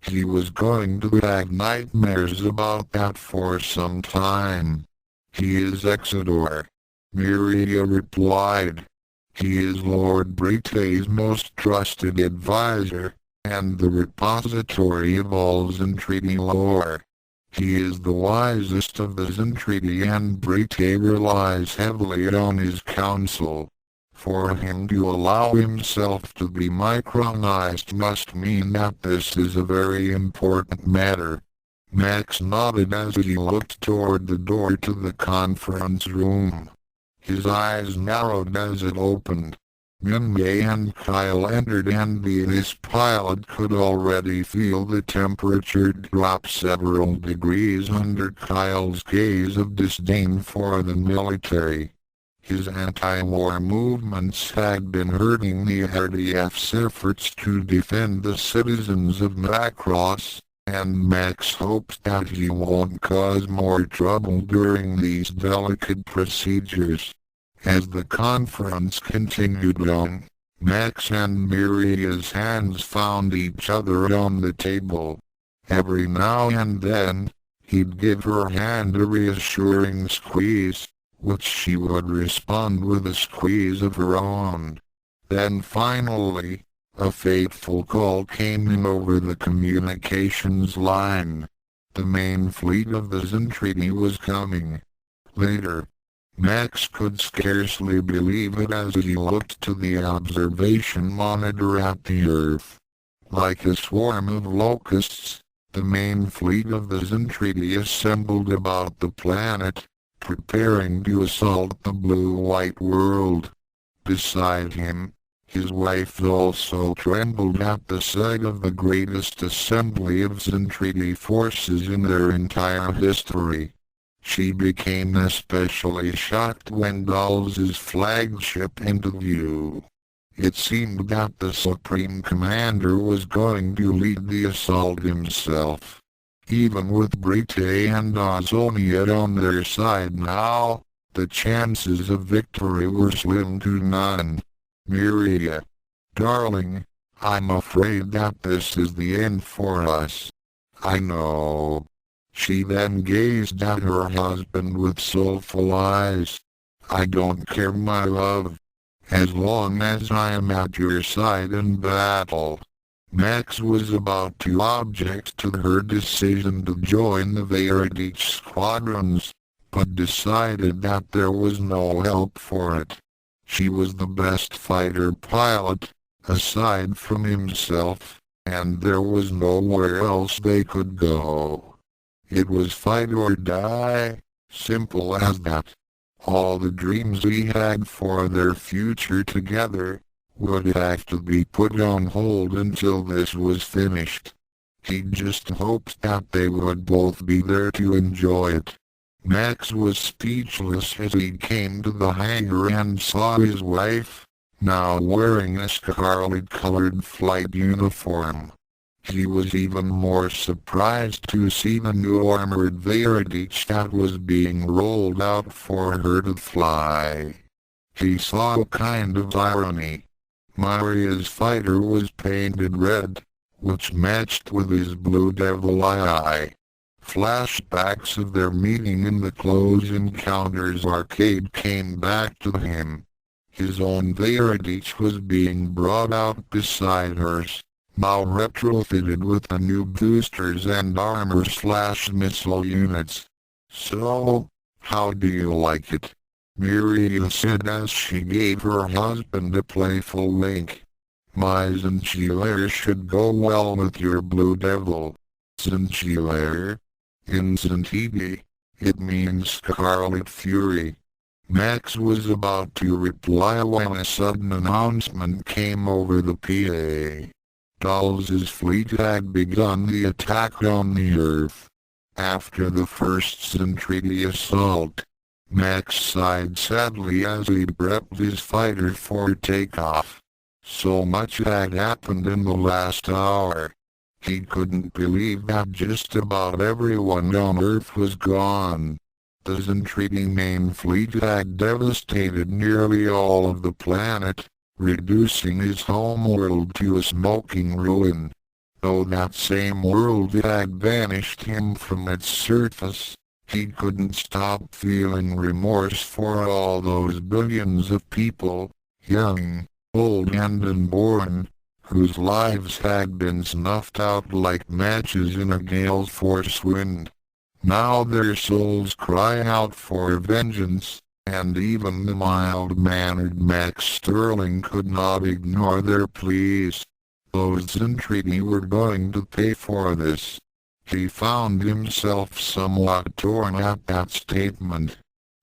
He was going to have nightmares about that for some time. He is Exodore, Miriya replied. He is Lord Brayte's most trusted advisor, and the repository of all Zentradi lore. He is the wisest of the Zentradi, and Brayte relies heavily on his counsel. For him to allow himself to be micronized must mean that this is a very important matter. Max nodded as he looked toward the door to the conference room. His eyes narrowed as it opened. Minmay and Kyle entered, and his pilot could already feel the temperature drop several degrees under Kyle's gaze of disdain for the military. His anti-war movements had been hurting the RDF's efforts to defend the citizens of Macross, and Max hopes that he won't cause more trouble during these delicate procedures. As the conference continued on, Max and Miriya's hands found each other on the table. Every now and then, he'd give her hand a reassuring squeeze, which she would respond with a squeeze of her own. Then finally, a fateful call came in over the communications line. The main fleet of the Zentradi was coming. Later, Max could scarcely believe it as he looked to the observation monitor at the Earth. Like a swarm of locusts, the main fleet of the Zentradi assembled about the planet, preparing to assault the blue-white world. Beside him, his wife also trembled at the sight of the greatest assembly of Zentradi forces in their entire history. She became especially shocked when Dawes' flagship into view. It seemed that the Supreme Commander was going to lead the assault himself. Even with Brayte and Ozoniat on their side now, the chances of victory were slim to none. Miriya, darling, I'm afraid that this is the end for us. I know. She then gazed at her husband with soulful eyes. I don't care, my love, as long as I am at your side in battle. Max was about to object to her decision to join the Veradich squadrons, but decided that there was no help for it. She was the best fighter pilot, aside from himself, and there was nowhere else they could go. It was fight or die, simple as that. All the dreams he had for their future together would have to be put on hold until this was finished. He just hoped that they would both be there to enjoy it. Max was speechless as he came to the hangar and saw his wife, now wearing a scarlet-colored flight uniform. He was even more surprised to see the new armored Veradich that was being rolled out for her to fly. He saw a kind of irony. Miriya's fighter was painted red, which matched with his Blue Devil eye. Flashbacks of their meeting in the Close Encounters arcade came back to him. His own Veradich was being brought out beside hers, now retrofitted with the new boosters and armor/missile units. So, how do you like it? Miriya said as she gave her husband a playful wink. My Zenchilair should go well with your Blue Devil. Zenchilair? In Zentradi, it means Scarlet Fury. Max was about to reply when a sudden announcement came over the PA. Dawes' fleet had begun the attack on the Earth. After the first Zentradi assault, Max sighed sadly as he prepped his fighter for takeoff. So much had happened in the last hour. He couldn't believe that just about everyone on Earth was gone. The Zentradi main fleet had devastated nearly all of the planet, reducing his homeworld to a smoking ruin. Though that same world had banished him from its surface, he couldn't stop feeling remorse for all those billions of people, young, old and unborn, whose lives had been snuffed out like matches in a gale force wind. Now their souls cry out for vengeance, and even the mild-mannered Max Sterling could not ignore their pleas. Those in treaty were going to pay for this. He found himself somewhat torn at that statement.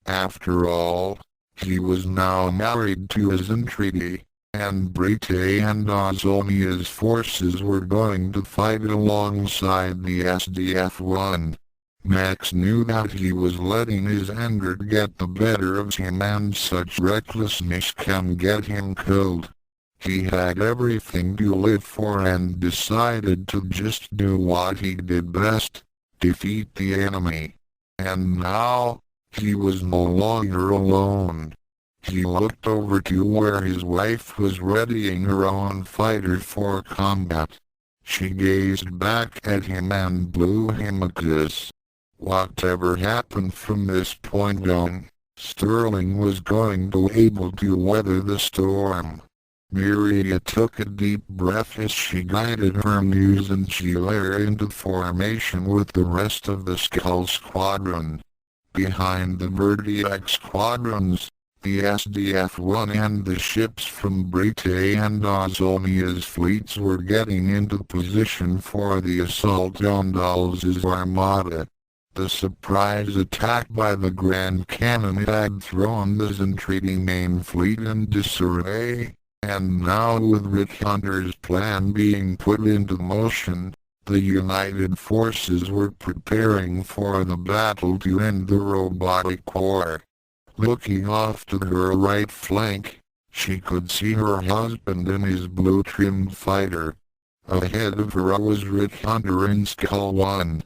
After all, he was now married to his entreaty, and Brite and Ozonia's forces were going to fight alongside the SDF-1. Max knew that he was letting his anger get the better of him, and such recklessness can get him killed. He had everything to live for and decided to just do what he did best, defeat the enemy. And now, he was no longer alone. He looked over to where his wife was readying her own fighter for combat. She gazed back at him and blew him a kiss. Whatever happened from this point on, Sterling was going to be able to weather the storm. Miriya took a deep breath as she guided her muse and she lay into formation with the rest of the Skull Squadron. Behind the Vertiac squadrons, the SDF-1 and the ships from Brite and Ozonia's fleets were getting into position for the assault on Dulce's armada. The surprise attack by the Grand Cannon had thrown the Zentradi main fleet in disarray, and now with Rick Hunter's plan being put into motion, the United Forces were preparing for the battle to end the Robotic War. Looking off to her right flank, she could see her husband in his blue-trimmed fighter. Ahead of her was Rick Hunter in Skull 1.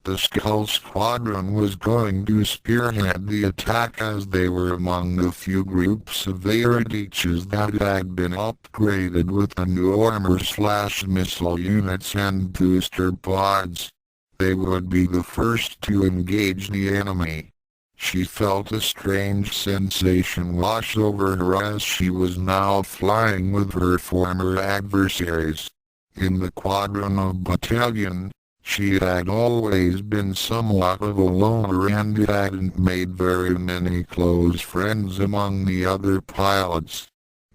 The Skull Squadron was going to spearhead the attack as they were among the few groups of Veradiches that had been upgraded with the new armor/missile units and booster pods. They would be the first to engage the enemy. She felt a strange sensation wash over her as she was now flying with her former adversaries. In the Quadron of Battalion, she had always been somewhat of a loner and hadn't made very many close friends among the other pilots.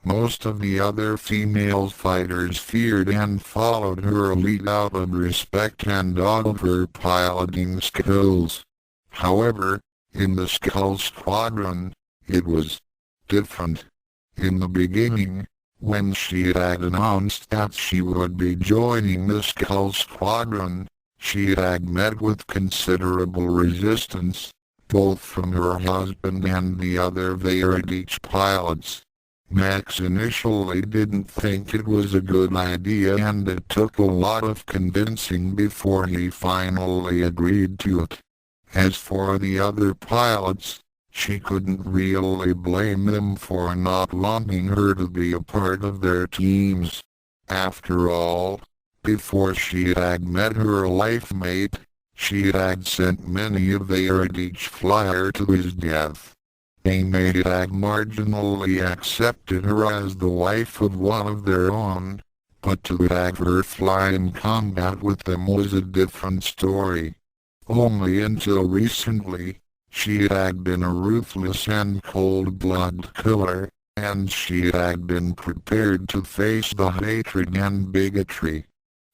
Most of the other female fighters feared and followed her lead out of respect and awe of her piloting skills. However, in the Skull Squadron, it was different. In the beginning, when she had announced that she would be joining the Skull Squadron, she had met with considerable resistance, both from her husband and the other Veradich pilots. Max initially didn't think it was a good idea, and it took a lot of convincing before he finally agreed to it. As for the other pilots, she couldn't really blame them for not wanting her to be a part of their teams. After all, before she had met her life mate, she had sent many a Veradich flyer to his death. They may have marginally accepted her as the wife of one of their own, but to have her fly in combat with them was a different story. Only until recently, she had been a ruthless and cold-blooded killer, and she had been prepared to face the hatred and bigotry.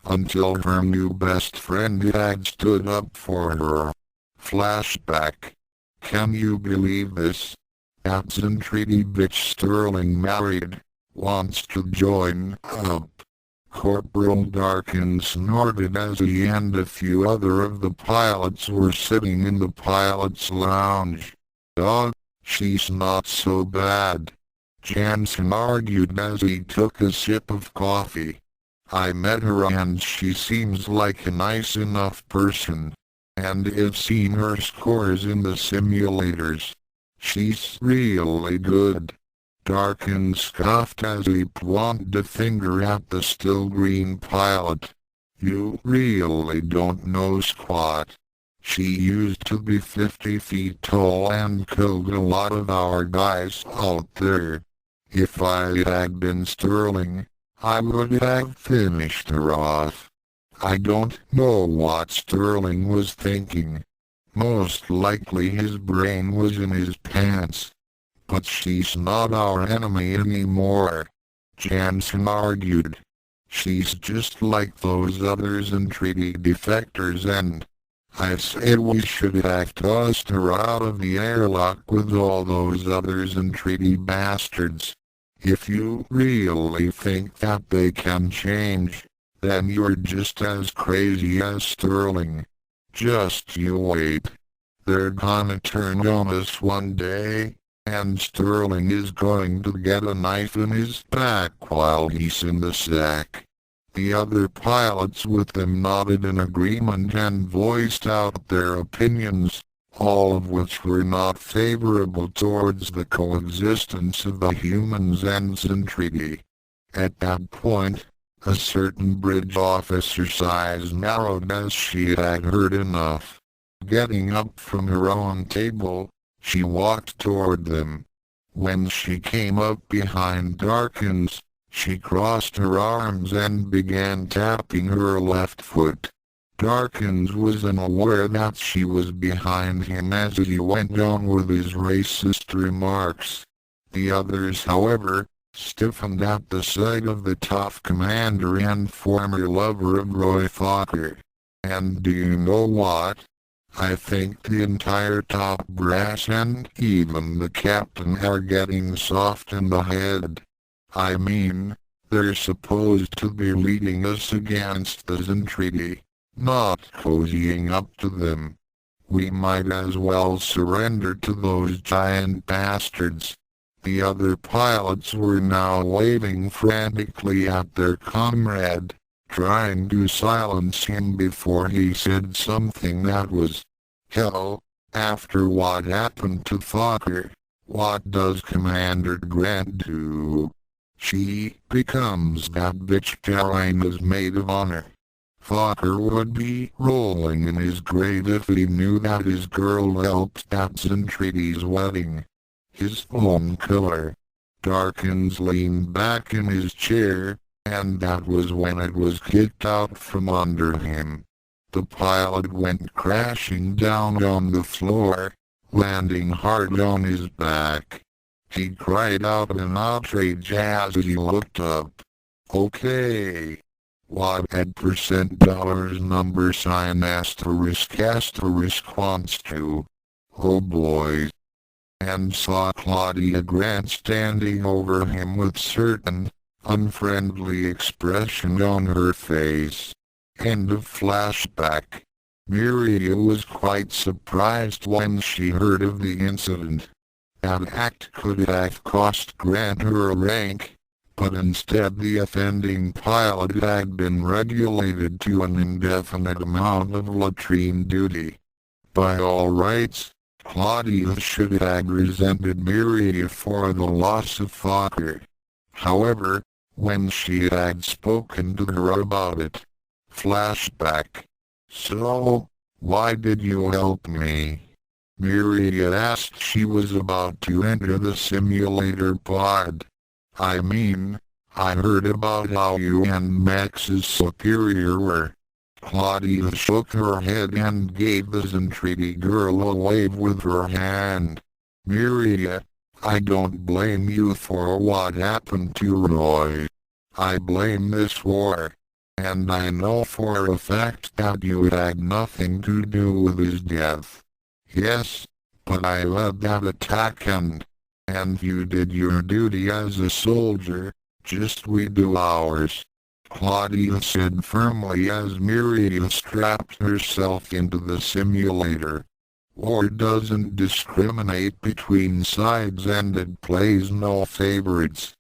Until her new best friend had stood up for her. Flashback. Can you believe this? That Zentradi bitch Sterling married, wants to join up. Corporal Darkin snorted as he and a few other of the pilots were sitting in the pilot's lounge. Oh, she's not so bad. Jansen argued as he took a sip of coffee. I met her and she seems like a nice enough person. And I've seen her scores in the simulators. She's really good. Darkin scoffed as he pointed a finger at the still green pilot. You really don't know squat. She used to be 50 feet tall and killed a lot of our guys out there. If I had been Sterling, I would have finished her off. I don't know what Sterling was thinking. Most likely his brain was in his pants. But she's not our enemy anymore, Jansen argued. She's just like those others entreaty defectors, and I said we should have tossed her out of the airlock with all those others entreaty bastards. If you really think that they can change, then you're just as crazy as Sterling. Just you wait. They're gonna turn on us one day, and Sterling is going to get a knife in his back while he's in the sack. The other pilots with them nodded in agreement and voiced out their opinions, all of which were not favorable towards the coexistence of the humans and Zentridi. At that point, a certain bridge officer's eyes narrowed as she had heard enough. Getting up from her own table, she walked toward them. When she came up behind Darkins, she crossed her arms and began tapping her left foot. Darkins was unaware that she was behind him as he went on with his racist remarks. The others, however, stiffened at the sight of the tough commander and former lover of Roy Fokker. And do you know what? I think the entire top brass and even the captain are getting soft in the head. I mean, they're supposed to be leading us against the Zentridi, not cozying up to them. We might as well surrender to those giant bastards. The other pilots were now waving frantically at their comrade, trying to silence him before he said something that was, hell, after what happened to Fokker, what does Commander Grant do? She becomes that bitch Carolina's maid of honor. Fokker would be rolling in his grave if he knew that his girl helped at Zentridi's wedding. His own killer. Darkins leaned back in his chair, and that was when it was kicked out from under him. The pilot went crashing down on the floor, landing hard on his back. He cried out in outrage as he looked up. Okay. What at percent dollars number sign asterisk wants to? Oh boy. And saw Claudia Grant standing over him with certain, unfriendly expression on her face. End of flashback. Miriya was quite surprised when she heard of the incident. That act could have cost Grant her rank, but instead the offending pilot had been regulated to an indefinite amount of latrine duty. By all rights, Claudia should have resented Miriya for the loss of Fokker. However, when she had spoken to her about it. Flashback. So, why did you help me? Miriya asked. She was about to enter the simulator pod. I mean, I heard about how you and Max's superior were. Claudia shook her head and gave the Zentridi girl a wave with her hand. Miriya, I don't blame you for what happened to Roy. I blame this war. And I know for a fact that you had nothing to do with his death. Yes, but I led that attack and you did your duty as a soldier, just we do ours. Claudia said firmly as Miriya strapped herself into the simulator. War doesn't discriminate between sides and it plays no favorites.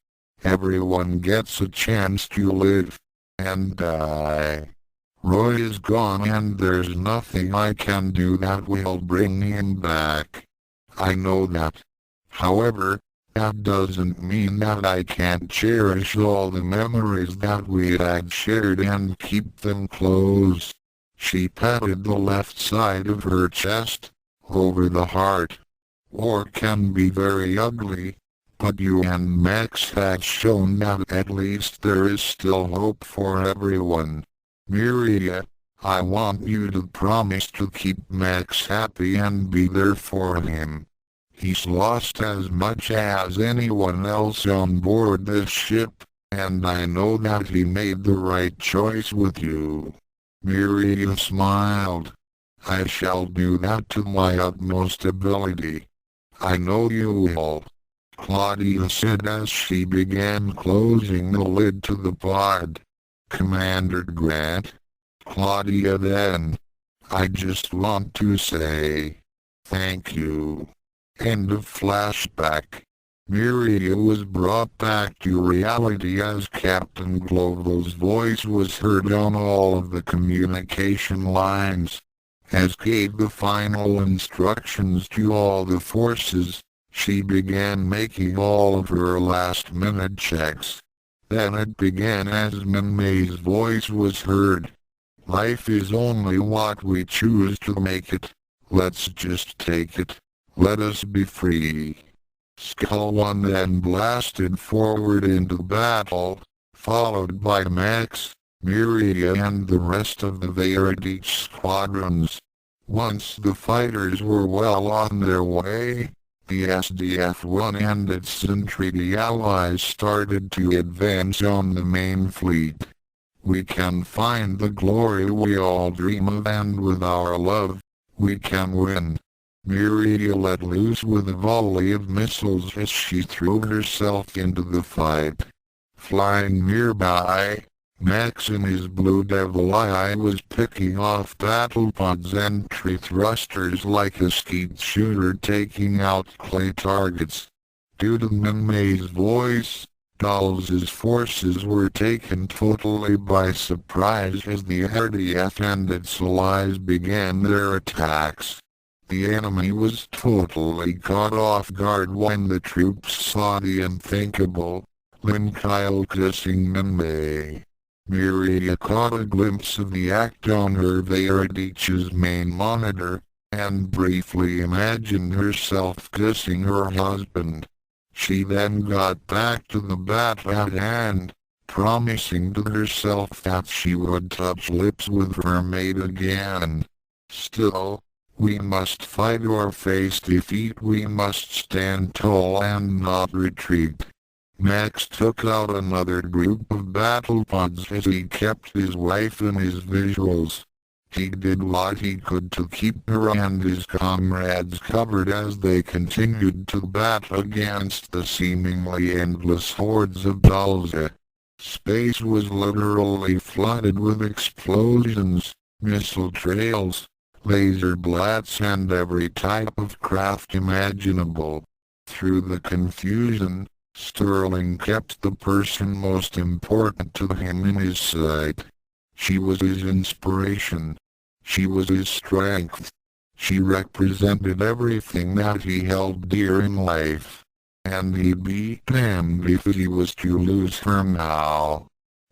Everyone gets a chance to live and die. Roy is gone and there's nothing I can do that will bring him back. I know that. However, That doesn't mean that I can't cherish all the memories that we had shared and keep them close. She patted the left side of her chest, over the heart. War can be very ugly, but you and Max have shown that at least there is still hope for everyone. Miriya, I want you to promise to keep Max happy and be there for him. He's lost as much as anyone else on board this ship, and I know that he made the right choice with you. Miriam smiled. I shall do that to my utmost ability. I know you will. Claudia said as she began closing the lid to the pod. Commander Grant. Claudia then. I just want to say thank you. End of flashback. Miriya was brought back to reality as Captain Gloval's voice was heard on all of the communication lines. As gave the final instructions to all the forces, she began making all of her last-minute checks. Then it began as Minmay's voice was heard. Life is only what we choose to make it. Let's just take it. Let us be free. Skull One then blasted forward into battle, followed by Max, Miriya and the rest of the Veritich squadrons. Once the fighters were well on their way, the SDF-1 and its Centridi allies started to advance on the main fleet. We can find the glory we all dream of, and with our love, we can win. Miriya let loose with a volley of missiles as she threw herself into the fight. Flying nearby, Max in his Blue Devil Eye was picking off battlepod's entry thrusters like a skeet shooter taking out clay targets. Due to Minmay's voice, Dawes' forces were taken totally by surprise as the RDF and its allies began their attacks. The enemy was totally caught off guard when the troops saw the unthinkable, Lin Kyle kissing Minmay. Miriya caught a glimpse of the act on her Veritich's main monitor, and briefly imagined herself kissing her husband. She then got back to the battle at hand, promising to herself that she would touch lips with her mate again. Still, we must fight or face defeat. We must stand tall and not retreat. Max took out another group of battlepods as he kept his wife in his visuals. He did what he could to keep her and his comrades covered as they continued to battle against the seemingly endless hordes of Dalza. Space was literally flooded with explosions, missile trails, laser blasts and every type of craft imaginable. Through the confusion, Sterling kept the person most important to him in his sight. She was his inspiration. She was his strength. She represented everything that he held dear in life. And he'd be damned if he was to lose her now.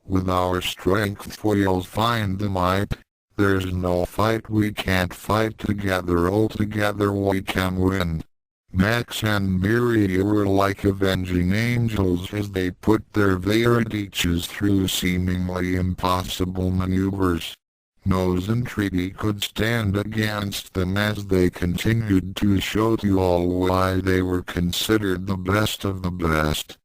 With our strength we'll find the might. There's no fight we can't fight together. All together we can win. Max and Miriya were like avenging angels as they put their Veritiches through seemingly impossible maneuvers. No entreaty could stand against them as they continued to show to all why they were considered the best of the best.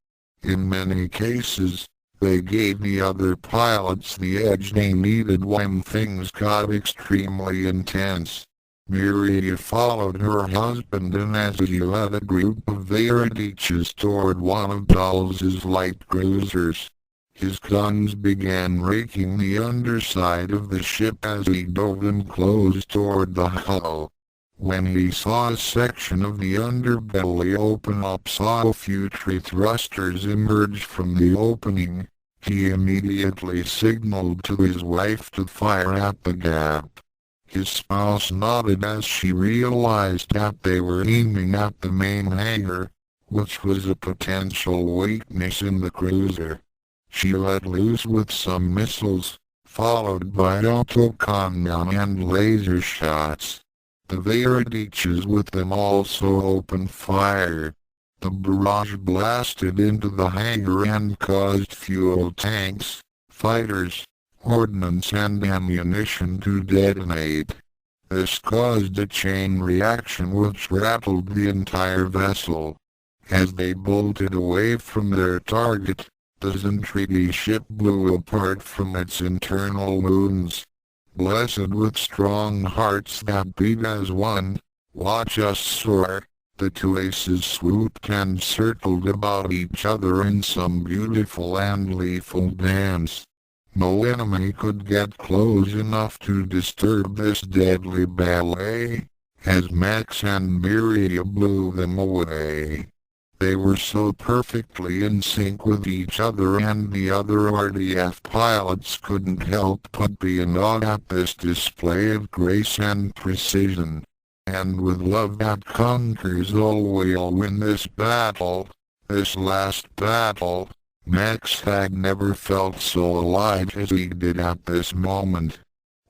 In many cases, they gave the other pilots the edge they needed when things got extremely intense. Miriya followed her husband in as he led a group of Veritiches toward one of Dawes' light cruisers. His guns began raking the underside of the ship as he dove in close toward the hull. When he saw a section of the underbelly open up, saw a few tree thrusters emerge from the opening, he immediately signaled to his wife to fire at the gap. His spouse nodded as she realized that they were aiming at the main hangar, which was a potential weakness in the cruiser. She let loose with some missiles, followed by autocannon and laser shots. The Veradiches with them also opened fire. The barrage blasted into the hangar and caused fuel tanks, fighters, ordnance and ammunition to detonate. This caused a chain reaction which rattled the entire vessel. As they bolted away from their target, the Zentradi ship blew apart from its internal wounds. Blessed with strong hearts that beat as one, watch us soar. The two aces swooped and circled about each other in some beautiful and lethal dance. No enemy could get close enough to disturb this deadly ballet, as Max and Miriya blew them away. They were so perfectly in sync with each other, and the other RDF pilots couldn't help but be in awe at this display of grace and precision. And with love that conquers all, we'll win this battle, this last battle. Max had never felt so alive as he did at this moment.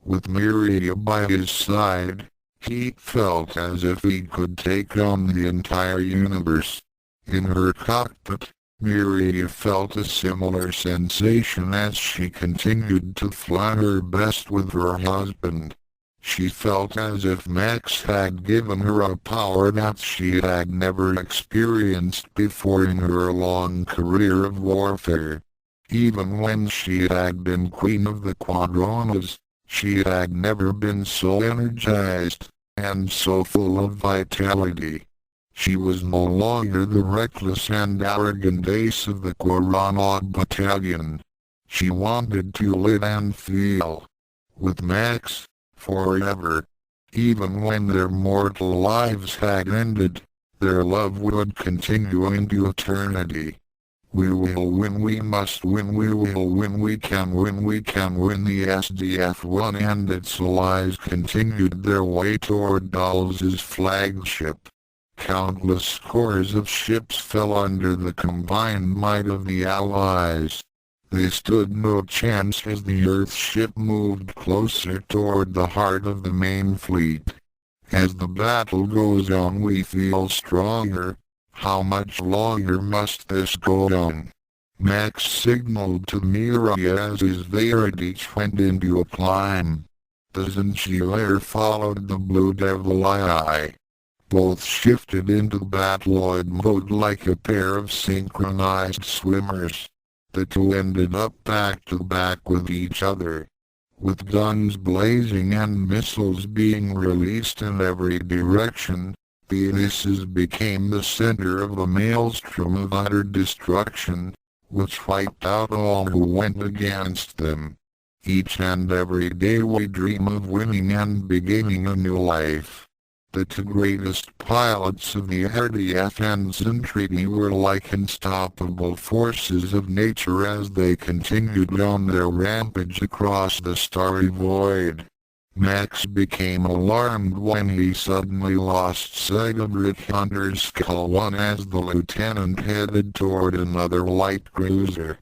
With Miriya by his side, he felt as if he could take on the entire universe. In her cockpit, Miriya felt a similar sensation as she continued to fly her best with her husband. She felt as if Max had given her a power that she had never experienced before in her long career of warfare. Even when she had been Queen of the Quadronas, she had never been so energized, and so full of vitality. She was no longer the reckless and arrogant ace of the Quadrona battalion. She wanted to live and feel. With Max, forever. Even when their mortal lives had ended, their love would continue into eternity. We will win, we must win, we will win, we can win, we can win. The SDF-1 and its allies continued their way toward Dulles' flagship. Countless scores of ships fell under the combined might of the Allies. They stood no chance as the Earth ship moved closer toward the heart of the main fleet. As the battle goes on, we feel stronger. How much longer must this go on? Max signaled to Miriya as his Veradich went into a climb. The Zenchilair followed the Blue Devil II. Both shifted into battloid mode like a pair of synchronized swimmers. The two ended up back to back with each other. With guns blazing and missiles being released in every direction, the aces became the center of a maelstrom of utter destruction, which wiped out all who went against them. Each and every day we dream of winning and beginning a new life. The two greatest pilots of the RDF and Zentradi were like unstoppable forces of nature as they continued on their rampage across the starry void. Max became alarmed when he suddenly lost sight of Rick Hunter's Skull One as the lieutenant headed toward another light cruiser.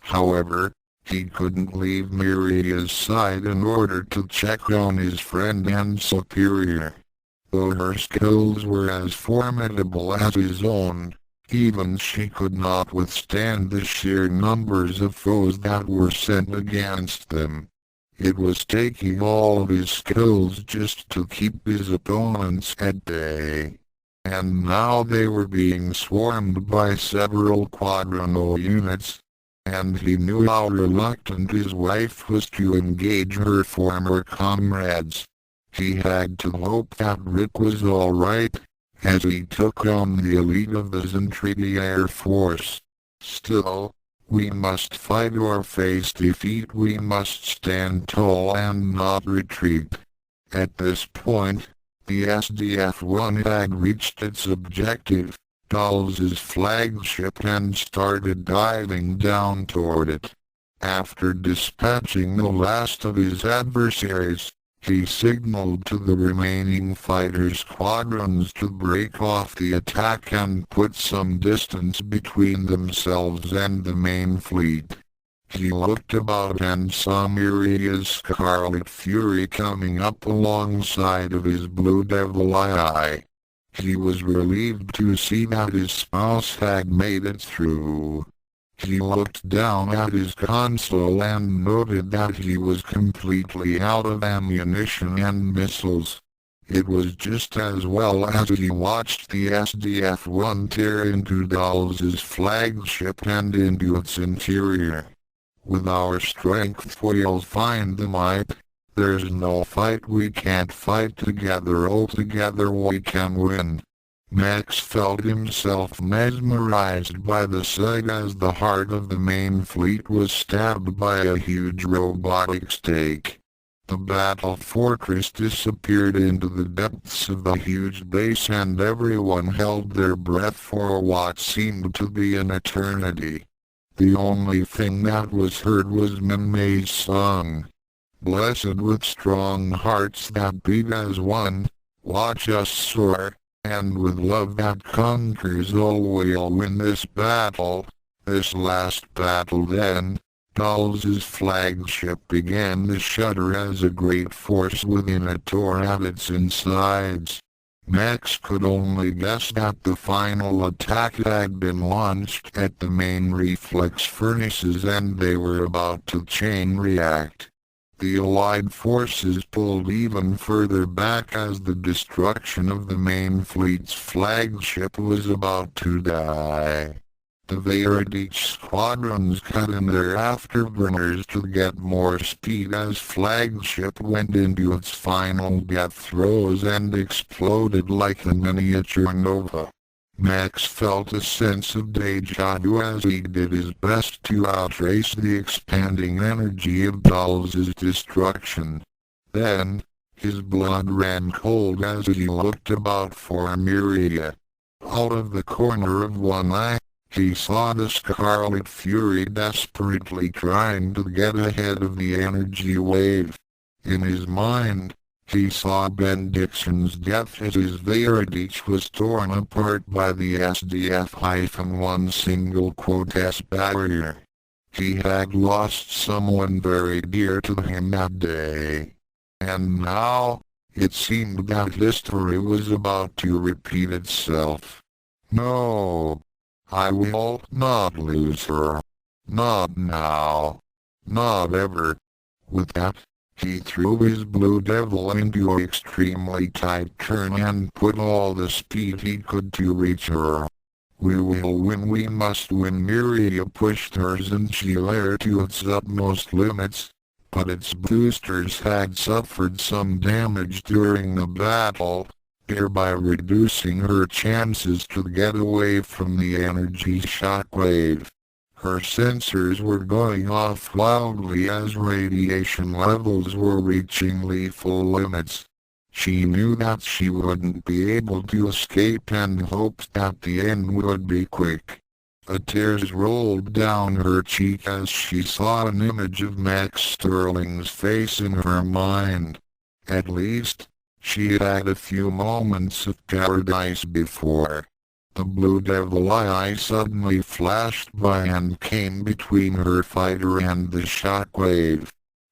However, he couldn't leave Miriya's side in order to check on his friend and superior. Though her skills were as formidable as his own, even she could not withstand the sheer numbers of foes that were sent against them. It was taking all of his skills just to keep his opponents at bay. And now they were being swarmed by several Quadrono units, and he knew how reluctant his wife was to engage her former comrades. He had to hope that Rick was alright, as he took on the elite of the Zentradi Air Force. Still, we must fight or face defeat. We must stand tall and not retreat. At this point, the SDF-1 had reached its objective, Dulles' flagship, and started diving down toward it. After dispatching the last of his adversaries, He signaled to the remaining fighter squadrons to break off the attack and put some distance between themselves and the main fleet. He looked about and saw Miriya's Scarlet Fury coming up alongside of his Blue Devil Eye. He was relieved to see that his spouse had made it through. He looked down at his console and noted that he was completely out of ammunition and missiles. It was just as well as he watched the SDF-1 tear into Dawes' flagship and into its interior. With our strength we'll find the might. There's no fight we can't fight together. Oh, together we can win. Max felt himself mesmerized by the sight as the heart of the main fleet was stabbed by a huge robotic stake. The battle fortress disappeared into the depths of the huge base and everyone held their breath for what seemed to be an eternity. The only thing that was heard was Minmay's song. Blessed with strong hearts that beat as one, watch us soar. And with love that conquers all we'll win this battle, this last battle. Then, Dawes' flagship began to shudder as a great force within it tore at its insides. Max could only guess that the final attack had been launched at the main reflex furnaces and they were about to chain react. The Allied forces pulled even further back as the destruction of the main fleet's flagship was about to die. The Veradich squadrons cut in their afterburners to get more speed as flagship went into its final death throes and exploded like a miniature nova. Max felt a sense of deja vu as he did his best to outrace the expanding energy of Dawes' destruction. Then, his blood ran cold as he looked about for Miriya. Out of the corner of one eye, he saw the Scarlet Fury desperately trying to get ahead of the energy wave. In his mind, he saw Ben Dixon's death as his Veradich was torn apart by the SDF-1 single quotas barrier. He had lost someone very dear to him that day. And now, it seemed that history was about to repeat itself. No, I will not lose her. Not now. Not ever. With that, he threw his Blue Devil into an extremely tight turn and put all the speed he could to reach her. We will win, we must win. Miriya pushed hers and Sheila to its utmost limits, but its boosters had suffered some damage during the battle, thereby reducing her chances to get away from the energy shockwave. Her sensors were going off loudly as radiation levels were reaching lethal limits. She knew that she wouldn't be able to escape and hoped that the end would be quick. A tears rolled down her cheek as she saw an image of Max Sterling's face in her mind. At least, she had a few moments of paradise before. The Blue Devil Eye suddenly flashed by and came between her fighter and the shockwave.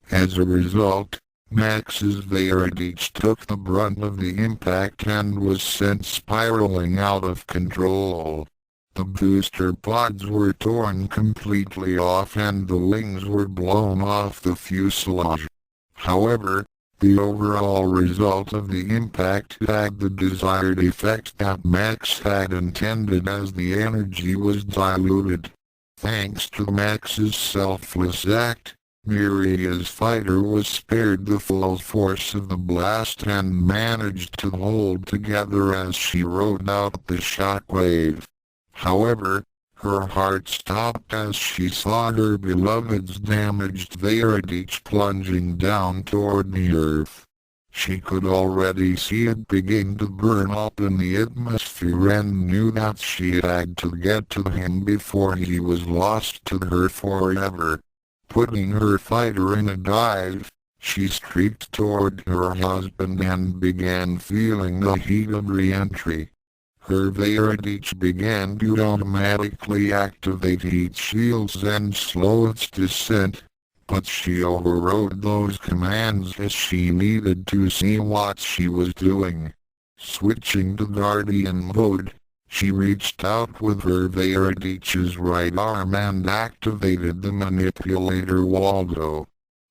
As a result, Max's Veradich took the brunt of the impact and was sent spiraling out of control. The booster pods were torn completely off and the wings were blown off the fuselage. However, the overall result of the impact had the desired effect that Max had intended as the energy was diluted. Thanks to Max's selfless act, Miriya's fighter was spared the full force of the blast and managed to hold together as she rode out the shockwave. However, her heart stopped as she saw her beloved's damaged Veradich plunging down toward the earth. She could already see it begin to burn up in the atmosphere and knew that she had to get to him before he was lost to her forever. Putting her fighter in a dive, She streaked toward her husband and began feeling the heat of re-entry. Her Veritich began to automatically activate heat shields and slow its descent, but she overrode those commands as she needed to see what she was doing. Switching to Guardian mode, she reached out with her Veritich's right arm and activated the manipulator Waldo.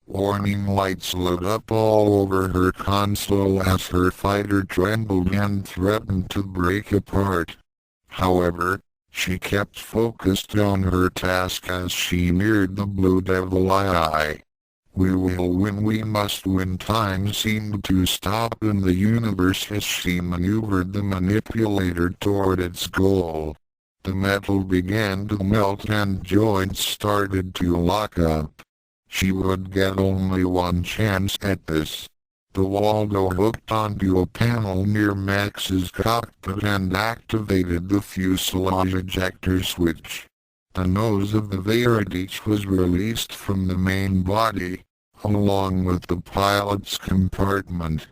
Warning lights lit up all over her console as her fighter trembled and threatened to break apart. However, she kept focused on her task as she neared the Blue Devil Eye. We will win, we must win. Time seemed to stop in the universe as she maneuvered the manipulator toward its goal. The metal began to melt and joints started to lock up. She would get only one chance at this. The Waldo hooked onto a panel near Max's cockpit and activated the fuselage ejector switch. The nose of the Veritich was released from the main body, along with the pilot's compartment.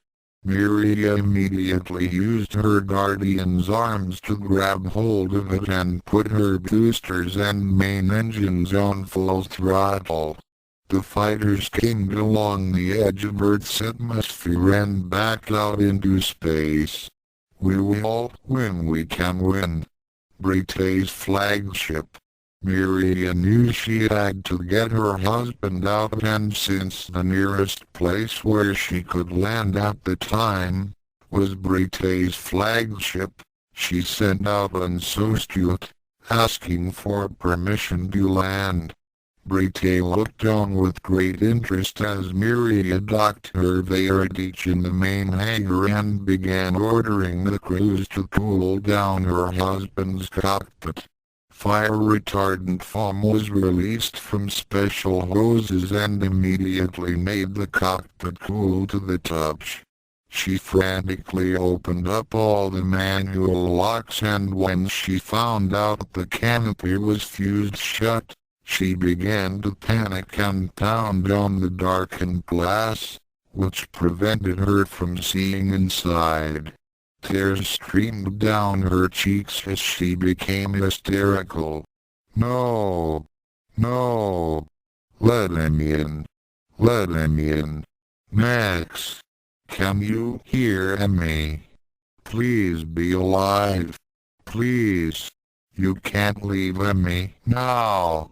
Miriya immediately used her Guardian's arms to grab hold of it and put her boosters and main engines on full throttle. The fighters skimmed along the edge of Earth's atmosphere and back out into space. We will win, we can win. Brite's flagship. Miriya knew she had to get her husband out, and since the nearest place where she could land at the time was Brite's flagship, she sent out untold, asking for permission to land. Brite looked on with great interest as Miriya docked her Veritich in the main hangar and began ordering the crews to cool down her husband's cockpit. Fire retardant foam was released from special hoses and immediately made the cockpit cool to the touch. She frantically opened up all the manual locks, and when she found out the canopy was fused shut, she began to panic and pound on the darkened glass, which prevented her from seeing inside. Tears streamed down her cheeks as she became hysterical. No! No! Let him in! Let him in! Max! Can you hear me? Please be alive! Please! You can't leave me now!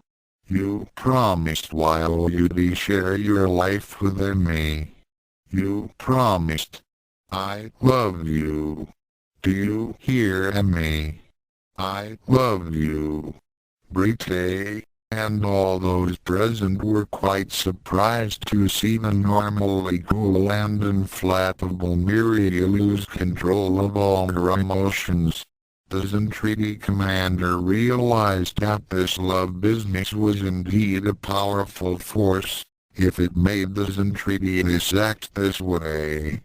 You promised while you'd share your life with me. You promised. I love you. Do you hear me? I love you. Brite, and all those present were quite surprised to see the normally cool and inflammable Miriya lose control of all her emotions. The Zentradi commander realized that this love business was indeed a powerful force, if it made the Zentradi act this way.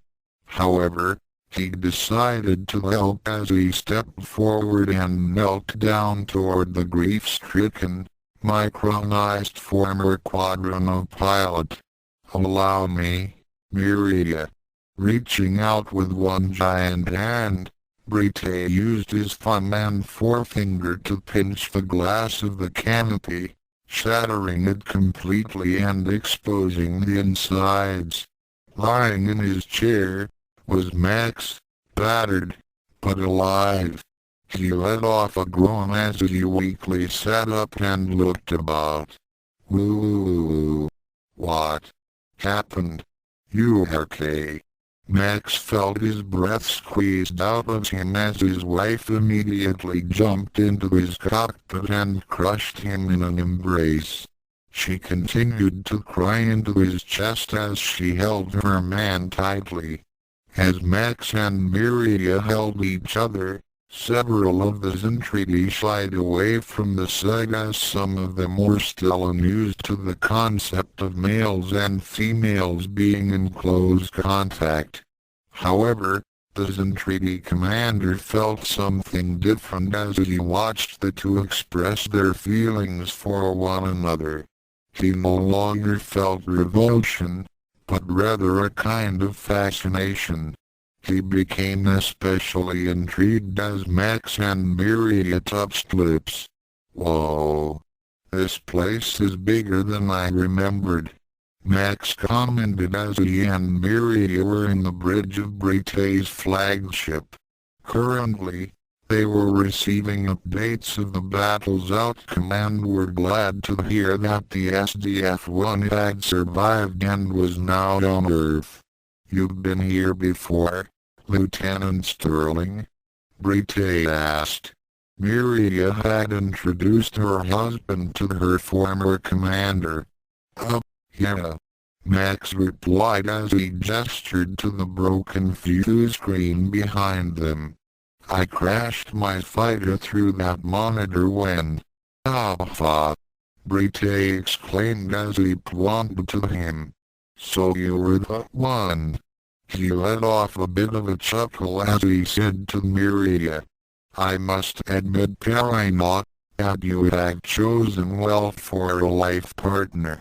However, he decided to help as he stepped forward and knelt down toward the grief-stricken, micronized former Quadrino pilot. Allow me, Miriya. Reaching out with one giant hand, Brite used his thumb and forefinger to pinch the glass of the canopy, shattering it completely and exposing the insides. Lying in his chair was Max, battered, but alive. He let off a groan as he weakly sat up and looked about. Woo! What happened? You okay? Max felt his breath squeezed out of him as his wife immediately jumped into his cockpit and crushed him in an embrace. She continued to cry into his chest as she held her man tightly. As Max and Miriya held each other, several of the Zentradi shied away from the sight as some of them were still unused to the concept of males and females being in close contact. However, the Zentradi commander felt something different as he watched the two express their feelings for one another. He no longer felt revulsion, but rather a kind of fascination. He became especially intrigued as Max and Miriya touched lips. "Whoa! This place is bigger than I remembered," Max commented as he and Miriya were in the bridge of Britain's flagship. Currently, they were receiving updates of the battle's outcome and were glad to hear that the SDF-1 had survived and was now on Earth. "You've been here before, Lieutenant Sterling?" Britain asked. Miriya had introduced her husband to her former commander. Yeah," Max replied as he gestured to the broken fuse screen behind them. "I crashed my fighter through that monitor when—" "Ah!" Britain exclaimed as he pointed to him. "So you were the one?" He let off a bit of a chuckle as he said to Miriya, "I must admit, Parino, that you have chosen well for a life partner.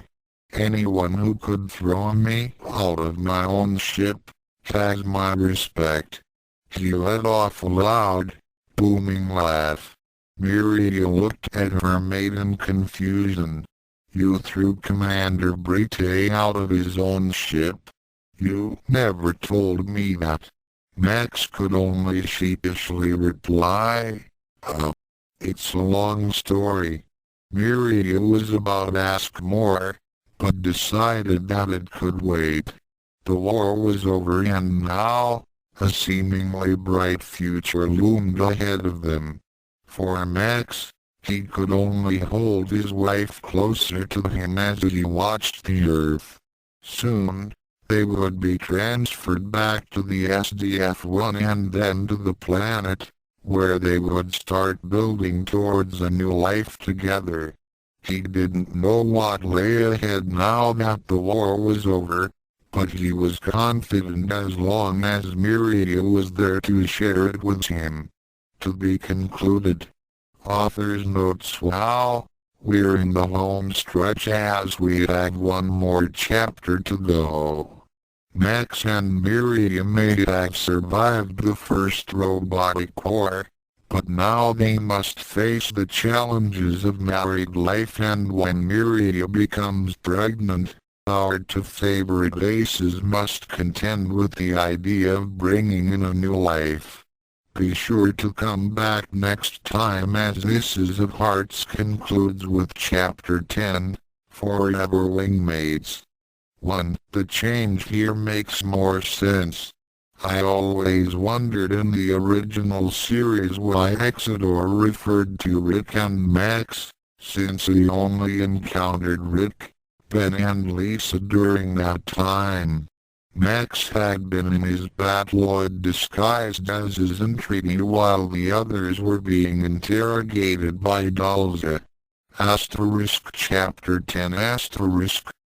Anyone who could throw me out of my own ship has my respect." He let off a loud, booming laugh. Miriya looked at her mate in confusion. "You threw Commander Britain out of his own ship? You never told me that." Max could only sheepishly reply, "It's a long story." Miriya was about to ask more, but decided that it could wait. The war was over and now, a seemingly bright future loomed ahead of them. For Max, he could only hold his wife closer to him as he watched the Earth. Soon, they would be transferred back to the SDF-1 and then to the planet, where they would start building towards a new life together. He didn't know what lay ahead now that the war was over, but he was confident as long as Miriya was there to share it with him. To be concluded. Author's notes. Wow, we're in the home stretch as we have one more chapter to go. Max and Miriya may have survived the first robotic war, but now they must face the challenges of married life, and when Miriya becomes pregnant, our two favorite aces must contend with the idea of bringing in a new life. Be sure to come back next time as This Is of Hearts concludes with Chapter 10, Forever Wingmates. 1. The change here makes more sense. I always wondered in the original series why Exodore referred to Rick and Max, since he only encountered Rick, Ben and Lisa during that time. Max had been in his Batloid disguised as his entreaty while the others were being interrogated by Dalza. Chapter 10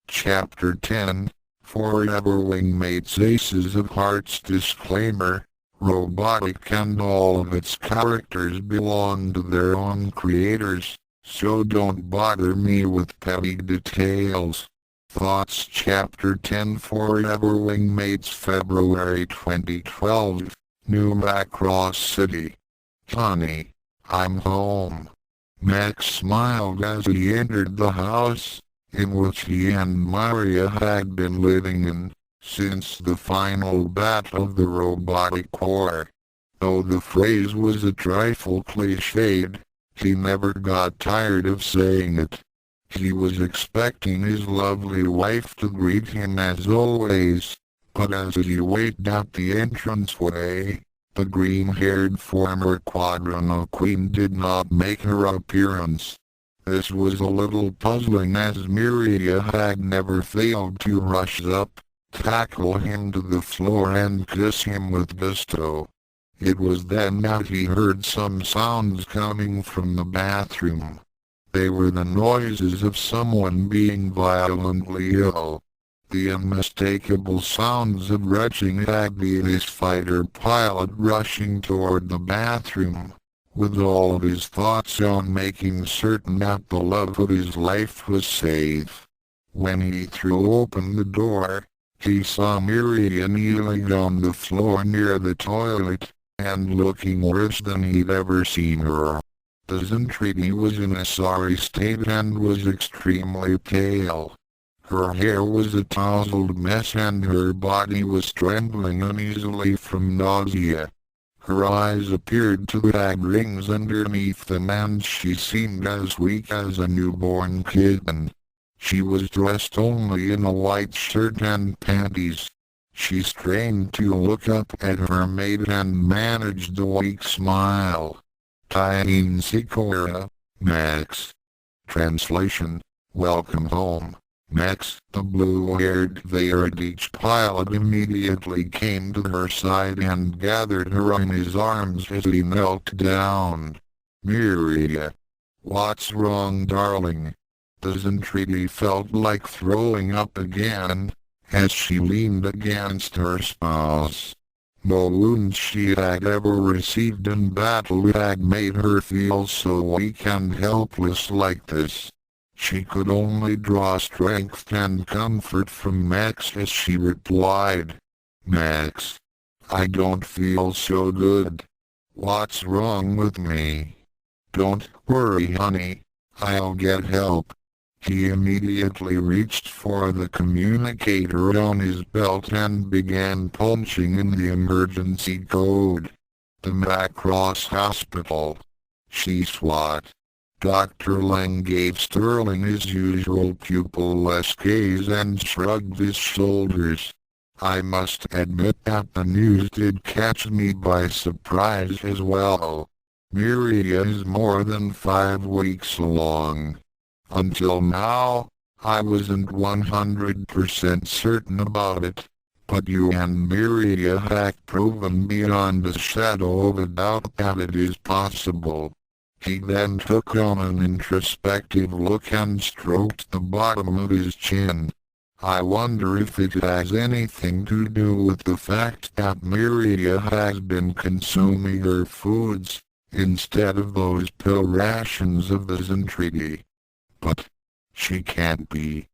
Chapter 10, Forever Wingmates Aces of Hearts. Disclaimer, Robotic and all of its characters belong to their own creators, so don't bother me with petty details. Thoughts. Chapter 10, Forever Wingmates. February 2012, New Macross City. "Honey, I'm home." Max smiled as he entered the house, in which he and Miriya had been living in, since the final battle of the robotic war. Though the phrase was a trifle cliched, he never got tired of saying it. He was expecting his lovely wife to greet him as always, but as he waited at the entranceway, the green-haired former Quadrano Queen did not make her appearance. This was a little puzzling as Miriya had never failed to rush up, tackle him to the floor and kiss him with gusto. It was then that he heard some sounds coming from the bathroom. They were the noises of someone being violently ill. The unmistakable sounds of retching had been his fighter pilot rushing toward the bathroom, with all of his thoughts on making certain that the love of his life was safe. When he threw open the door, He saw Miriya kneeling on the floor near the toilet, and looking worse than he'd ever seen her. The Zentradi was in a sorry state and was extremely pale. Her hair was a tousled mess and her body was trembling uneasily from nausea. Her eyes appeared to have rings underneath them and she seemed as weak as a newborn kitten. She was dressed only in a white shirt and panties. She strained to look up at her mate and managed a weak smile. Tyene Sikora, Max. Translation: Welcome home, Max. The blue-haired Veradich pilot immediately came to her side and gathered her in his arms as he knelt down. Miriya. What's wrong, darling? The Zentradi felt like throwing up again, as she leaned against her spouse. No wounds she had ever received in battle had made her feel so weak and helpless like this. She could only draw strength and comfort from Max as she replied, Max, I don't feel so good. What's wrong with me? Don't worry, honey. I'll get help. He immediately reached for the communicator on his belt and began punching in the emergency code. The Macross Hospital. She swat. Dr. Lang gave Sterling his usual pupil-less gaze and shrugged his shoulders. I must admit that the news did catch me by surprise as well. Miriya is more than 5 weeks along. Until now, I wasn't 100% certain about it, but you and Miriya have proven beyond a shadow of a doubt that it is possible. He then took on an introspective look and stroked the bottom of his chin. I wonder if it has anything to do with the fact that Miriya has been consuming her foods, instead of those pill rations of the Zentradi. But she can't be.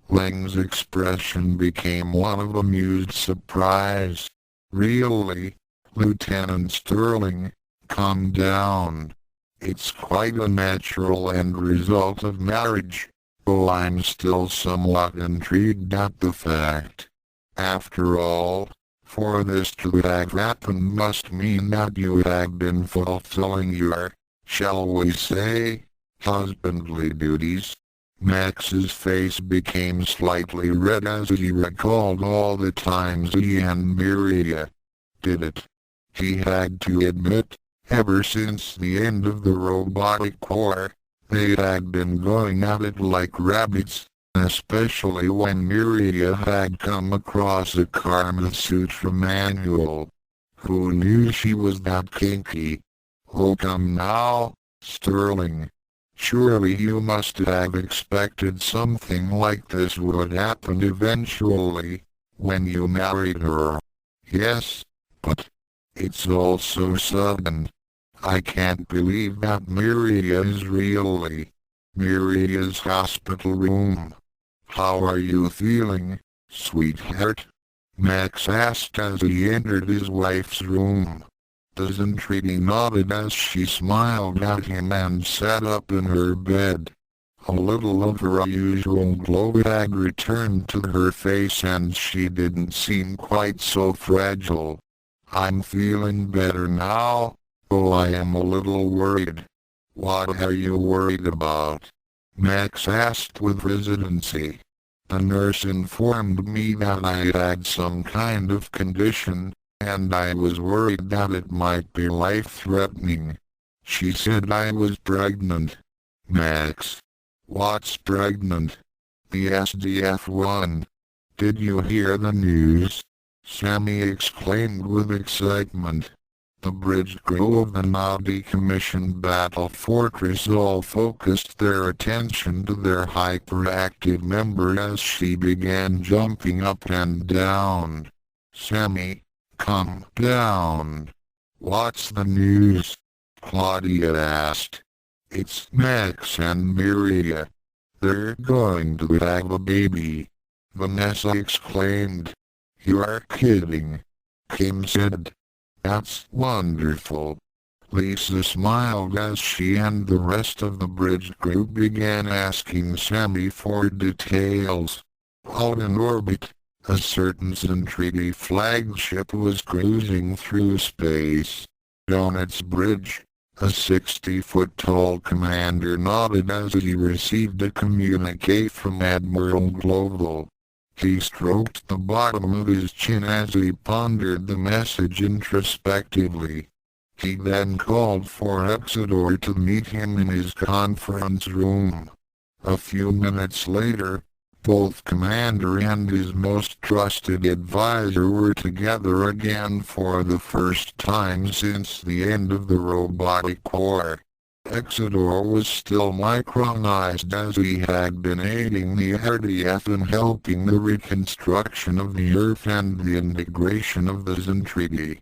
Lang's expression became one of amused surprise. Really, Lieutenant Sterling, calm down. It's quite a natural end result of marriage, though I'm still somewhat intrigued at the fact. After all, for this to have happened must mean that you have been fulfilling your, shall we say, husbandly duties. Max's face became slightly red as he recalled all the times he and Miriya did it. He had to admit, ever since the end of the robotic war, they had been going at it like rabbits, especially when Miriya had come across a Karma Sutra manual. Who knew she was that kinky? Oh, come now, Sterling. Surely you must have expected something like this would happen eventually, when you married her. Yes, but it's all so sudden. I can't believe that Miriya is really Miriya's hospital room. How are you feeling, sweetheart? Max asked as he entered his wife's room. The Zentradi nodded as she smiled at him and sat up in her bed. A little of her usual glow had returned to her face and she didn't seem quite so fragile. I'm feeling better now, though I am a little worried. What are you worried about? Max asked with hesitancy. The nurse informed me that I had some kind of condition, and I was worried that it might be life-threatening. She said I was pregnant. Max. What's pregnant? The SDF-1. Did you hear the news? Sammy exclaimed with excitement. The bridge crew of the now decommissioned battle fortress all focused their attention to their hyperactive member as she began jumping up and down. Sammy, calm down. What's the news? Claudia asked. It's Max and Miriya. They're going to have a baby. Vanessa exclaimed. "You are kidding," Kim said. "That's wonderful." Lisa smiled as she and the rest of the bridge crew began asking Sammy for details. Out in orbit, a certain Centrity flagship was cruising through space. On its bridge, a 60-foot-tall commander nodded as he received a communique from Admiral Global. He stroked the bottom of his chin as he pondered the message introspectively. He then called for Exodore to meet him in his conference room. A few minutes later, both Commander and his most trusted advisor were together again for the first time since the end of the Robotic War. Exodore was still micronized as he had been aiding the RDF in helping the reconstruction of the Earth and the integration of the Zentradi.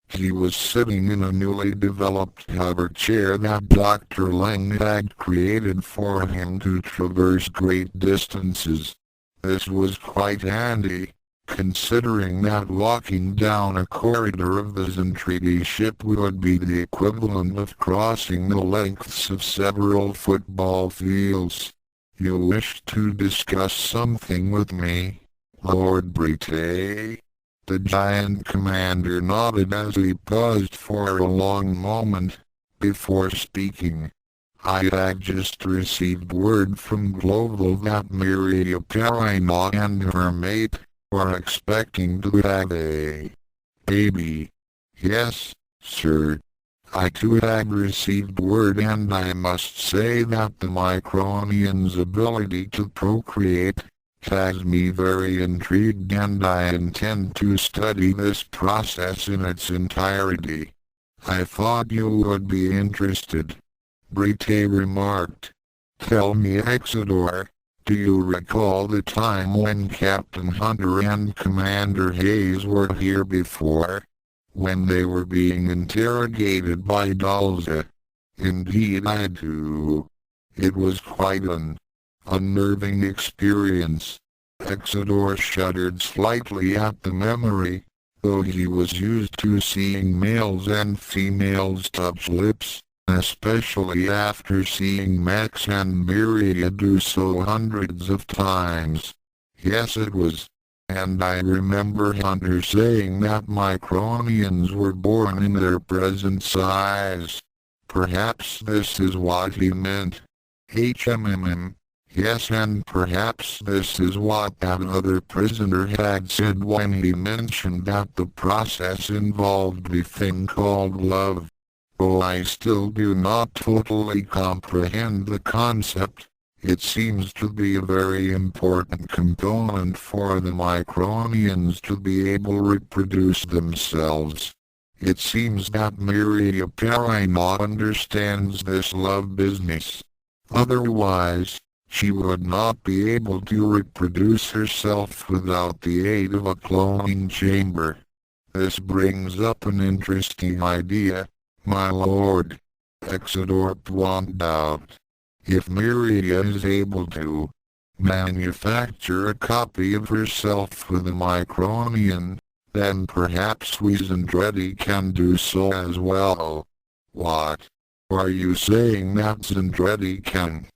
He was sitting in a newly developed hover chair that Dr. Lang had created for him to traverse great distances. This was quite handy, considering that walking down a corridor of the Zentradi ship would be the equivalent of crossing the lengths of several football fields. "You wish to discuss something with me, Lord Brite?" The giant commander nodded as he paused for a long moment before speaking. "I had just received word from Global that Miriya Parino and her mate are expecting to have a baby." "Yes, sir. I too had received word, and I must say that the Micronian's ability to procreate has me very intrigued, and I intend to study this process in its entirety. I thought you would be interested," Brite remarked. "Tell me, Exodore, do you recall the time when Captain Hunter and Commander Hayes were here before? When they were being interrogated by Dalza?" "Indeed I do. It was quite an unnerving experience." Exodore shuddered slightly at the memory, though he was used to seeing males and females touch lips, especially after seeing Max and Miriya do so hundreds of times. "Yes, it was. And I remember Hunter saying that Micronians were born in their present size. Perhaps this is what he meant." "HMMM. Yes, and perhaps this is what that other prisoner had said when he mentioned that the process involved the thing called love. Though I still do not totally comprehend the concept, it seems to be a very important component for the Micronians to be able to reproduce themselves. It seems that Miriya Parino understands this love business. Otherwise, she would not be able to reproduce herself without the aid of a cloning chamber. This brings up an interesting idea, my lord," Exodore pointed out. "If Miriya is able to manufacture a copy of herself with a Micronian, then perhaps we Zentradi can do so as well." "What? Are you saying that Zentradi can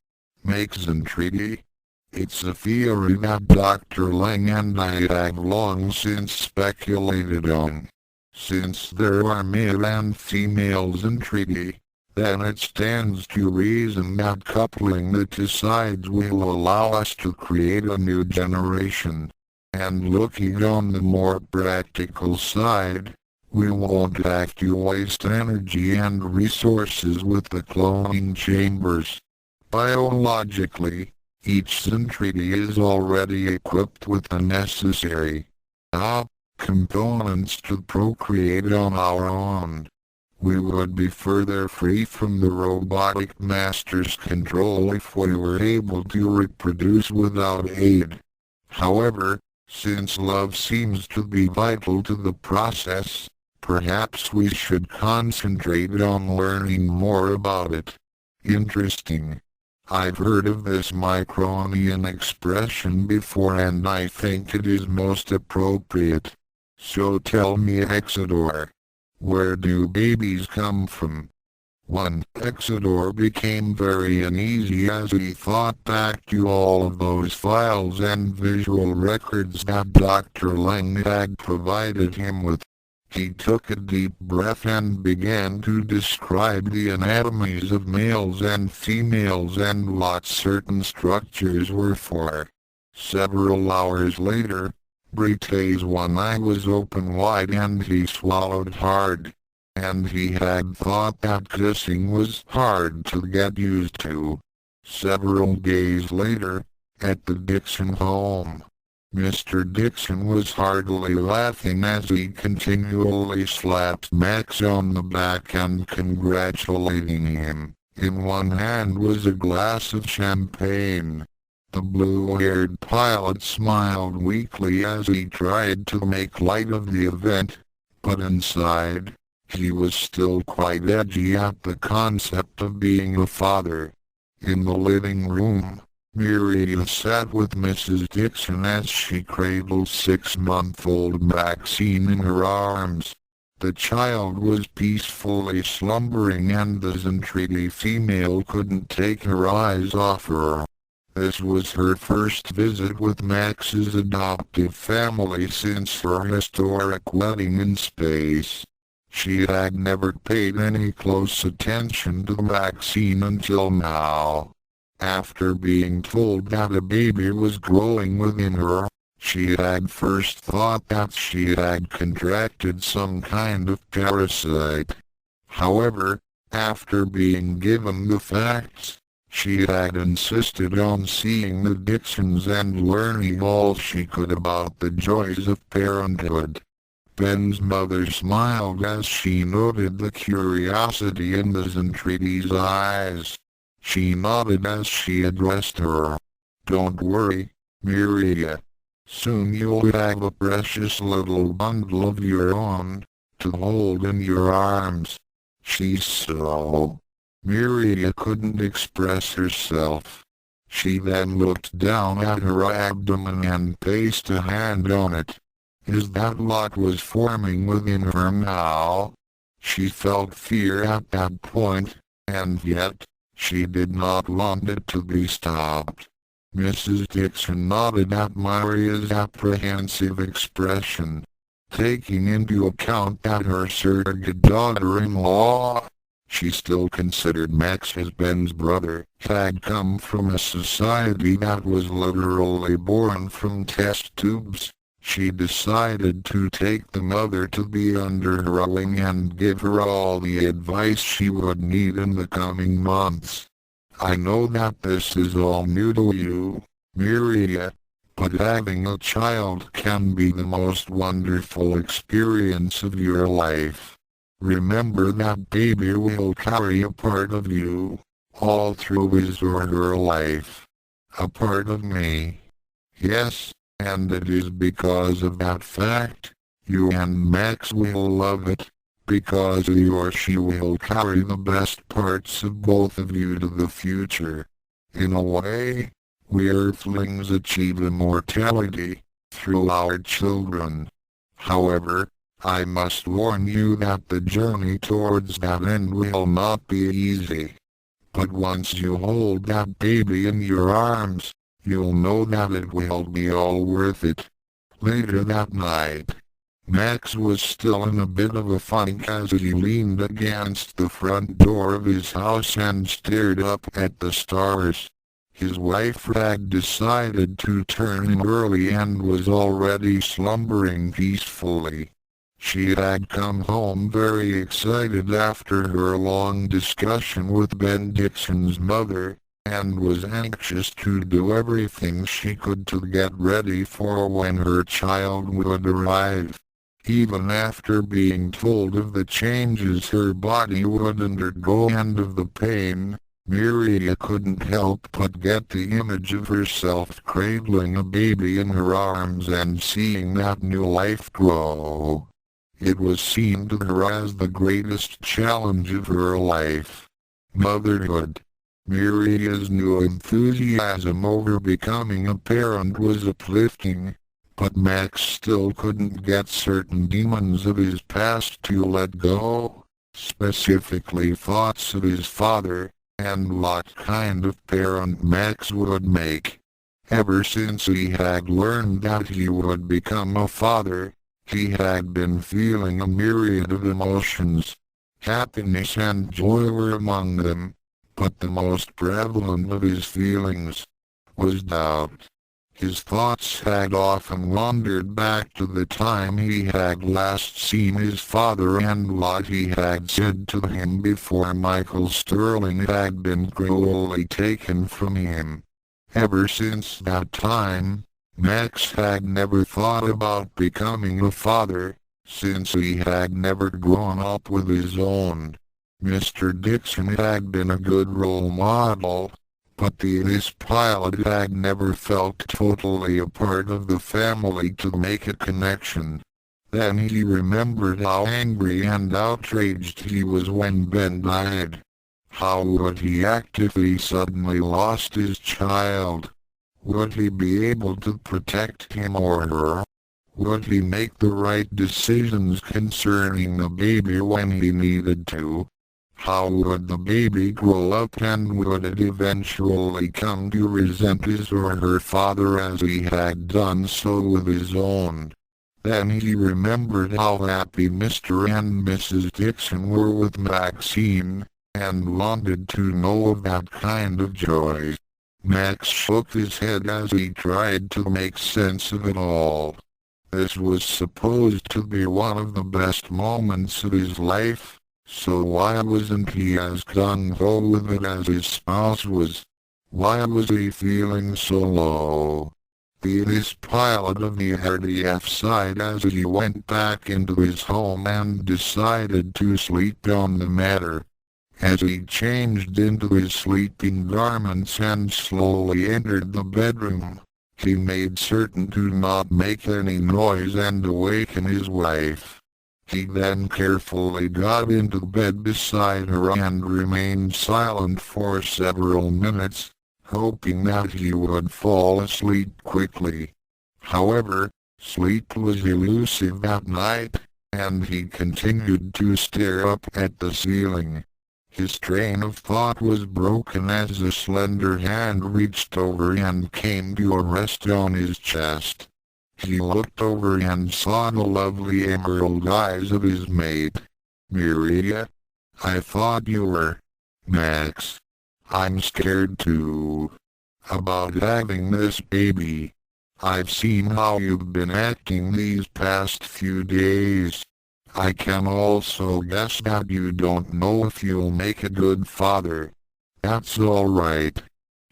make Zentradi?" "It's a theory that Dr. Lang and I have long since speculated on. Since there are male and female Zentradi, then it stands to reason that coupling the two sides will allow us to create a new generation. And looking on the more practical side, we won't have to waste energy and resources with the cloning chambers. Biologically, each Zentradi is already equipped with the necessary components to procreate on our own. We would be further free from the robotic master's control if we were able to reproduce without aid. However, since love seems to be vital to the process, perhaps we should concentrate on learning more about it." "Interesting. I've heard of this Micronian expression before and I think it is most appropriate. So tell me, Exodore, where do babies come from? 1. Exodore became very uneasy as he thought back to all of those files and visual records that Dr. Lang had provided him with. He took a deep breath and began to describe the anatomies of males and females and what certain structures were for. Several hours later, Brita's one eye was open wide and he swallowed hard. And he had thought that kissing was hard to get used to. Several days later, at the Dixon home, Mr. Dixon was heartily laughing as he continually slapped Max on the back and congratulating him. In one hand was a glass of champagne. The blue-haired pilot smiled weakly as he tried to make light of the event, but inside, he was still quite edgy at the concept of being a father. In the living room, Miriya sat with Mrs. Dixon as she cradled 6-month-old Maxine in her arms. The child was peacefully slumbering and the Zentradi female couldn't take her eyes off her. This was her first visit with Max's adoptive family since her historic wedding in space. She had never paid any close attention to Maxine until now. After being told that a baby was growing within her, she had first thought that she had contracted some kind of parasite. However, after being given the facts, she had insisted on seeing the Dixons and learning all she could about the joys of parenthood. Ben's mother smiled as she noted the curiosity in the Zentradi's eyes. She nodded as she addressed her. "Don't worry, Miriya. Soon you'll have a precious little bundle of your own to hold in your arms." She's so... Miriya couldn't express herself. She then looked down at her abdomen and placed a hand on it. Is that what was forming within her now? She felt fear at that point, and yet, she did not want it to be stopped. Mrs. Dixon nodded at Miriya's apprehensive expression, taking into account that her surrogate daughter-in-law, she still considered Max as Ben's brother, had come from a society that was literally born from test tubes. She decided to take the mother to be under her wing and give her all the advice she would need in the coming months. I know that this is all new to you, Miriya, but having a child can be the most wonderful experience of your life. Remember that baby will carry a part of you, all through his or her life. A part of me. Yes. And it is because of that fact, you and Max will love it, because he or she will carry the best parts of both of you to the future. In a way, we Earthlings achieve immortality through our children. However, I must warn you that the journey towards that end will not be easy. But once you hold that baby in your arms, you'll know that it will be all worth it. Later that night, Max was still in a bit of a funk as he leaned against the front door of his house and stared up at the stars. His wife had decided to turn in early and was already slumbering peacefully. She had come home very excited after her long discussion with Ben Dixon's mother, and was anxious to do everything she could to get ready for when her child would arrive. Even after being told of the changes her body would undergo and of the pain, Miriya couldn't help but get the image of herself cradling a baby in her arms and seeing that new life grow. It was seen to her as the greatest challenge of her life. Motherhood. Miriya's new enthusiasm over becoming a parent was uplifting, but Max still couldn't get certain demons of his past to let go, specifically thoughts of his father, and what kind of parent Max would make. Ever since he had learned that he would become a father, he had been feeling a myriad of emotions. Happiness and joy were among them, but the most prevalent of his feelings was doubt. His thoughts had often wandered back to the time he had last seen his father and what he had said to him before Michael Sterling had been cruelly taken from him. Ever since that time, Max had never thought about becoming a father, since he had never grown up with his own. Mr. Dixon had been a good role model, but this pilot had never felt totally a part of the family to make a connection. Then he remembered how angry and outraged he was when Ben died. How would he act if he suddenly lost his child? Would he be able to protect him or her? Would he make the right decisions concerning the baby when he needed to? How would the baby grow up, and would it eventually come to resent his or her father as he had done so with his own? Then he remembered how happy Mr. and Mrs. Dixon were with Maxine, and wanted to know of that kind of joy. Max shook his head as he tried to make sense of it all. This was supposed to be one of the best moments of his life, so why wasn't he as gung-ho with it as his spouse was? Why was he feeling so low? This pilot of the RDF sighed as he went back into his home and decided to sleep on the matter. As he changed into his sleeping garments and slowly entered the bedroom, he made certain to not make any noise and awaken his wife. He then carefully got into bed beside her and remained silent for several minutes, hoping that he would fall asleep quickly. However, sleep was elusive that night, and he continued to stare up at the ceiling. His train of thought was broken as a slender hand reached over and came to a rest on his chest. He looked over and saw the lovely emerald eyes of his mate. "Miriya, I thought you were..." "Max, I'm scared too. About having this baby. I've seen how you've been acting these past few days. I can also guess that you don't know if you'll make a good father. That's alright.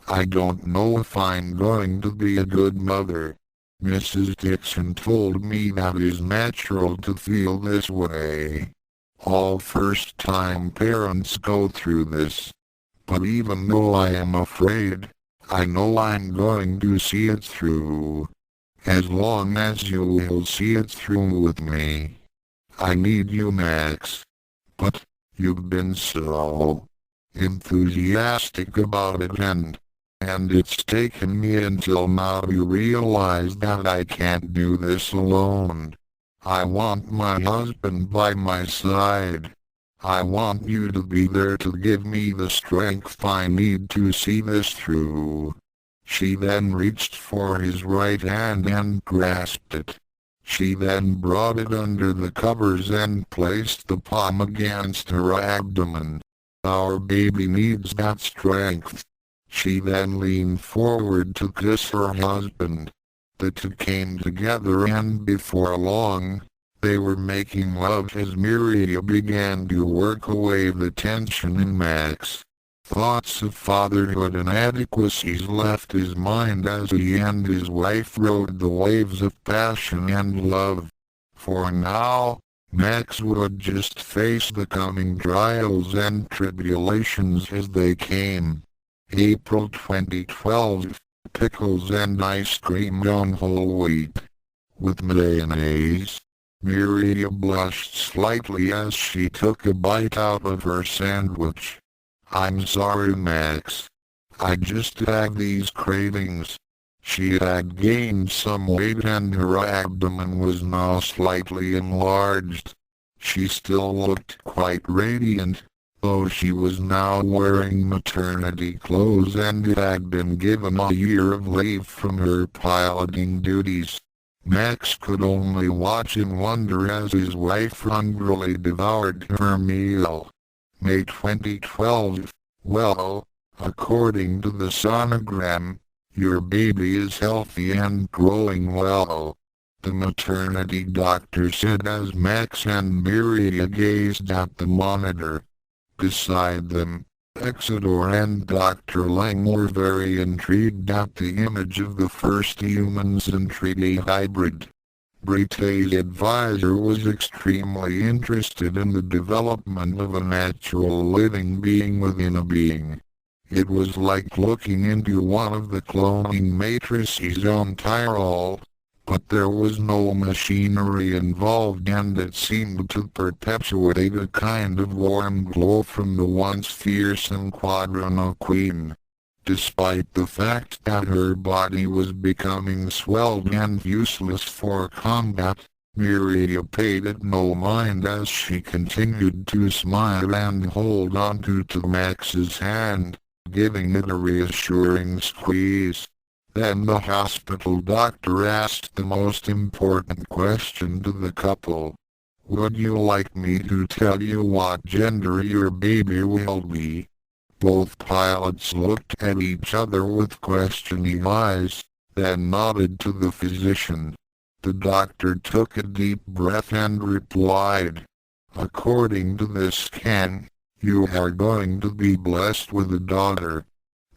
I don't know if I'm going to be a good mother. Mrs. Dixon told me that it's natural to feel this way. All first-time parents go through this. But even though I am afraid, I know I'm going to see it through. As long as you will see it through with me. I need you, Max. But you've been so enthusiastic about it and it's taken me until now to realize that I can't do this alone. I want my husband by my side. I want you to be there to give me the strength I need to see this through." She then reached for his right hand and grasped it. She then brought it under the covers and placed the palm against her abdomen. "Our baby needs that strength." She then leaned forward to kiss her husband. The two came together, and before long, they were making love as Miriya began to work away the tension in Max. Thoughts of fatherhood inadequacies left his mind as he and his wife rode the waves of passion and love. For now, Max would just face the coming trials and tribulations as they came. April 2012, pickles and ice cream on whole wheat. With mayonnaise. Miriya blushed slightly as she took a bite out of her sandwich. I'm sorry, Max. I just have these cravings. She had gained some weight and her abdomen was now slightly enlarged. She still looked quite radiant, though she was now wearing maternity clothes and had been given a year of leave from her piloting duties. Max could only watch in wonder as his wife hungrily devoured her meal. May 2012. Well, according to the sonogram, your baby is healthy and growing well, the maternity doctor said as Max and Miriya gazed at the monitor. Beside them, Exeter and Dr. Lang were very intrigued at the image of the first humans and treaty hybrid. Brette's advisor was extremely interested in the development of a natural living being within a being. It was like looking into one of the cloning matrices on Tyrol, but there was no machinery involved and it seemed to perpetuate a kind of warm glow from the once fearsome Quadrano Queen. Despite the fact that her body was becoming swelled and useless for combat, Miriya paid it no mind as she continued to smile and hold on to Max's hand, giving it a reassuring squeeze. Then the hospital doctor asked the most important question to the couple. Would you like me to tell you what gender your baby will be? Both pilots looked at each other with questioning eyes, then nodded to the physician. The doctor took a deep breath and replied, according to this scan, you are going to be blessed with a daughter.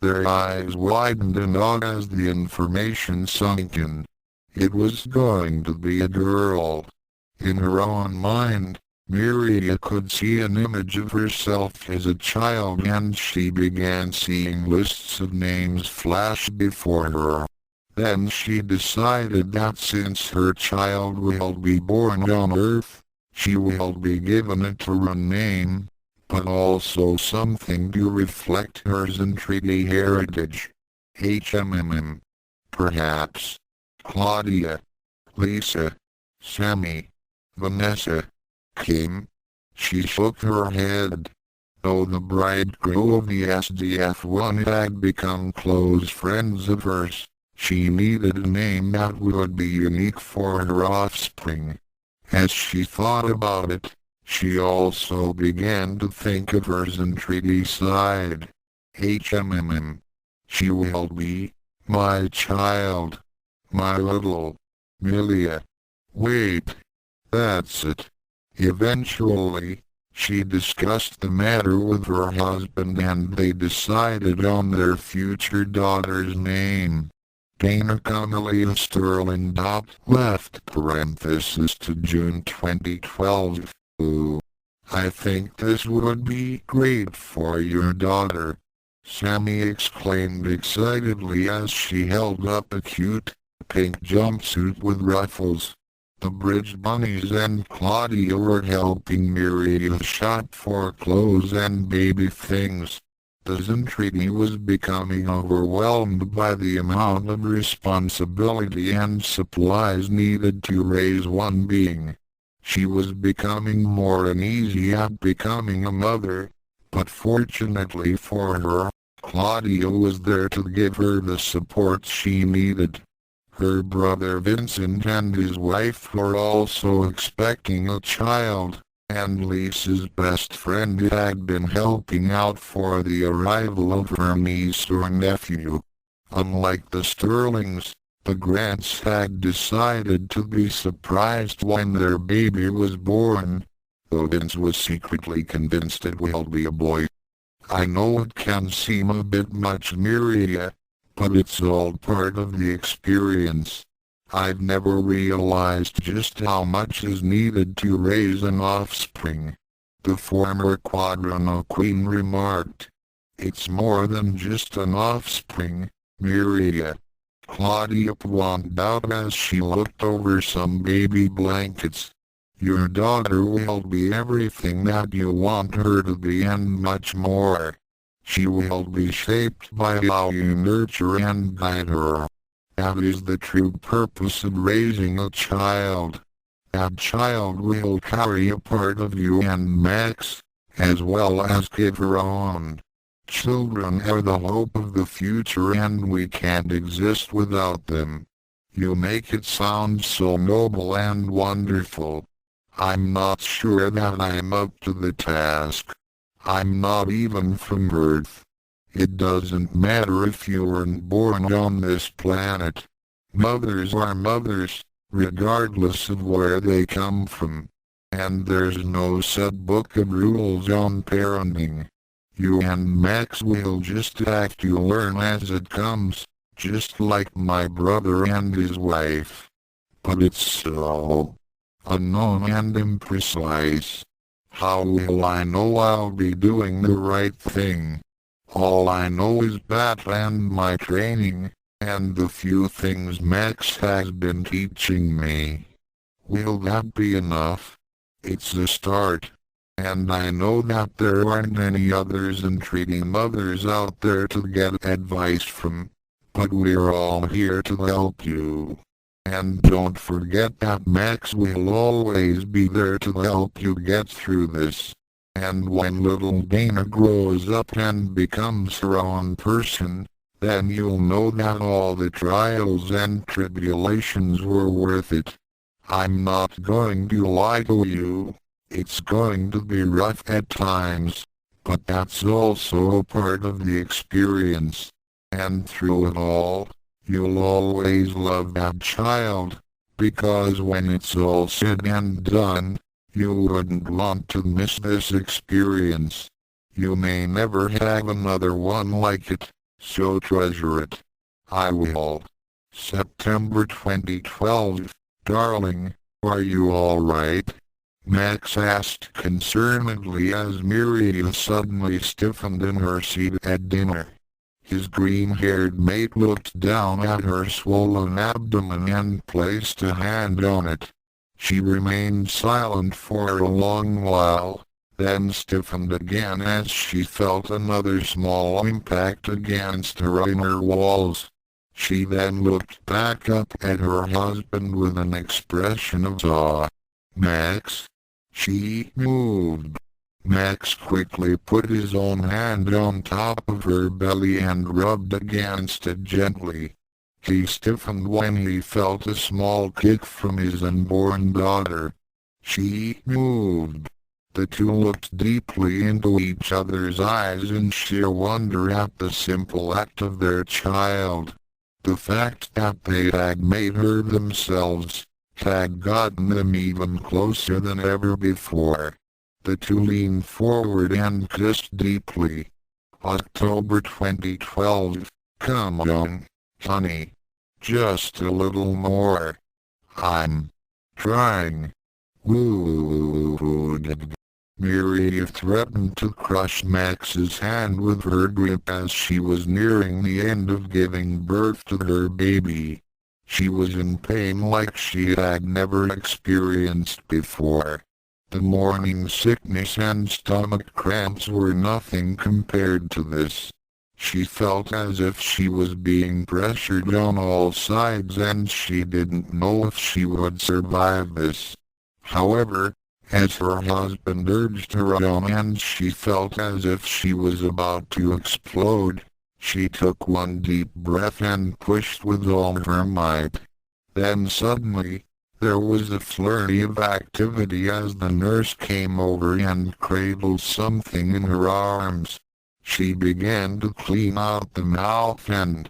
Their eyes widened in awe as the information sunk in. It was going to be a girl. In her own mind, Miriya could see an image of herself as a child and she began seeing lists of names flash before her. Then she decided that since her child will be born on Earth, she will be given a Terran name, but also something to reflect her Zentradi heritage. Perhaps Claudia, Lisa, Sammy, Vanessa, Kim. She shook her head. Though the bride crew of the SDF-1 had become close friends of hers, she needed a name that would be unique for her offspring. As she thought about it, she also began to think of her Zentradi side. She will be my child, my little Miriya. Wait, that's it. Eventually, she discussed the matter with her husband and they decided on their future daughter's name. Dana Camelia Sterling. Left parenthesis to June 2012. Ooh. I think this would be great for your daughter, Sammy exclaimed excitedly as she held up a cute, pink jumpsuit with ruffles. The Bridge Bunnies and Claudia were helping Miriya shop for clothes and baby things. The Zentradi was becoming overwhelmed by the amount of responsibility and supplies needed to raise one being. She was becoming more uneasy at becoming a mother, but fortunately for her, Claudia was there to give her the support she needed. Her brother Vincent and his wife were also expecting a child, and Lisa's best friend had been helping out for the arrival of her niece or nephew. Unlike the Sterlings, the Grants had decided to be surprised when their baby was born, though Vince was secretly convinced it will be a boy. I know it can seem a bit much, Miriya, but it's all part of the experience. I've never realized just how much is needed to raise an offspring, the former Quadrano Queen remarked. It's more than just an offspring, Miriya. Claudia pointed out as she looked over some baby blankets. Your daughter will be everything that you want her to be and much more. She will be shaped by how you nurture and guide her. That is the true purpose of raising a child. That child will carry a part of you and Max, as well as give her on. Children are the hope of the future and we can't exist without them. You make it sound so noble and wonderful. I'm not sure that I'm up to the task. I'm not even from Earth. It doesn't matter if you weren't born on this planet. Mothers are mothers, regardless of where they come from. And there's no set book of rules on parenting. You and Max will just have to learn as it comes, just like my brother and his wife. But it's so unknown and imprecise. How will I know I'll be doing the right thing? All I know is that and my training, and the few things Max has been teaching me. Will that be enough? It's a start. And I know that there aren't any others entreating mothers out there to get advice from. But we're all here to help you. And don't forget that Max will always be there to help you get through this. And when little Dana grows up and becomes her own person, then you'll know that all the trials and tribulations were worth it. I'm not going to lie to you. It's going to be rough at times, but that's also a part of the experience. And through it all, you'll always love that child, because when it's all said and done, you wouldn't want to miss this experience. You may never have another one like it, so treasure it. I will. September 2012, darling, are you alright? Max asked concernedly as Miriya suddenly stiffened in her seat at dinner. His green-haired mate looked down at her swollen abdomen and placed a hand on it. She remained silent for a long while, then stiffened again as she felt another small impact against her inner walls. She then looked back up at her husband with an expression of awe. Max? She moved. Max quickly put his own hand on top of her belly and rubbed against it gently. He stiffened when he felt a small kick from his unborn daughter. She moved. The two looked deeply into each other's eyes in sheer wonder at the simple act of their child. The fact that they had made her themselves had gotten them even closer than ever before. The two leaned forward and kissed deeply. October 2012. Come on, honey. Just a little more. I'm trying. Woo. Miriya threatened to crush Max's hand with her grip as she was nearing the end of giving birth to her baby. She was in pain like she had never experienced before. The morning sickness and stomach cramps were nothing compared to this. She felt as if she was being pressured on all sides and she didn't know if she would survive this. However, as her husband urged her on and she felt as if she was about to explode, she took one deep breath and pushed with all her might. Then suddenly, there was a flurry of activity as the nurse came over and cradled something in her arms. She began to clean out the mouth and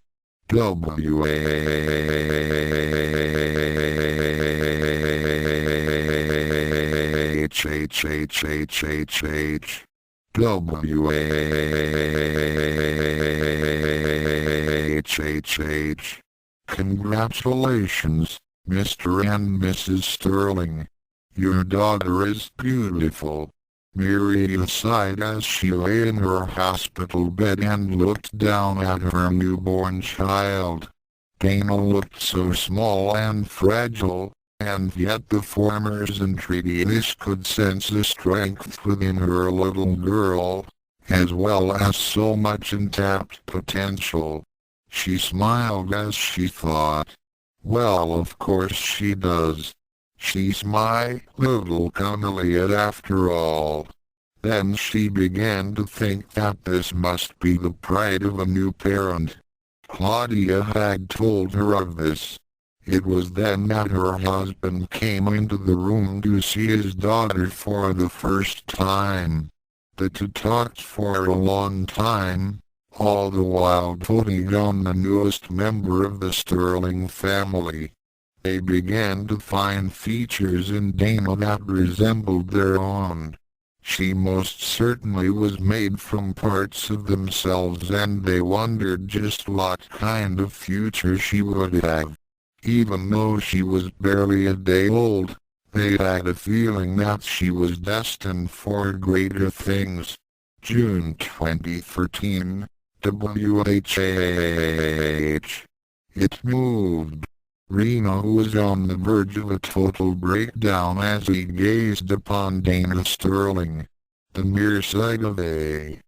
Congratulations, Mr. and Mrs. Sterling. Your daughter is beautiful. Miriya sighed as she lay in her hospital bed and looked down at her newborn child. Dana looked so small and fragile, and yet the farmers and treaties could sense the strength within her little girl, as well as so much untapped potential. She smiled as she thought, well, of course she does. She's my little chameleon after all. Then she began to think that this must be the pride of a new parent. Claudia had told her of this. It was then that her husband came into the room to see his daughter for the first time. The two talked for a long time, all the while putting on the newest member of the Sterling family. They began to find features in Dana that resembled their own. She most certainly was made from parts of themselves, and they wondered just what kind of future she would have. Even though she was barely a day old, they had a feeling that she was destined for greater things. June 2013, WHAH. It moved. Reno was on the verge of a total breakdown as he gazed upon Dana Sterling. The mere sight of a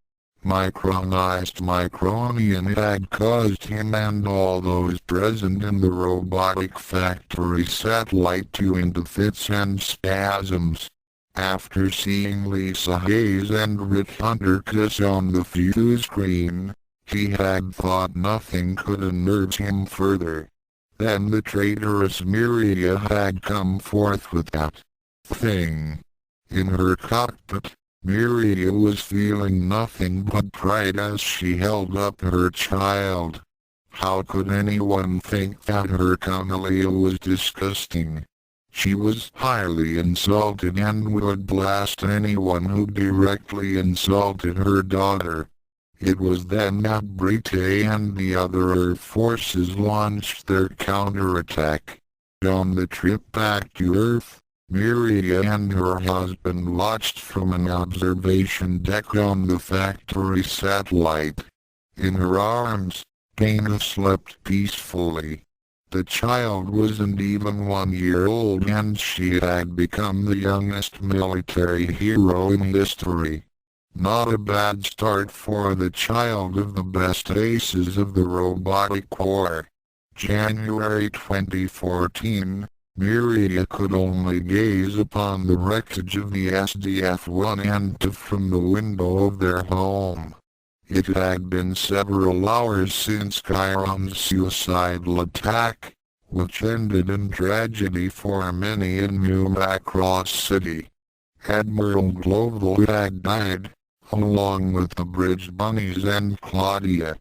micronized micronian had caused him and all those present in the robotic factory satellite to into fits and spasms. After seeing Lisa Hayes and Rick Hunter kiss on the view screen, he had thought nothing could unnerve him further. Then the traitorous Miriya had come forth with that thing. In her cockpit, Miriya was feeling nothing but pride as she held up her child. How could anyone think that her chameleon was disgusting? She was highly insulted and would blast anyone who directly insulted her daughter. It was then that Brite and the other Earth forces launched their counterattack. On the trip back to Earth, Miriya and her husband watched from an observation deck on the factory satellite. In her arms, Dana slept peacefully. The child wasn't even 1 year old, and she had become the youngest military hero in history. Not a bad start for the child of the best aces of the robotic war. January 2014, Miriya could only gaze upon the wreckage of the SDF-1 and two from the window of their home. It had been several hours since Chiron's suicidal attack, which ended in tragedy for many in New Macross City. Admiral Global had died, along with the Bridge Bunnies and Claudia.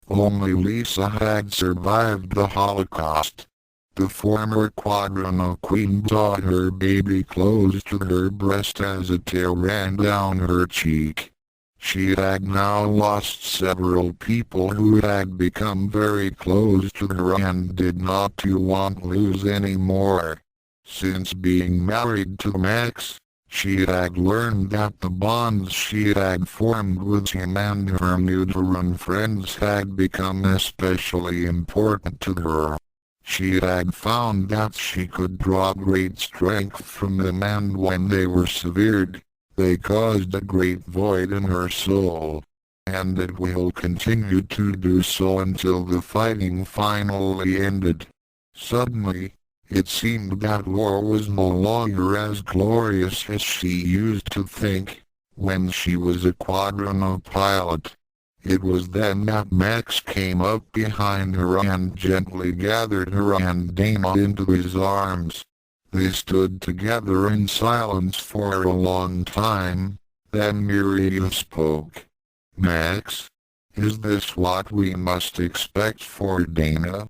Only Lisa had survived the Holocaust. The former Quadrino Queen brought her baby close to her breast as a tear ran down her cheek. She had now lost several people who had become very close to her and did not want to lose any more. Since being married to Max, she had learned that the bonds she had formed with him and her Nuderan friends had become especially important to her. She had found that she could draw great strength from them, and when they were severed, they caused a great void in her soul. And it will continue to do so until the fighting finally ended. Suddenly, it seemed that war was no longer as glorious as she used to think, when she was a Quadrino pilot. It was then that Max came up behind her and gently gathered her and Dana into his arms. They stood together in silence for a long time, then Miriya spoke. "Max, is this what we must expect for Dana?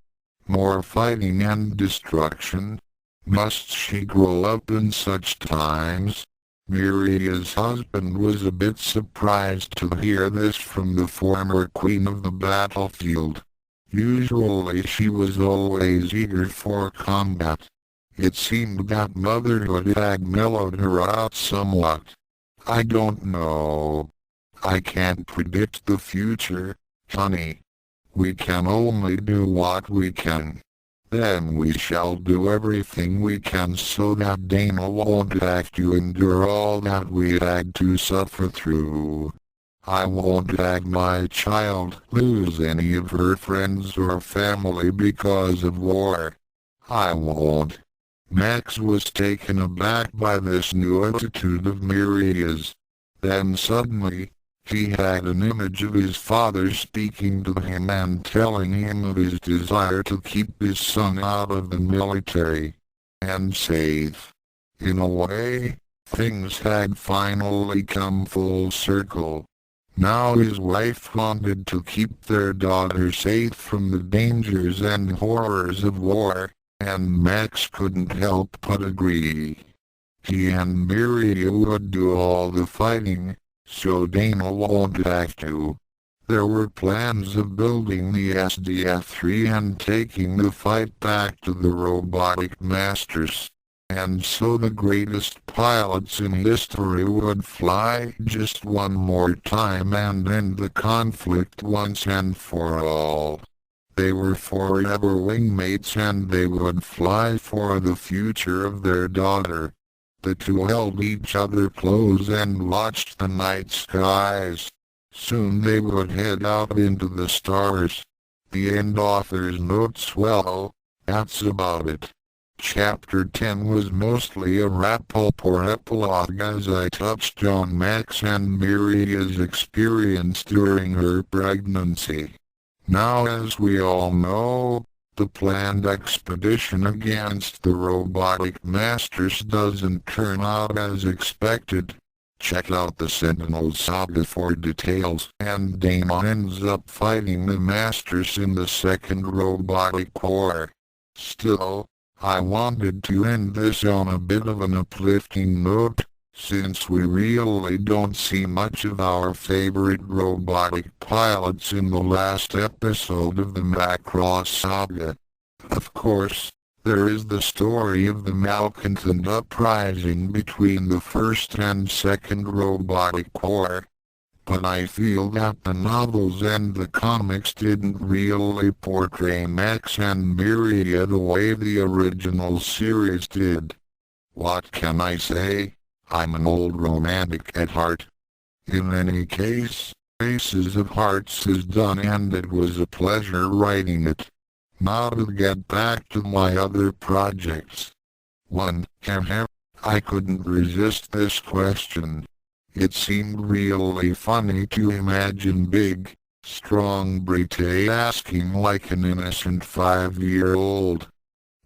More fighting and destruction? Must she grow up in such times?" Miriya's husband was a bit surprised to hear this from the former queen of the battlefield. Usually she was always eager for combat. It seemed that motherhood had mellowed her out somewhat. "I don't know. I can't predict the future, honey. We can only do what we can. Then we shall do everything we can so that Dana won't have to endure all that we had to suffer through." I won't have my child lose any of her friends or family because of war. I won't. Max was taken aback by this new attitude of Miriya's. Then suddenly, he had an image of his father speaking to him and telling him of his desire to keep his son out of the military and safe. In a way, things had finally come full circle. Now his wife wanted to keep their daughter safe from the dangers and horrors of war, and Max couldn't help but agree. He and Miriya would do all the fighting, so Dana won't have to. There were plans of building the SDF-3 and taking the fight back to the robotic masters. And so the greatest pilots in history would fly just one more time and end the conflict once and for all. They were forever wingmates and they would fly for the future of their daughter. The two held each other close and watched the night skies. Soon they would head out into the stars. The end author's notes. Well, that's about it. Chapter 10 was mostly a wrap-up or epilogue as I touched on Max and Miriya's experience during her pregnancy. Now, as we all know, the planned expedition against the robotic masters doesn't turn out as expected. Check out the Sentinel saga for details, and Dana ends up fighting the masters in the Second Robotic War. Still, I wanted to end this on a bit of an uplifting note, since we really don't see much of our favorite robotic pilots in the last episode of the Macross saga. Of course, there is the story of the malcontent uprising between the First and Second Robotic War. But I feel that the novels and the comics didn't really portray Max and Miriya the way the original series did. What can I say? I'm an old romantic at heart. In any case, Aces of Hearts is done and it was a pleasure writing it. Now to get back to my other projects. 1. I couldn't resist this question. It seemed really funny to imagine big, strong Brite asking like an innocent 5-year-old.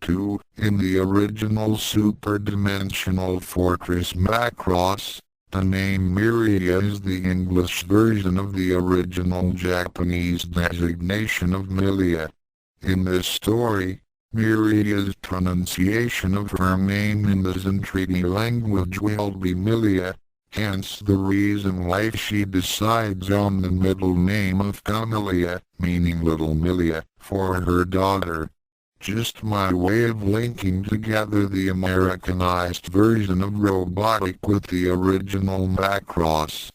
2. In the original super-dimensional Fortress Macross, the name Miriya is the English version of the original Japanese designation of Milia. In this story, Miriya's pronunciation of her name in the Zentradi language will be Milia. Hence the reason why she decides on the middle name of Camelia, meaning Little Milia, for her daughter. Just my way of linking together the Americanized version of robotic with the original Macross.